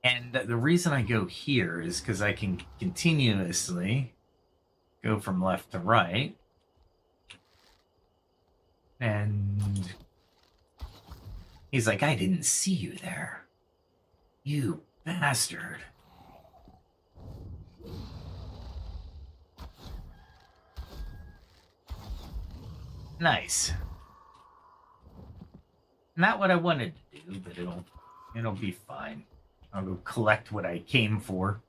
And the reason I go here is because I can continuously go from left to right. And He's like, I didn't see you there. You bastard. Nice. Not what I wanted to do, but it'll be fine. I'll go collect what I came for.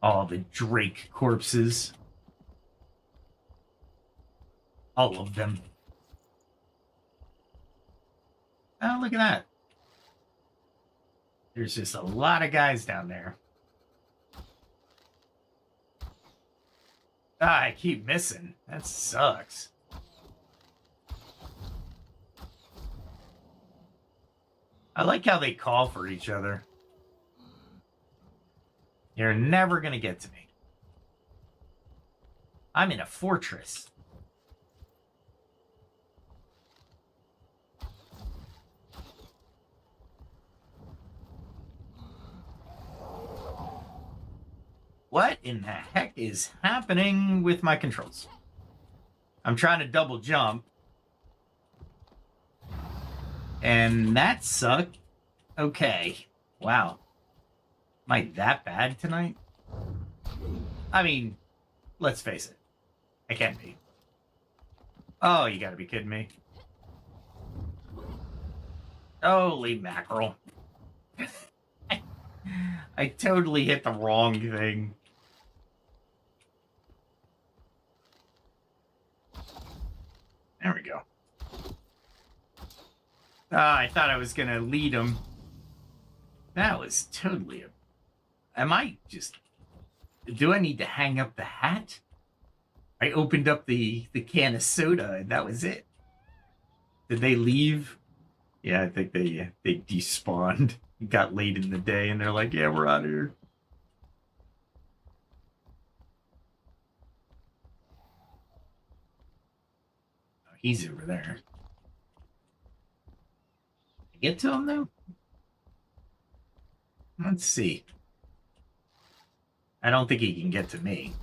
All the Drake corpses. All of them. Oh, look at that. There's just a lot of guys down there. Ah, I keep missing. That sucks. I like how they call for each other. You're never going to get to me. I'm in a fortress. What in the heck is happening with my controls? I'm trying to double jump. And that sucked. Okay. Wow. Am I that bad tonight? I mean, let's face it. I can't be. Oh, you gotta be kidding me. Holy mackerel. I totally hit the wrong thing. There we go. Ah, I thought I was gonna lead him. That was totally a... Am I just... Do I need to hang up the hat? I opened up the can of soda and that was it. Did they leave? Yeah, I think they despawned. It got late in the day and they're like, yeah, we're out of here. Oh, he's over there. Get to him though? Let's see. I don't think he can get to me.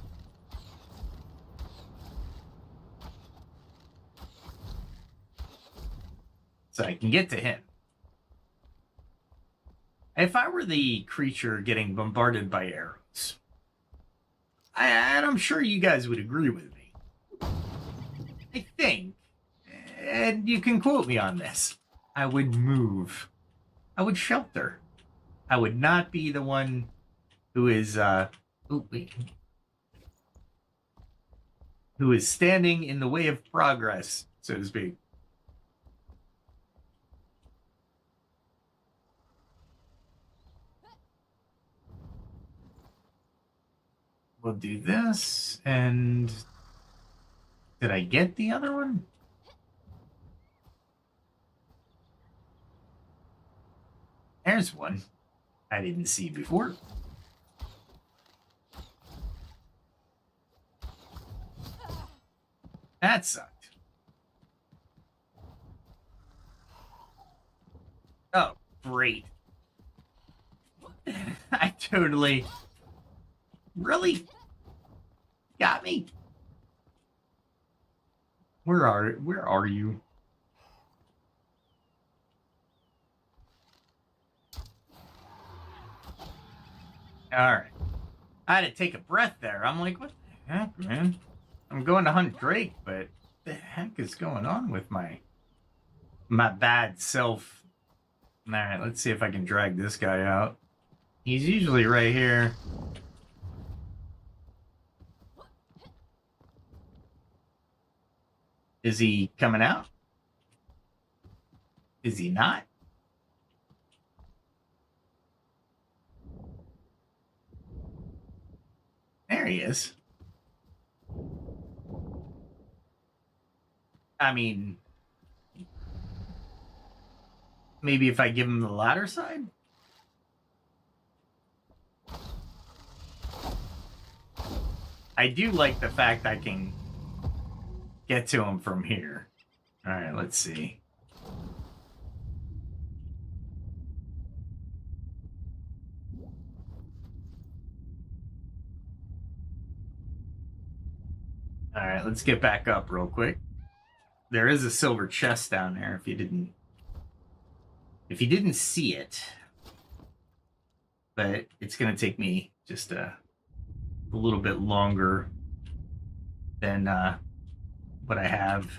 So I can get to him. If I were the creature getting bombarded by arrows, and I'm sure you guys would agree with me, I think, and you can quote me on this, I would move. I would shelter. I would not be the one who is, who is standing in the way of progress, so to speak. We'll do this, and did I get the other one? There's one I didn't see before. That sucked. Oh, great. I totally... Really? Got me? Where are you? Alright. I had to take a breath there. I'm like, what the heck, man? I'm going to hunt Drake, but what the heck is going on with my bad self? Alright, let's see if I can drag this guy out. He's usually right here. Is he coming out? Is he not? There he is. I mean, maybe if I give him the ladder side? I do like the fact I can get to him from here. All right, let's see. All right, let's get back up real quick. there is a silver chest down there if you didn't see it. But it's going to take me just a little bit longer than what I have.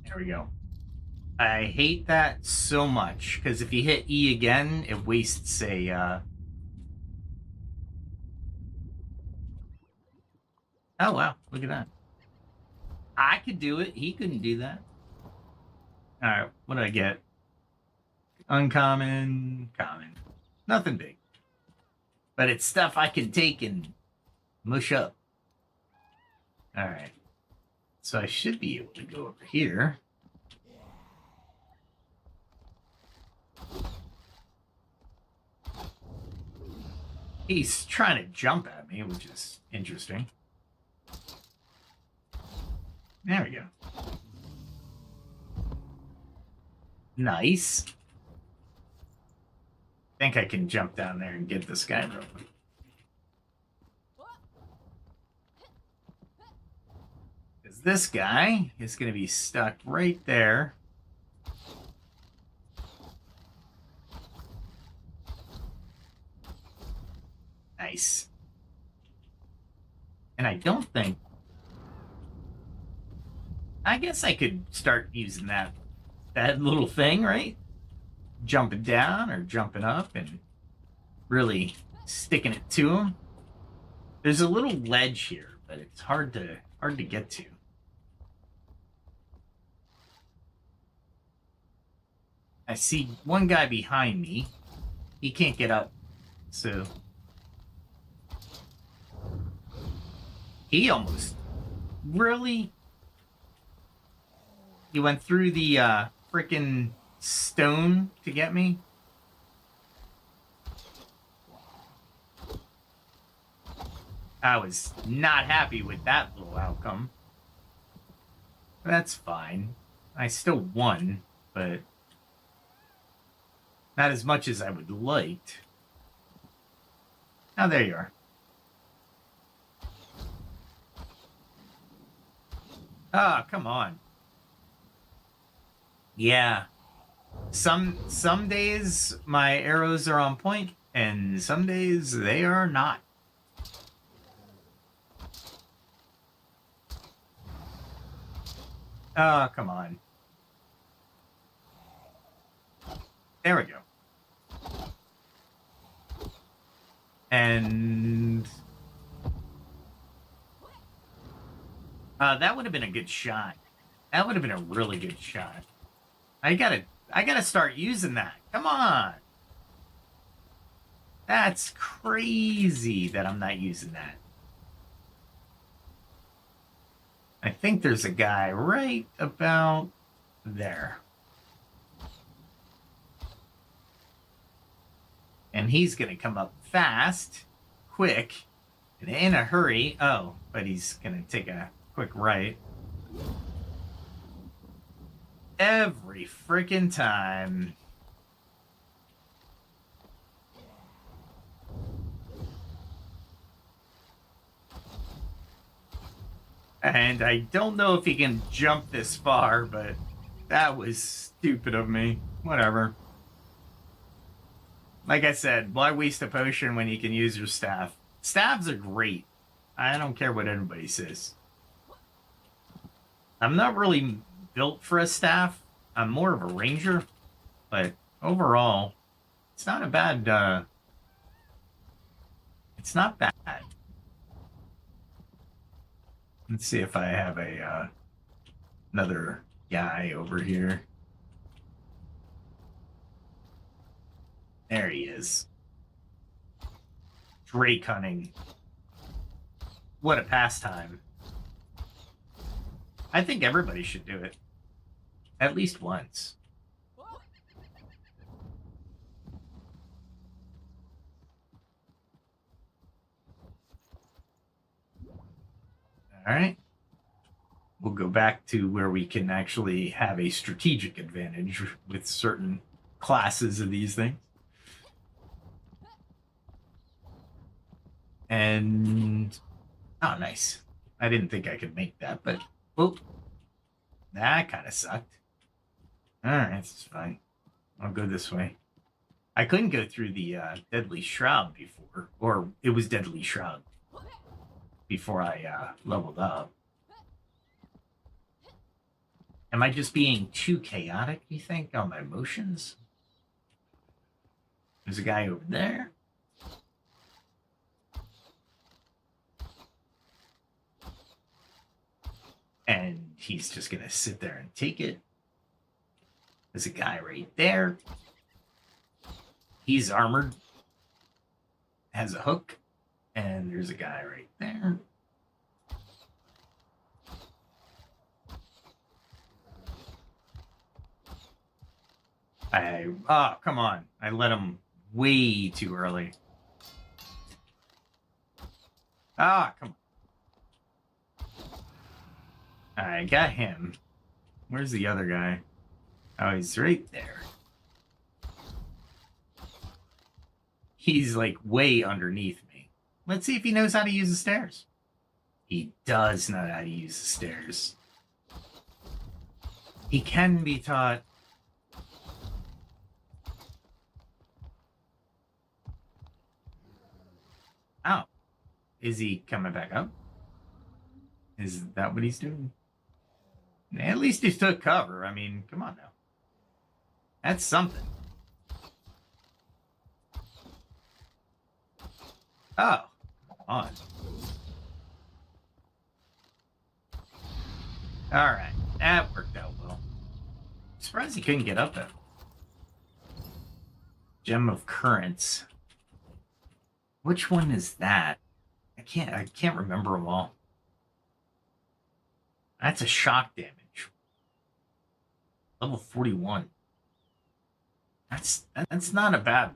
There we go. I hate that so much because if you hit E again, it wastes a. Oh wow! Look at that. I could do it. He couldn't do that. All right, what did I get? Uncommon, common. Nothing big. But it's stuff I can take and mush up. All right. So I should be able to go over here. He's trying to jump at me, which is interesting. There we go. Nice. I think I can jump down there and get this guy real quick. Because this guy is going to be stuck right there. Nice. And I don't think... I guess I could start using that little thing, right? Jumping down or jumping up and really sticking it to him. There's a little ledge here, but it's hard to get to. I see one guy behind me. He can't get up, so he almost really. He went through the frickin' stone to get me. I was not happy with that little outcome. That's fine. I still won, but not as much as I would like. Oh, there you are. Ah, come on. Yeah. Some days my arrows are on point, and some days they are not. Oh, come on. There we go. And that would have been a good shot. That would have been a really good shot. I gotta start using that. Come on. That's crazy that I'm not using that. I think there's a guy right about there. And he's gonna come up fast, quick, and in a hurry. Oh, but he's gonna take a quick right. Every freaking time. And I don't know if he can jump this far, but that was stupid of me. Whatever. Like I said, why waste a potion when you can use your staff? Staves are great. I don't care what anybody says. I'm not really built for a staff. I'm more of a ranger, but overall, it's not a bad, it's not bad. Let's see if I have a, another guy over here. There he is. Drake hunting. What a pastime. I think everybody should do it. At least once. All right. We'll go back to where we can actually have a strategic advantage with certain classes of these things. And Oh, nice. I didn't think I could make that, but oh, that kind of sucked. All right, it's fine. I'll go this way. I couldn't go through the Deadly Shroud before, or it was Deadly Shroud before I leveled up. Am I just being too chaotic, you think, on my emotions? There's a guy over there. And he's just going to sit there and take it. There's a guy right there. He's armored. Has a hook. And there's a guy right there. Oh, come on. I let him way too early. Ah, come on. I got him. Where's the other guy? Oh, he's right there. He's like way underneath me. Let's see if he knows how to use the stairs. He does know how to use the stairs. He can be taught. Oh, is he coming back up? Is that what he's doing? At least he took cover. I mean, come on now. That's something. Oh, come on. All right, that worked out well. Surprised he couldn't get up there. Gem of Currents. Which one is that? I can't remember them all. That's a shock damage. Level 41. That's not a bad one.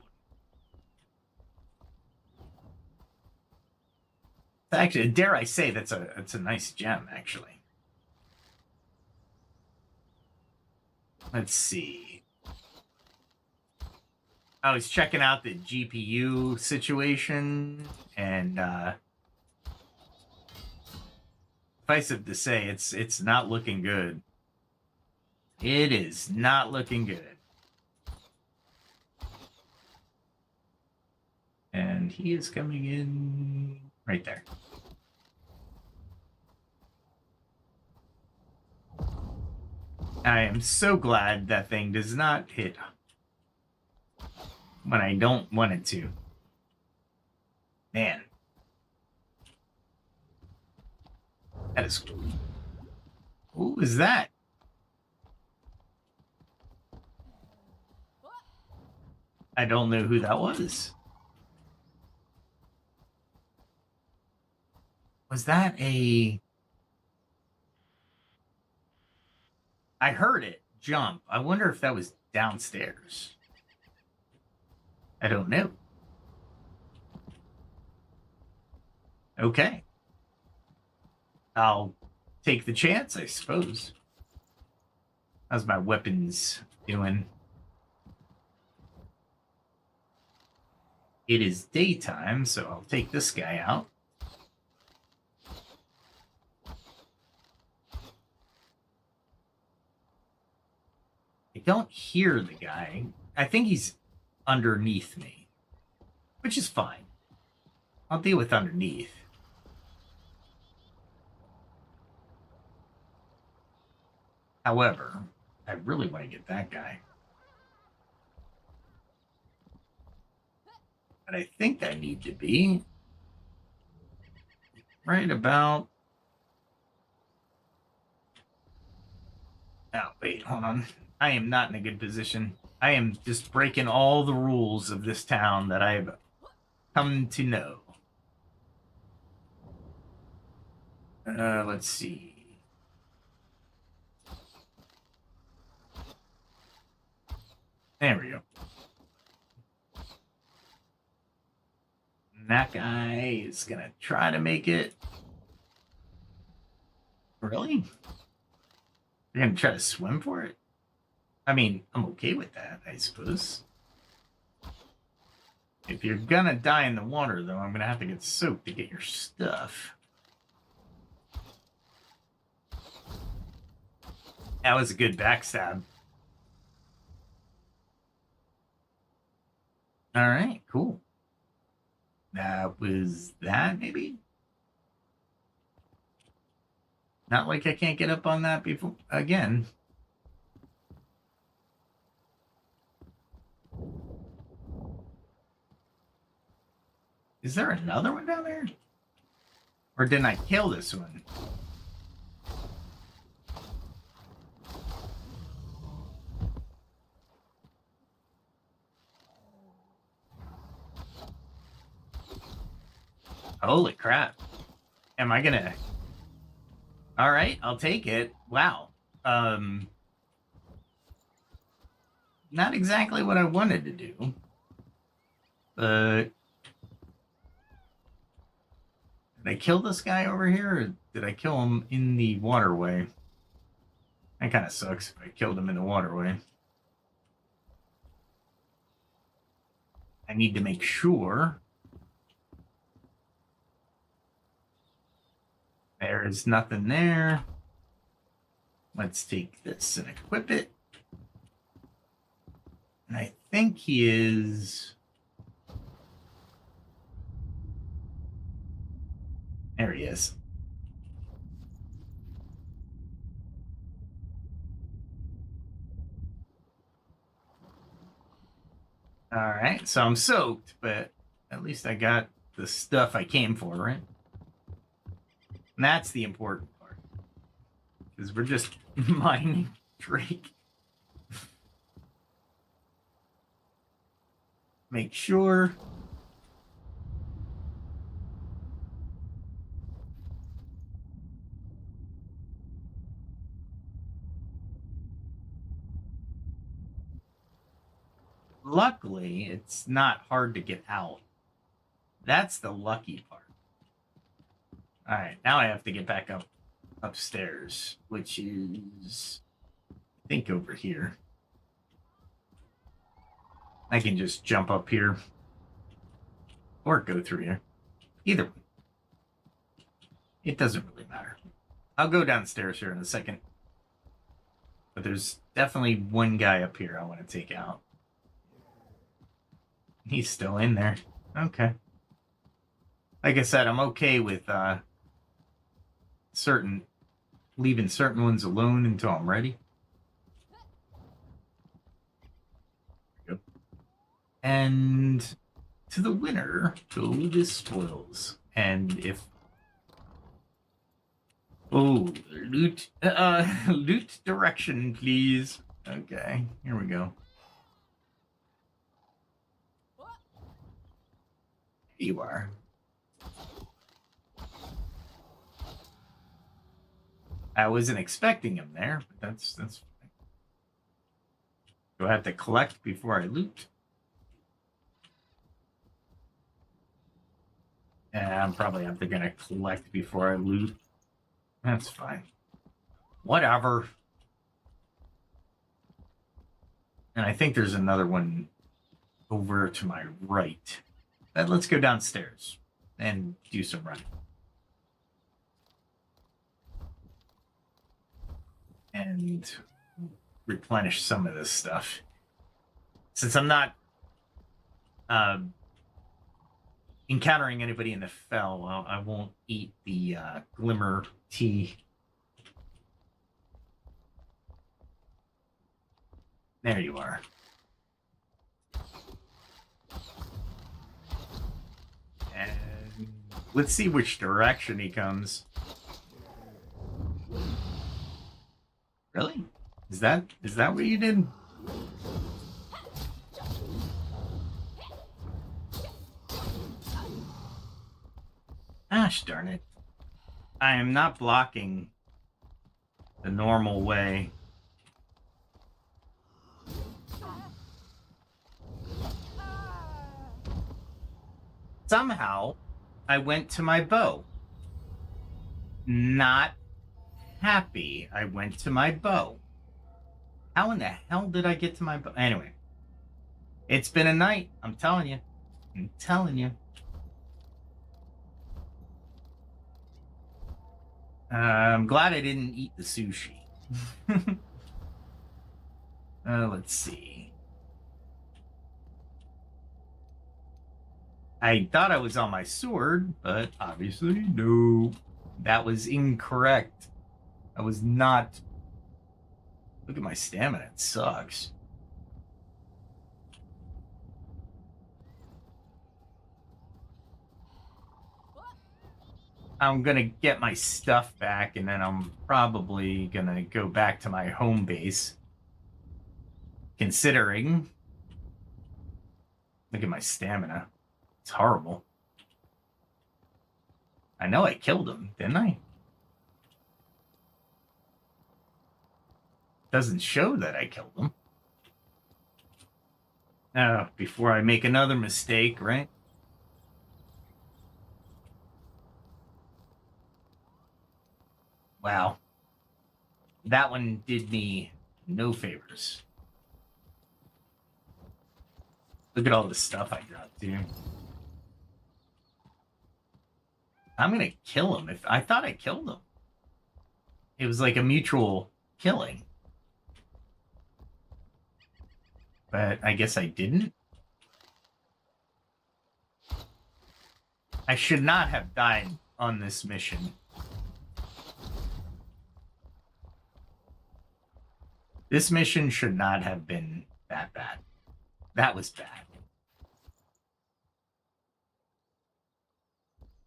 Actually, dare I say that's a nice gem, actually. Let's see. I was checking out the GPU situation, and suffice it to say, it's not looking good. It is not looking good. And he is coming in right there. I am so glad that thing does not hit when I don't want it to. Man. That is cool. Who is that? I don't know who that was. Was that a... I heard it jump. I wonder if that was downstairs. I don't know. Okay. I'll take the chance, I suppose. How's my weapons doing? It is daytime, so I'll take this guy out. I don't hear the guy. I think he's underneath me, which is fine. I'll deal with underneath. However, I really want to get that guy. But I think I need to be right about... Oh, wait, hold on. I am not in a good position. I am just breaking all the rules of this town that I've come to know. Let's see. There we go. And that guy is gonna try to make it. Really? You're gonna try to swim for it? I mean, I'm okay with that, I suppose. If you're gonna die in the water, though, I'm gonna have to get soaked to get your stuff. That was a good backstab. All right, cool. That was that, maybe? Not like I can't get up on that before again. Is there another one down there? Or didn't I kill this one? Holy crap. Am I gonna... All right, I'll take it. Wow. Not exactly what I wanted to do. But... Did I kill this guy over here, or did I kill him in the waterway? That kind of sucks if I killed him in the waterway. I need to make sure. There is nothing there. Let's take this and equip it. And I think he is... There he is. All right, so I'm soaked, but at least I got the stuff I came for, right? And that's the important part. Because we're just mining Drake. Make sure. Luckily, it's not hard to get out. That's the lucky part. All right, now I have to get back upstairs, which is, I think, over here. I can just jump up here or go through here. Either way. It doesn't really matter. I'll go downstairs here in a second. But there's definitely one guy up here I want to take out. He's still in there. Okay. Like I said, I'm okay with leaving certain ones alone until I'm ready. There we go. And to the winner go the spoils. And if loot loot direction, please. Okay, here we go. You are. I wasn't expecting him there, but that's fine. Do I have to collect before I loot? Yeah, I'm probably gonna collect before I loot. That's fine. Whatever. And I think there's another one over to my right. But let's go downstairs and do some running. And replenish some of this stuff. Since I'm not encountering anybody in the fell, I won't eat the glimmer tea. There you are. And let's see which direction he comes. Really? Is that what you did? Gosh darn it. I am not blocking the normal way. Somehow, I went to my bow. Not happy I went to my bow. How in the hell did I get to my bow? Anyway, it's been a night. I'm telling you. I'm telling you. I'm glad I didn't eat the sushi. Let's see. I thought I was on my sword, but obviously, no. That was incorrect. I was not. Look at my stamina. It sucks. I'm gonna get my stuff back, and then I'm probably gonna go back to my home base. Considering, look at my stamina. It's horrible. I know I killed him, didn't I? Doesn't show that I killed him. Before I make another mistake, right? Wow. That one did me no favors. Look at all the stuff I dropped, dude. I'm gonna kill him. If I thought I killed him. It was like a mutual killing. But I guess I didn't. I should not have died on this mission. This mission should not have been that bad. That was bad.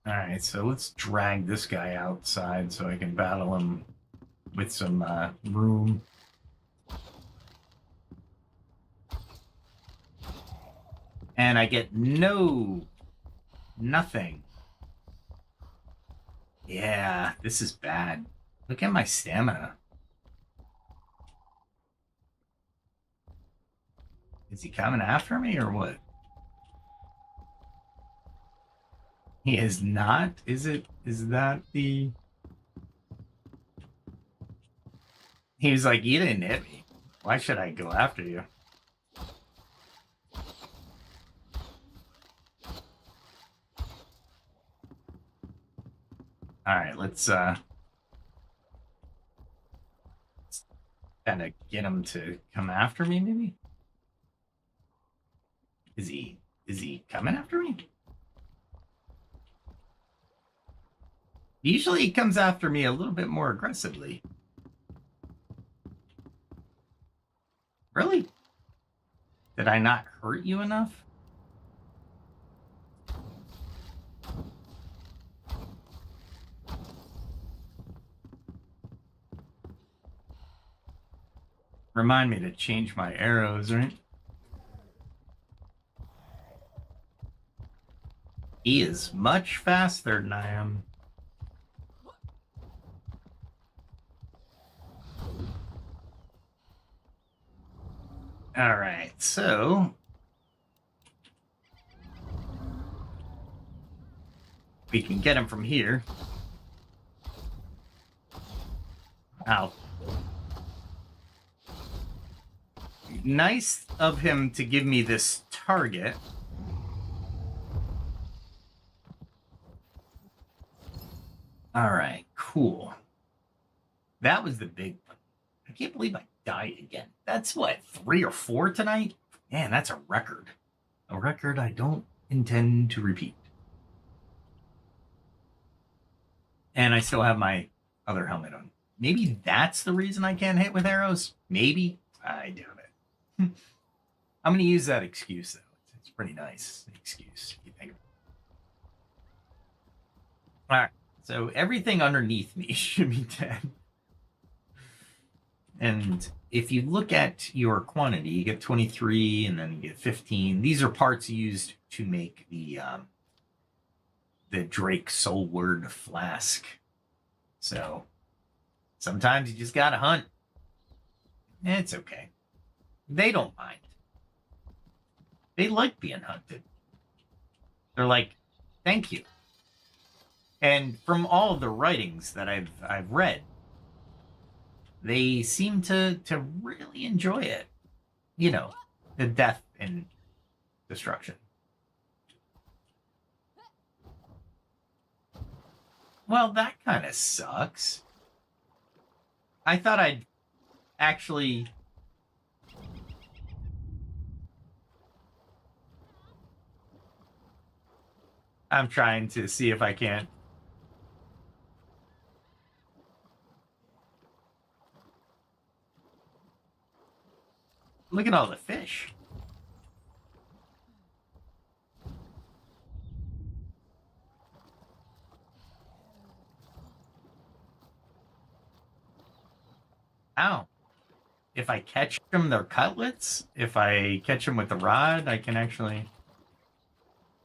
Alright, so let's drag this guy outside so I can battle him with some room. And I get nothing. Yeah, this is bad. Look at my stamina. Is he coming after me or what? He is not? Is that the... He was like, you didn't hit me. Why should I go after you? Alright, let's kind of get him to come after me, maybe? Is he coming after me? Usually he comes after me a little bit more aggressively. Really? Did I not hurt you enough? Remind me to change my arrows, right? He is much faster than I am. All right, so we can get him from here. Ow. Nice of him to give me this target. All right, cool. That was the big one. I can't believe I died again. That's what, 3 or 4 tonight? Man, that's a record. A record I don't intend to repeat. And I still have my other helmet on. Maybe that's the reason I can't hit with arrows? Maybe? I doubt it. I'm going to use that excuse, though. It's pretty nice excuse, if you think of it. All right. So everything underneath me should be dead. And if you look at your quantity, you get 23 and then you get 15. These are parts used to make the Drake Soulward Flask. So sometimes you just gotta hunt. It's okay. They don't mind. They like being hunted. They're like, thank you. And from all of the writings that I've read, they seem to really enjoy it. You know, the death and destruction. Well, that kind of sucks. I thought I'd actually I'm trying to see if I can't. Look at all the fish. Ow. If I catch them, they're cutlets. If I catch them with the rod, I can actually...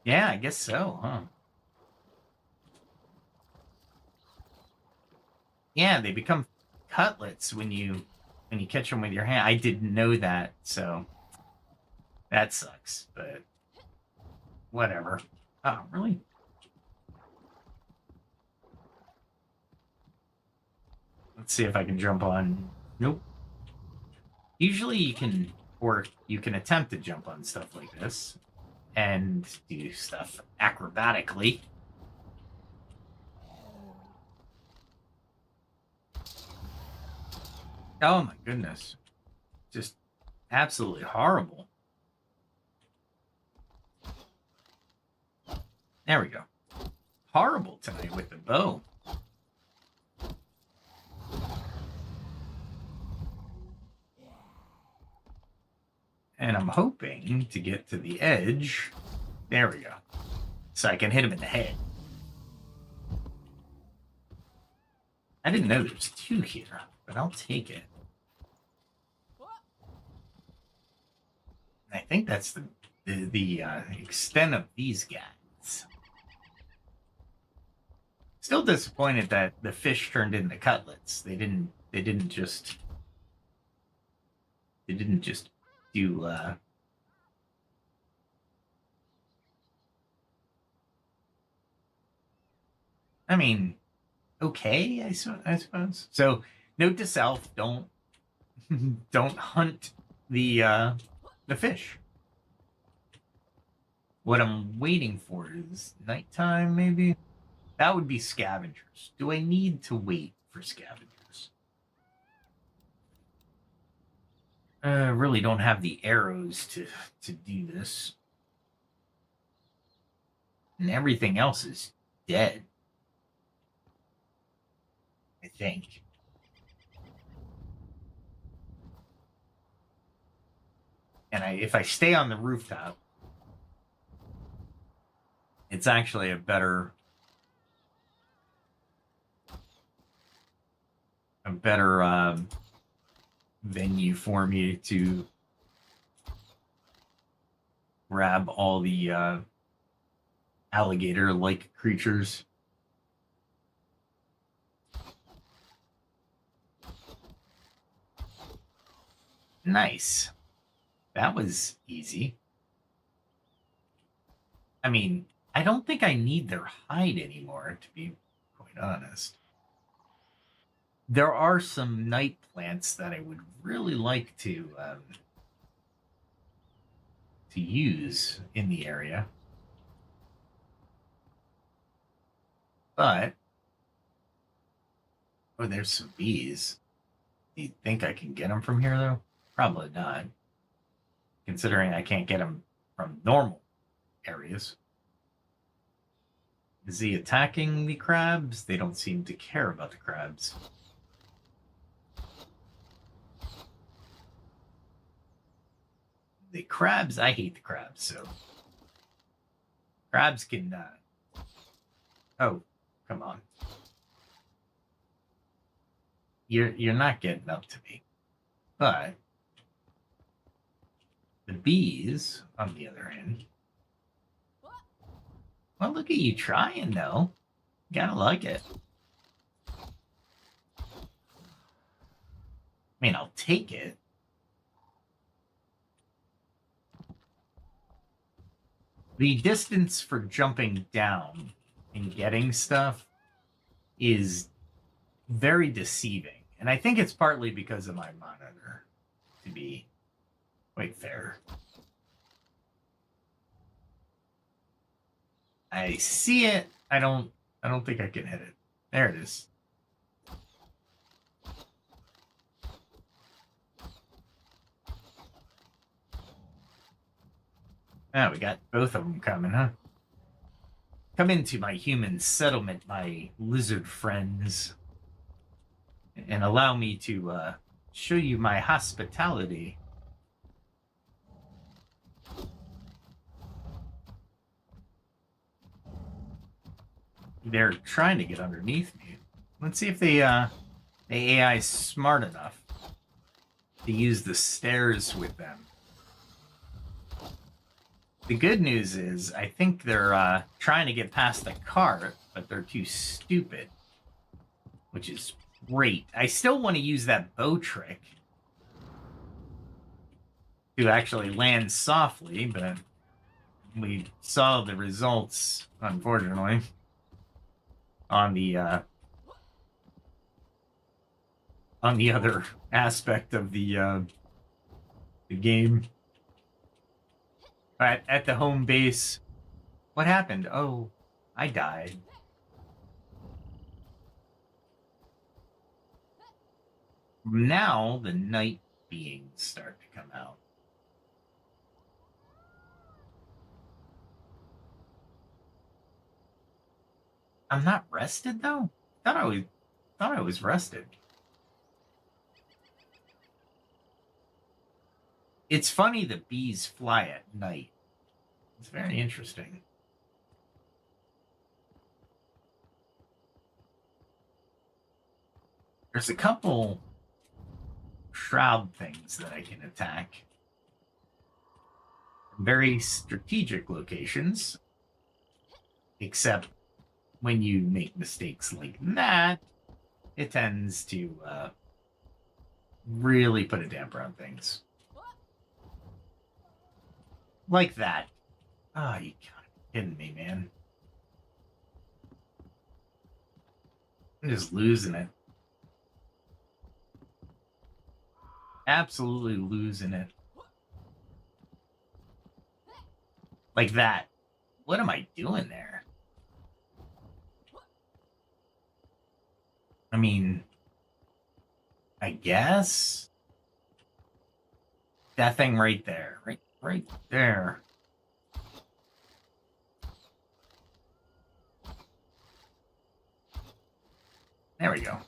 Yeah, I guess so, huh? Yeah, they become cutlets when you catch them with your hand. I didn't know that, so that sucks, but whatever. Oh, really? Let's see if I can jump on. Nope. Usually you can, or you can attempt to jump on stuff like this and do stuff acrobatically. Oh my goodness. Just absolutely horrible. There we go. Horrible tonight with the bow. And I'm hoping to get to the edge. There we go. So I can hit him in the head. I didn't know there was two here, but I'll take it. I think that's the extent of these guys. Still disappointed that the fish turned into cutlets. They didn't just do I mean, okay, I suppose. So note to self, don't don't hunt the fish. What I'm waiting for is nighttime, maybe? That would be scavengers. Do I need to wait for scavengers? I really don't have the arrows to do this. And everything else is dead. I think. And if I stay on the rooftop, it's actually a better venue for me to grab all the alligator-like creatures. Nice. That was easy. I mean, I don't think I need their hide anymore, to be quite honest. There are some night plants that I would really like to use in the area. But, oh, there's some bees. Do you think I can get them from here, though? Probably not. Considering I can't get them from normal areas. Is he attacking the crabs? They don't seem to care about the crabs. The crabs, I hate the crabs, so. Crabs can, oh, come on. You're not getting up to me. But the bees, on the other hand. Well, look at you trying, though. Gotta like it. I mean, I'll take it. The distance for jumping down and getting stuff is very deceiving. And I think it's partly because of my monitor, to be quite fair. I see it. I don't think I can hit it. There it is. Ah, we got both of them coming, huh? Come into my human settlement, my lizard friends, and allow me to show you my hospitality. They're trying to get underneath me. Let's see if the AI is smart enough to use the stairs with them. The good news is, I think they're trying to get past the cart, but they're too stupid, which is great. I still want to use that bow trick to actually land softly, but we saw the results, unfortunately, on the other aspect of the game. At the home base, what happened? Oh, I died. Now the night beings start to come out. I'm not rested though. Thought I was rested. It's funny the bees fly at night. It's very interesting. There's a couple shroud things that I can attack. Very strategic locations. Except when you make mistakes like that, it tends to really put a damper on things. Like that. Oh, you gotta be kidding me, man. I'm just losing it. Absolutely losing it. Like that. What am I doing there? I mean, I guess that thing right there, right there. There we go.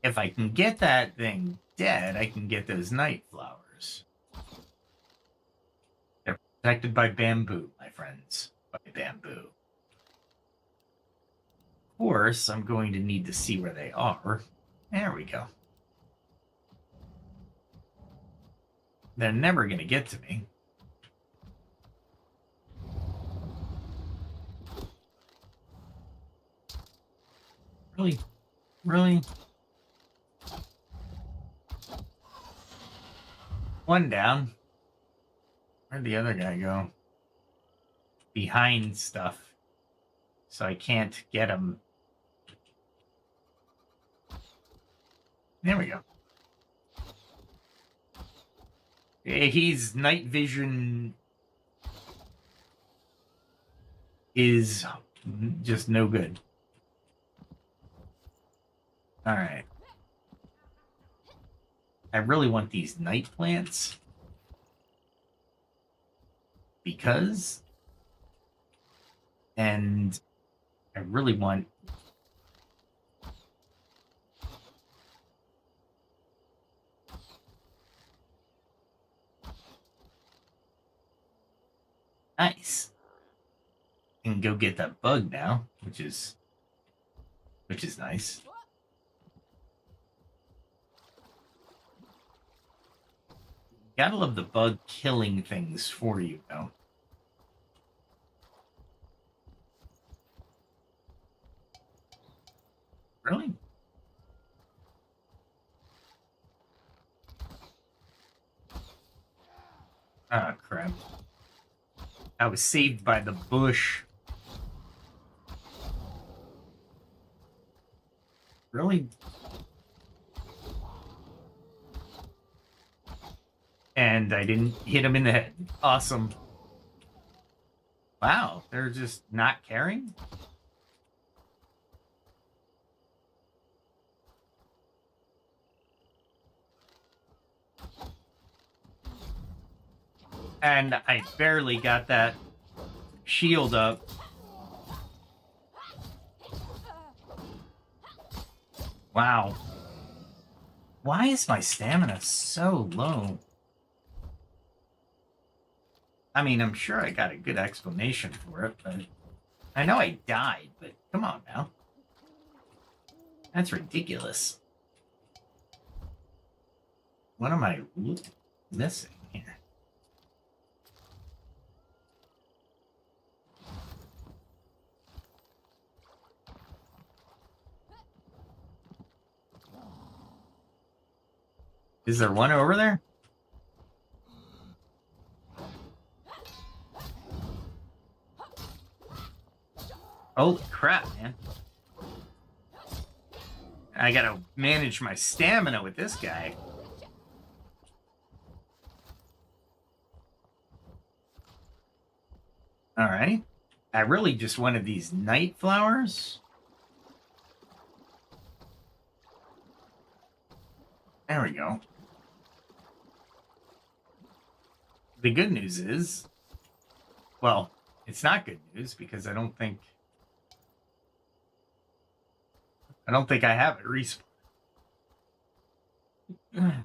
If I can get that thing dead, I can get those night flowers. They're protected by bamboo, my friends. By bamboo. Of course, I'm going to need to see where they are. There we go. They're never going to get to me. Really? Really? One down. Where'd the other guy go? Behind stuff. So I can't get him. There we go. He's night vision is just no good. All right. I really want these night plants because, and I really want nice. And go get that bug now, which is nice. Gotta love the bug killing things for you, though. Really? Ah, crap. I was saved by the bush. Really? And I didn't hit him in the head. Awesome. Wow, they're just not caring? And I barely got that shield up. Wow. Why is my stamina so low? I mean, I'm sure I got a good explanation for it, but I know I died, but come on now. That's ridiculous. What am I missing here? Is there one over there? Holy crap, man. I gotta manage my stamina with this guy. Alright. I really just wanted these night flowers. There we go. The good news is, well, it's not good news because I don't think I have it respawn. I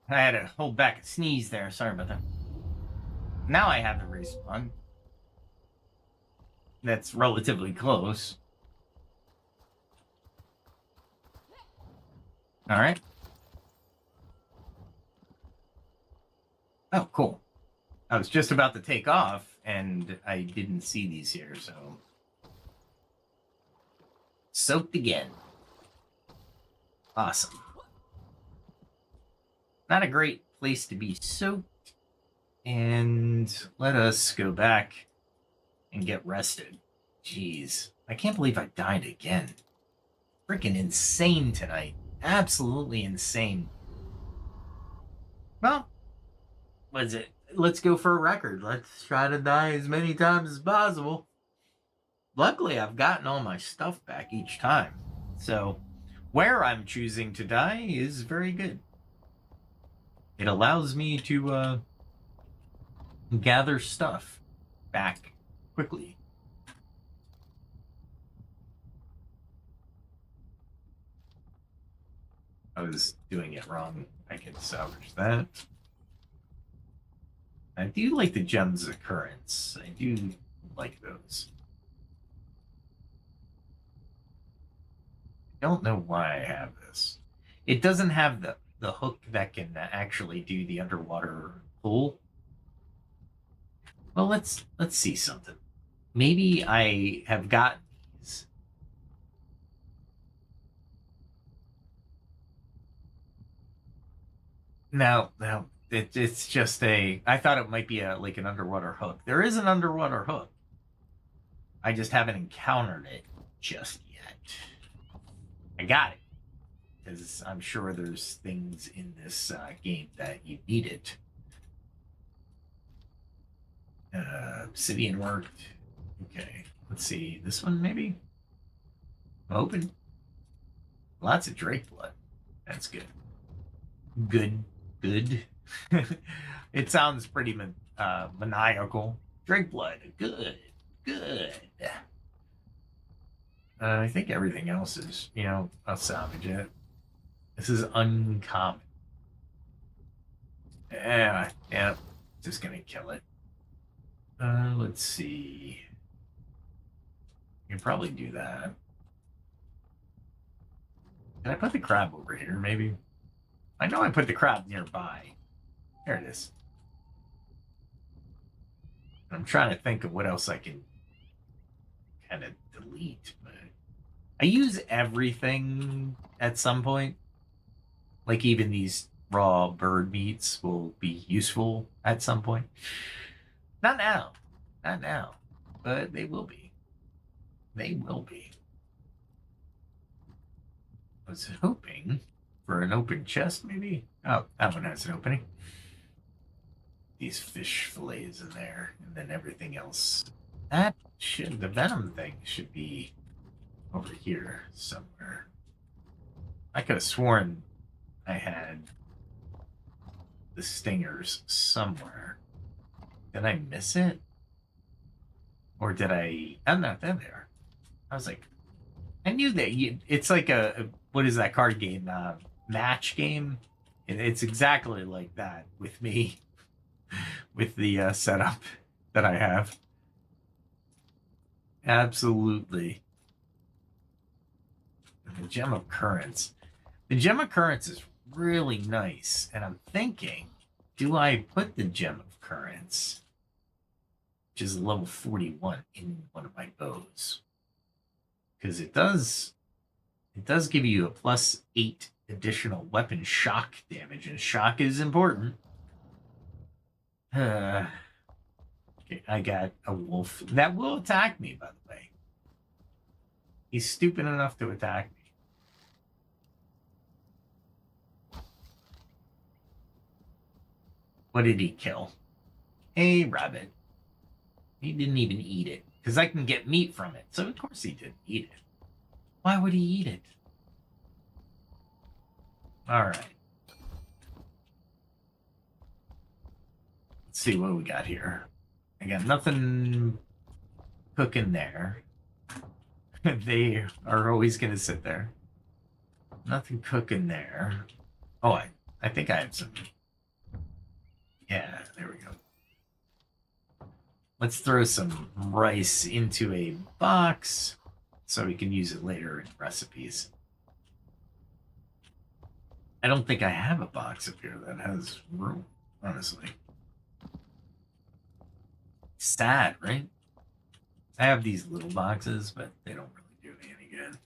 had to hold back a sneeze there. Sorry about that. Now I have it respawn. That's relatively close. All right. Oh, cool. I was just about to take off, and I didn't see these here, so... Soaked again. Awesome. Not a great place to be soaked. And let us go back and get rested. Jeez. I can't believe I died again. Freaking insane tonight. Absolutely insane. Well, what is it? Let's go for a record. Let's try to die as many times as possible. Luckily, I've gotten all my stuff back each time. So, where I'm choosing to die is very good. It allows me to gather stuff back quickly. I was doing it wrong. I can salvage that. I do like the gems occurrence. I do like those. I don't know why I have this. It doesn't have the hook that can actually do the underwater pull. Well, let's see something. Maybe I have got these. No, it's just a... I thought it might be like an underwater hook. There is an underwater hook. I just haven't encountered it just yet. I got it. Because I'm sure there's things in this game that you need it. Obsidian worked. Okay, let's see. This one, maybe? Open. Lots of Drake blood. That's good. Good. It sounds pretty maniacal. Drake blood. Good. I think everything else is, I'll salvage it. This is uncommon. Yeah, just gonna kill it. Let's see. You can probably do that. Can I put the crab over here, maybe? I know I put the crab nearby. There it is. I'm trying to think of what else I can kind of delete, but I use everything at some point. Like even these raw bird meats will be useful at some point. Not now, but they will be. I was hoping for an open chest, maybe. Oh, that one has an opening. These fish fillets in there, and then everything else. The venom thing should be over here somewhere. I could have sworn I had the stingers somewhere. Did I miss it? Or did I? I'm not there. I was like, I knew that it's like what is that card game? Match game. It's exactly like that with me, with the setup that I have. Absolutely. The Gem of Currents. The Gem of Currents is really nice, and I'm thinking, do I put the Gem of Currents, which is level 41, in one of my bows? Because it does give you a +8 additional weapon shock damage, and shock is important. Okay, I got a wolf that will attack me, by the way. He's stupid enough to attack me. What did he kill? A rabbit. He didn't even eat it, because I can get meat from it. So of course he didn't eat it. Why would he eat it? All right. Let's see what we got here. I got nothing cooking there. They are always going to sit there. Nothing cooking there. Oh, I think I have some. Yeah, there we go. Let's throw some rice into a box so we can use it later in recipes. I don't think I have a box up here that has room, honestly. Sad, right? I have these little boxes, but they don't really do me any good.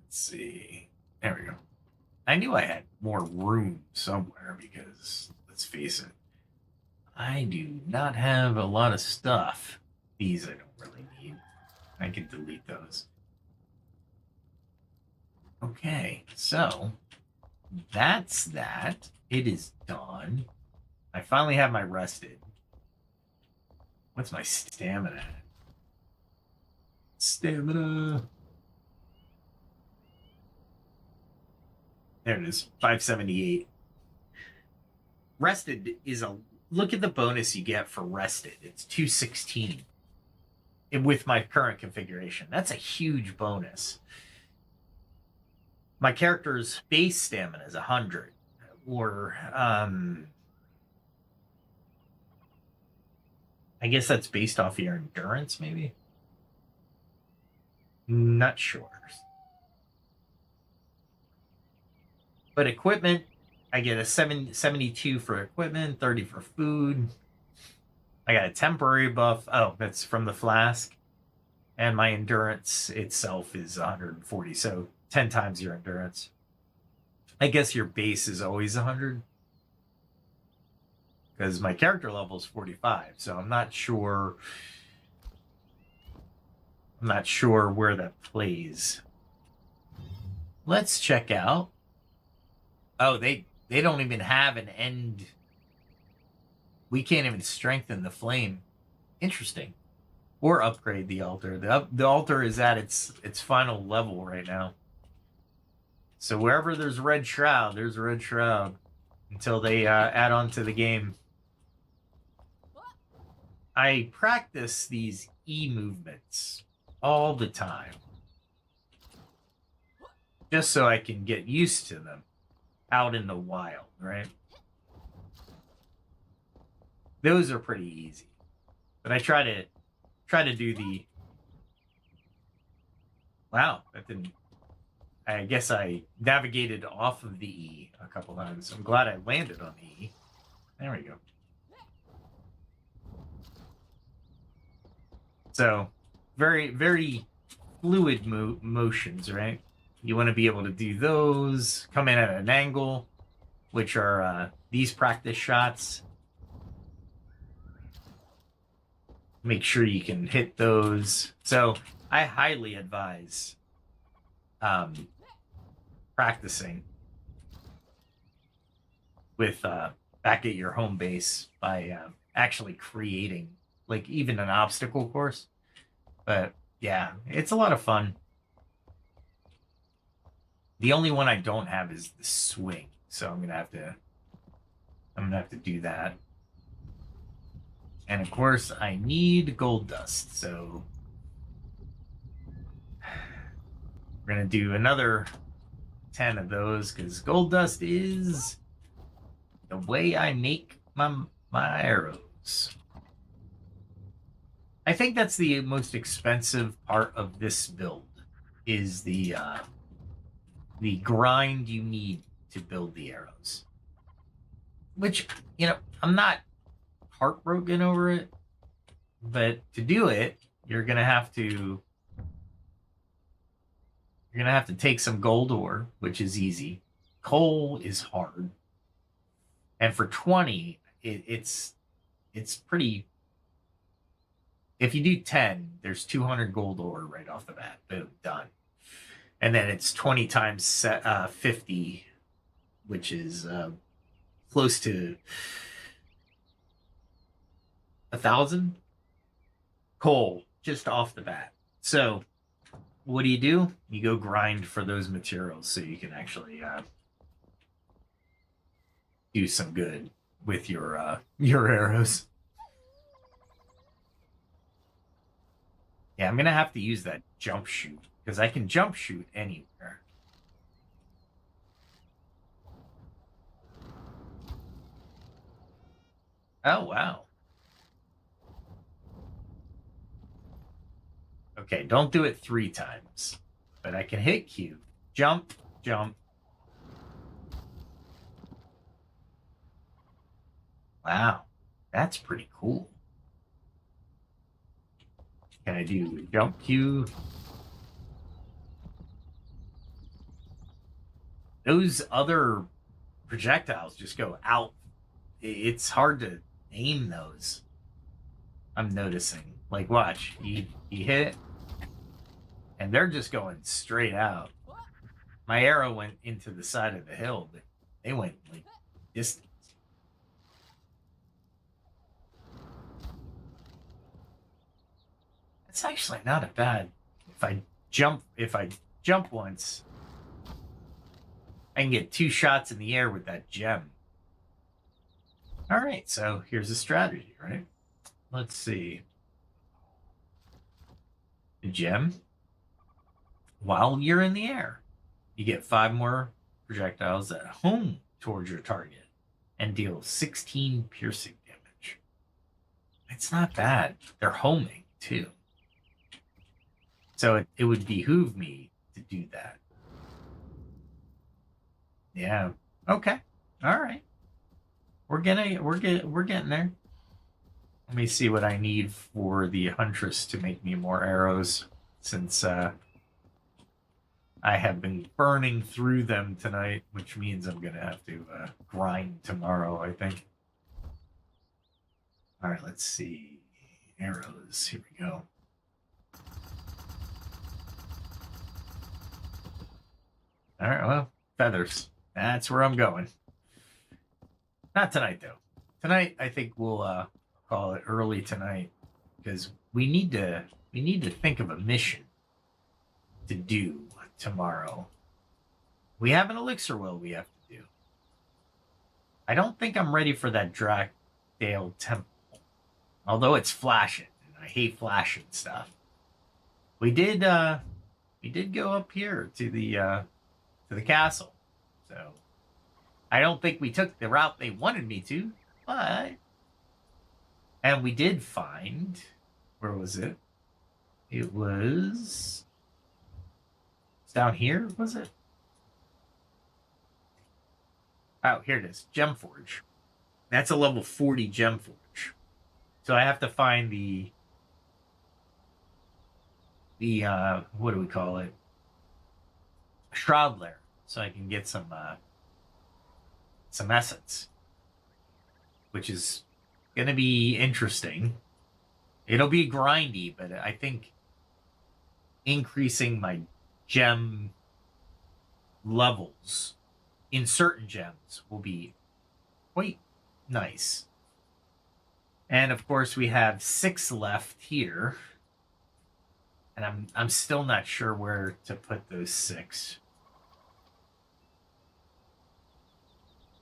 Let's see. There we go. I knew I had more room somewhere because, let's face it, I do not have a lot of stuff. These I don't really need. I can delete those. Okay, so that's that. It is done. I finally have my rested. What's my stamina? Stamina. There it is, 578. Rested is a look at the bonus you get for rested. It's 216 with my current configuration. That's a huge bonus. My character's base stamina is 100, or I guess that's based off your endurance, maybe. Not sure. But equipment, I get a 72 for equipment, 30 for food. I got a temporary buff. Oh, that's from the flask. And my endurance itself is 140, so 10 times your endurance. I guess your base is always 100. Because my character level is 45, so I'm not sure. I'm not sure where that plays. Let's check out. Oh, they don't even have an end. We can't even strengthen the flame. Interesting. Or upgrade the altar. The altar is at its final level right now. So wherever there's Red Shroud, there's Red Shroud. Until they add on to the game. I practice these E movements all the time. Just so I can get used to them out in the wild, right? Those are pretty easy. But I try to do the... Wow, that didn't... I guess I navigated off of the E a couple times. I'm glad I landed on the E. There we go. So, very, very fluid motions, right? You want to be able to do those, come in at an angle, which are these practice shots. Make sure you can hit those. So, I highly advise practicing with back at your home base by actually creating like even an obstacle course. But yeah, it's a lot of fun. The only one I don't have is the swing, so I'm gonna have to I'm gonna have to do that. And of course, I need gold dust, so we're gonna do another 10 of those because gold dust is the way I make my arrows. I think that's the most expensive part of this build is the grind you need to build the arrows. Which, I'm not heartbroken over it, but to do it, you're gonna have to take some gold ore, which is easy. Coal is hard, and for 20, it's pretty. If you do 10, there's 200 gold ore right off the bat. Boom, done. And then it's 20 times 50, which is close to 1,000 coal just off the bat. So what do? You go grind for those materials so you can actually do some good with your arrows. Yeah, I'm gonna have to use that jump shoot because I can jump shoot anywhere. Oh, wow. Okay, don't do it 3 times, but I can hit Q. Jump, jump. Wow, that's pretty cool. Can I do jump Q? Those other projectiles just go out. It's hard to aim those. I'm noticing. Like, watch. You hit it, and they're just going straight out. My arrow went into the side of the hill, but they went, like, distance. It's actually not a bad. If I jump once, I can get 2 shots in the air with that gem. All right, so here's a strategy, right? Let's see. The gem, while you're in the air, you get 5 more projectiles that home towards your target and deal 16 piercing damage. It's not bad. They're homing too. So it would behoove me to do that. Yeah. Okay. All right. We're getting there. Let me see what I need for the huntress to make me more arrows, since I have been burning through them tonight, which means I'm gonna have to grind tomorrow, I think. All right, let's see. Arrows. Here we go. All right, well, feathers. That's where I'm going. Not tonight, though. Tonight, I think we'll call it early tonight because we need to think of a mission to do tomorrow. We have an elixir well we have to do. I don't think I'm ready for that Drakdale Temple, although it's flashing, and I hate flashing stuff. We did go up here to the castle, so I don't think we took the route they wanted me to, but and we did find, where was it? It was down here, was it? Oh, here it is. Gemforge. That's a level 40 Gemforge. So I have to find the what do we call it? Shroud lair, so I can get some essence, which is gonna be interesting. It'll be grindy, but I think increasing my gem levels in certain gems will be quite nice. And of course, we have 6 left here, and I'm still not sure where to put those 6.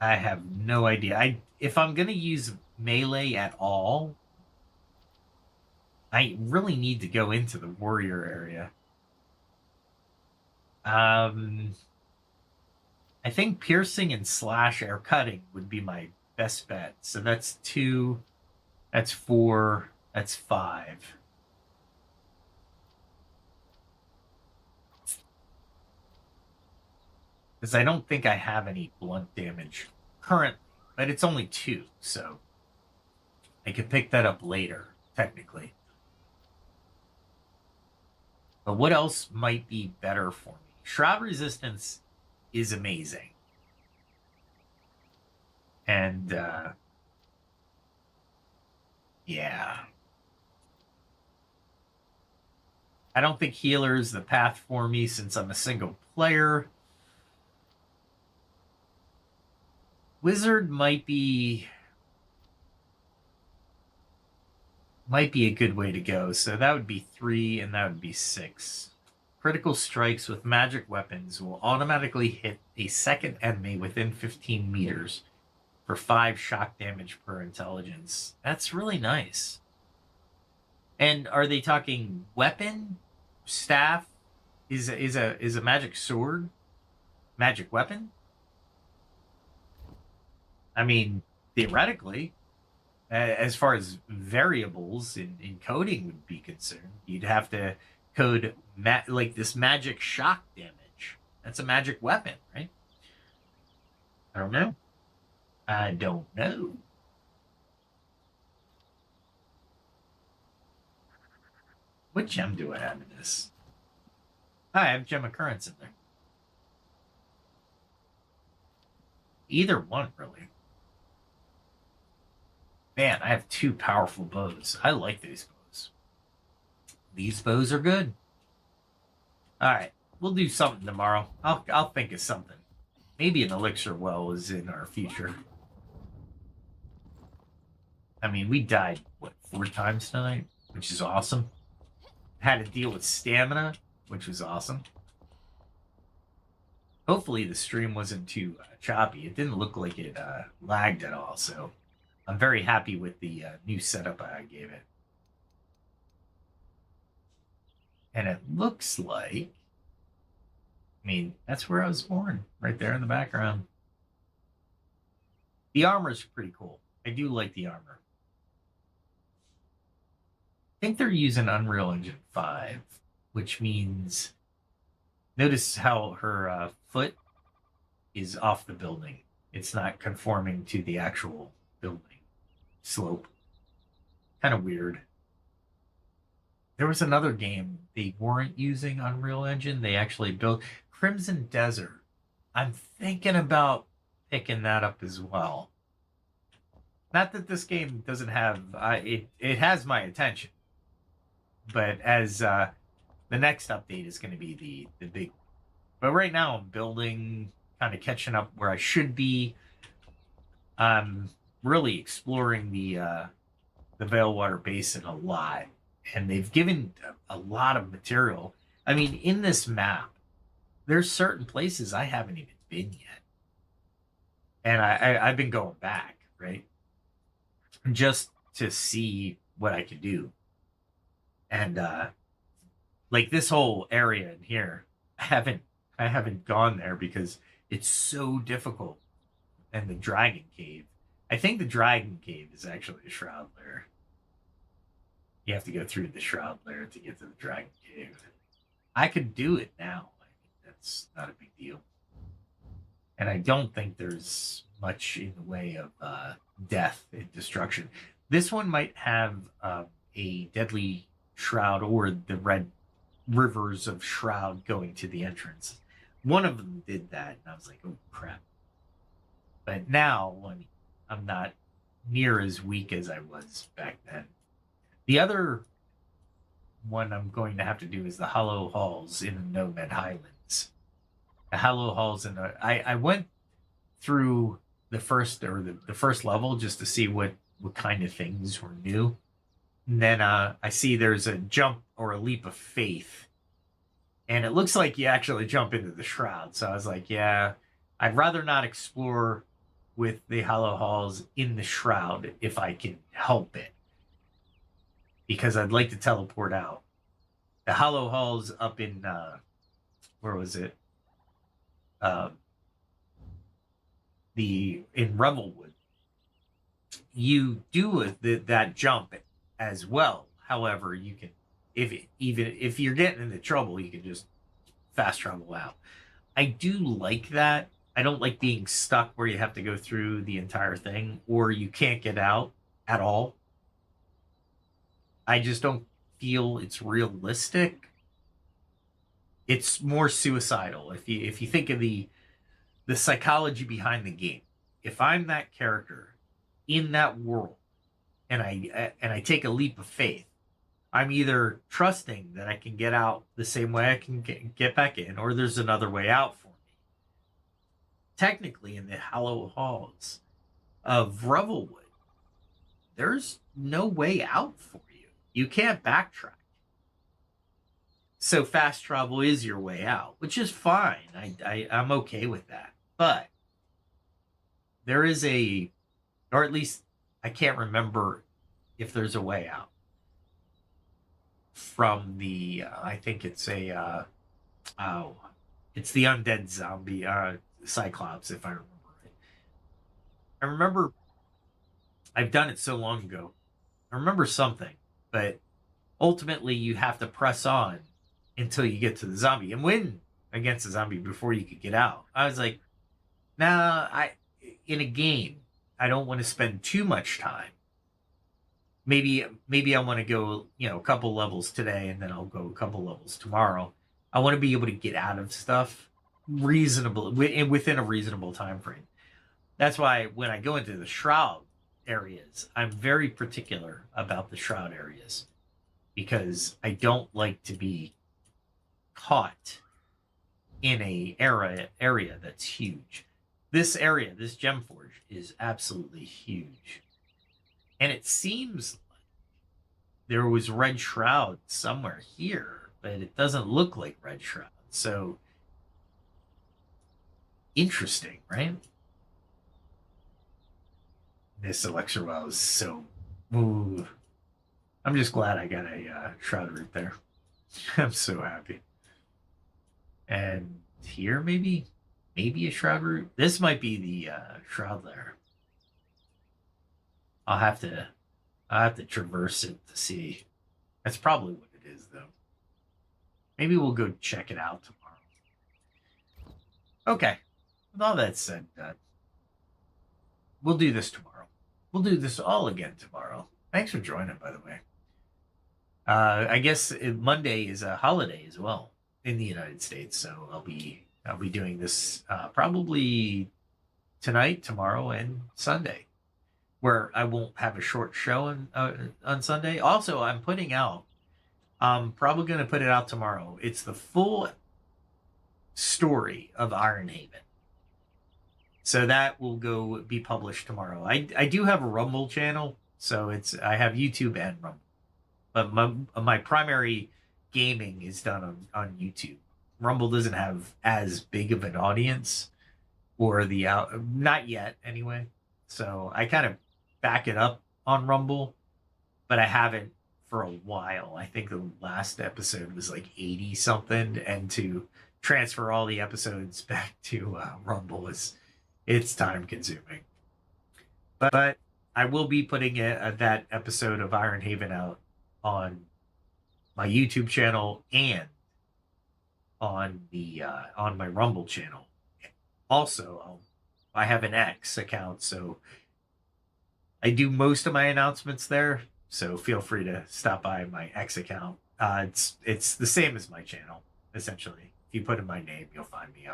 I have no idea. If I'm gonna use melee at all, I really need to go into the warrior area. I think piercing and slash air cutting would be my best bet. So that's 2, that's 4, that's 5. Because I don't think I have any blunt damage currently, but it's only 2, so I could pick that up later, technically. But what else might be better for me? Shroud resistance is amazing. And yeah. I don't think healer is the path for me since I'm a single player. Wizard might be a good way to go. So that would be 3 and that would be 6. Critical strikes with magic weapons will automatically hit a second enemy within 15 meters for 5 shock damage per intelligence. That's really nice. And are they talking weapon, staff? Is a magic sword magic weapon? I mean, theoretically, as far as variables in coding would be concerned, you'd have to code like this magic shock damage. That's a magic weapon, right? I don't know. I don't know. What gem do I have in this? I have gem occurrence in there. Either one, really. Man, I have 2 powerful bows. I like these bows. These bows are good. All right, we'll do something tomorrow. I'll think of something. Maybe an elixir well is in our future. I mean, we died what 4 times tonight, which is awesome. Had to deal with stamina, which was awesome. Hopefully the stream wasn't too choppy. It didn't look like it lagged at all, so I'm very happy with the new setup I gave it. And it looks like, I mean, that's where I was born, right there in the background. The armor's pretty cool. I do like the armor. I think they're using Unreal Engine 5, which means, notice how her foot is off the building. It's not conforming to the actual building slope. Kind of weird. There was another game they weren't using Unreal Engine. They actually built Crimson Desert. I'm thinking about picking that up as well. Not that this game doesn't have it has my attention, but as the next update is going to be the big. But right now I'm building, kind of catching up where I should be. I'm really exploring the Veilwater Basin a lot, and they've given a lot of material. I mean, in this map, there's certain places I haven't even been yet, and I've been going back, right, just to see what I can do. And like this whole area in here, I haven't gone there because it's so difficult. And the Dragon Cave, I think the Dragon Cave is actually a Shroud Lair. You have to go through the Shroud Lair to get to the Dragon Cave. I could do it now. I mean, that's not a big deal. And I don't think there's much in the way of death and destruction. This one might have a deadly shroud or the red rivers of shroud going to the entrance. One of them did that, and I was like, oh crap. But now I'm not near as weak as I was back then. The other one I'm going to have to do is the Hollow Halls in the Nomad Highlands. The Hollow Halls I went through the first level just to see what kind of things were new. And then I see there's a jump or a leap of faith. And it looks like you actually jump into the shroud. So I was like, yeah, I'd rather not explore with the Hollow Halls in the Shroud if I can help it, because I'd like to teleport out. The Hollow Halls up in where was it? Uh, in Revelwood. You do that jump as well. However, you can, even if you're getting into trouble, you can just fast travel out. I do like that. I don't like being stuck where you have to go through the entire thing or you can't get out at all. I just don't feel it's realistic. It's more suicidal if you think of the psychology behind the game. If I'm that character in that world and I take a leap of faith, I'm either trusting that I can get out the same way I can get back in, or there's another way out for me. Technically, in the Hollow Halls of Revelwood, there's no way out for you. You can't backtrack. So fast travel is your way out, which is fine. I'm okay with that. But there is or at least I can't remember if there's a way out from the. I think it's it's the undead zombie Cyclops, if I remember right. I remember I've done it so long ago. I remember something, but ultimately you have to press on until you get to the zombie and win against the zombie before you could get out. I was like, nah, in a game, I don't want to spend too much time. Maybe I want to go, a couple levels today and then I'll go a couple levels tomorrow. I want to be able to get out of stuff within a reasonable time frame. That's why when I go into the Shroud areas, I'm very particular about the Shroud areas because I don't like to be caught in a area that's huge. This area, this Gemforge, is absolutely huge. And it seems like there was Red Shroud somewhere here, but it doesn't look like Red Shroud. So, interesting, right? This elixir well is so... Ooh. I'm just glad I got a Shroud root there. I'm so happy. And here, maybe a Shroud root. This might be the Shroud lair. I'll have to traverse it to see. That's probably what it is, though. Maybe we'll go check it out tomorrow. Okay. With all that said, we'll do this tomorrow. We'll do this all again tomorrow. Thanks for joining, by the way. I guess Monday is a holiday as well in the United States, so I'll be doing this probably tonight, tomorrow, and Sunday, where I won't have a short show on Sunday. Also, I'm probably going to put it out tomorrow. It's the full story of Ironhaven. So that will go be published tomorrow. I do have a Rumble channel, so I have YouTube and Rumble. But my primary gaming is done on YouTube. Rumble doesn't have as big of an audience, or not yet anyway. So I kind of back it up on Rumble, but I haven't for a while. I think the last episode was like 80 something, and to transfer all the episodes back to Rumble it's time consuming. But I will be putting that episode of Ironhaven out on my YouTube channel and on my Rumble channel. Also, I have an X account, so I do most of my announcements there. So feel free to stop by my X account. It's the same as my channel, essentially. If you put in my name, you'll find me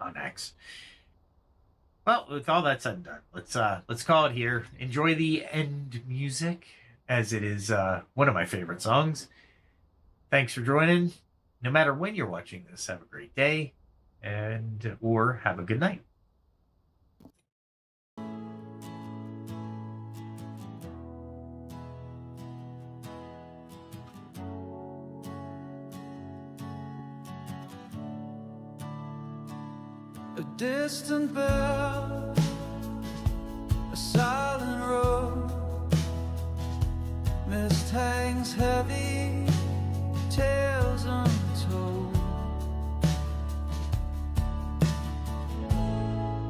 on X. Well, with all that said and done, let's call it here. Enjoy the end music, as it is one of my favorite songs. Thanks for joining. No matter when you're watching this, have a great day, or have a good night. A distant bell silent road. Mist hangs heavy, tales untold.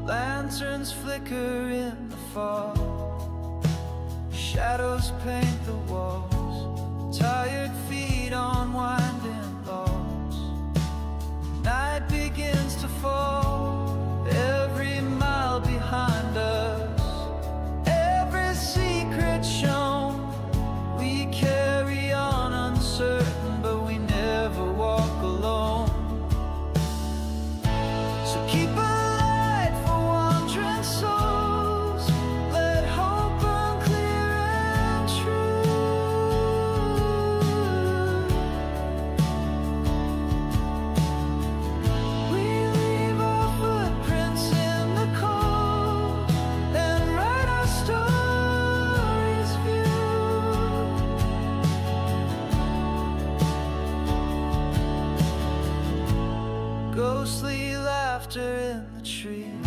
Lanterns flicker in the fog, shadows paint the walls, tired feet on winding logs. Night begins to fall, every mile behind us, every secret shown. We carry on uncertain, but we never walk alone. So keep a light for wandering souls, let hope burn clear and true. We leave our footprints in the cold and write our stories view. Ghostly laughter in the trees,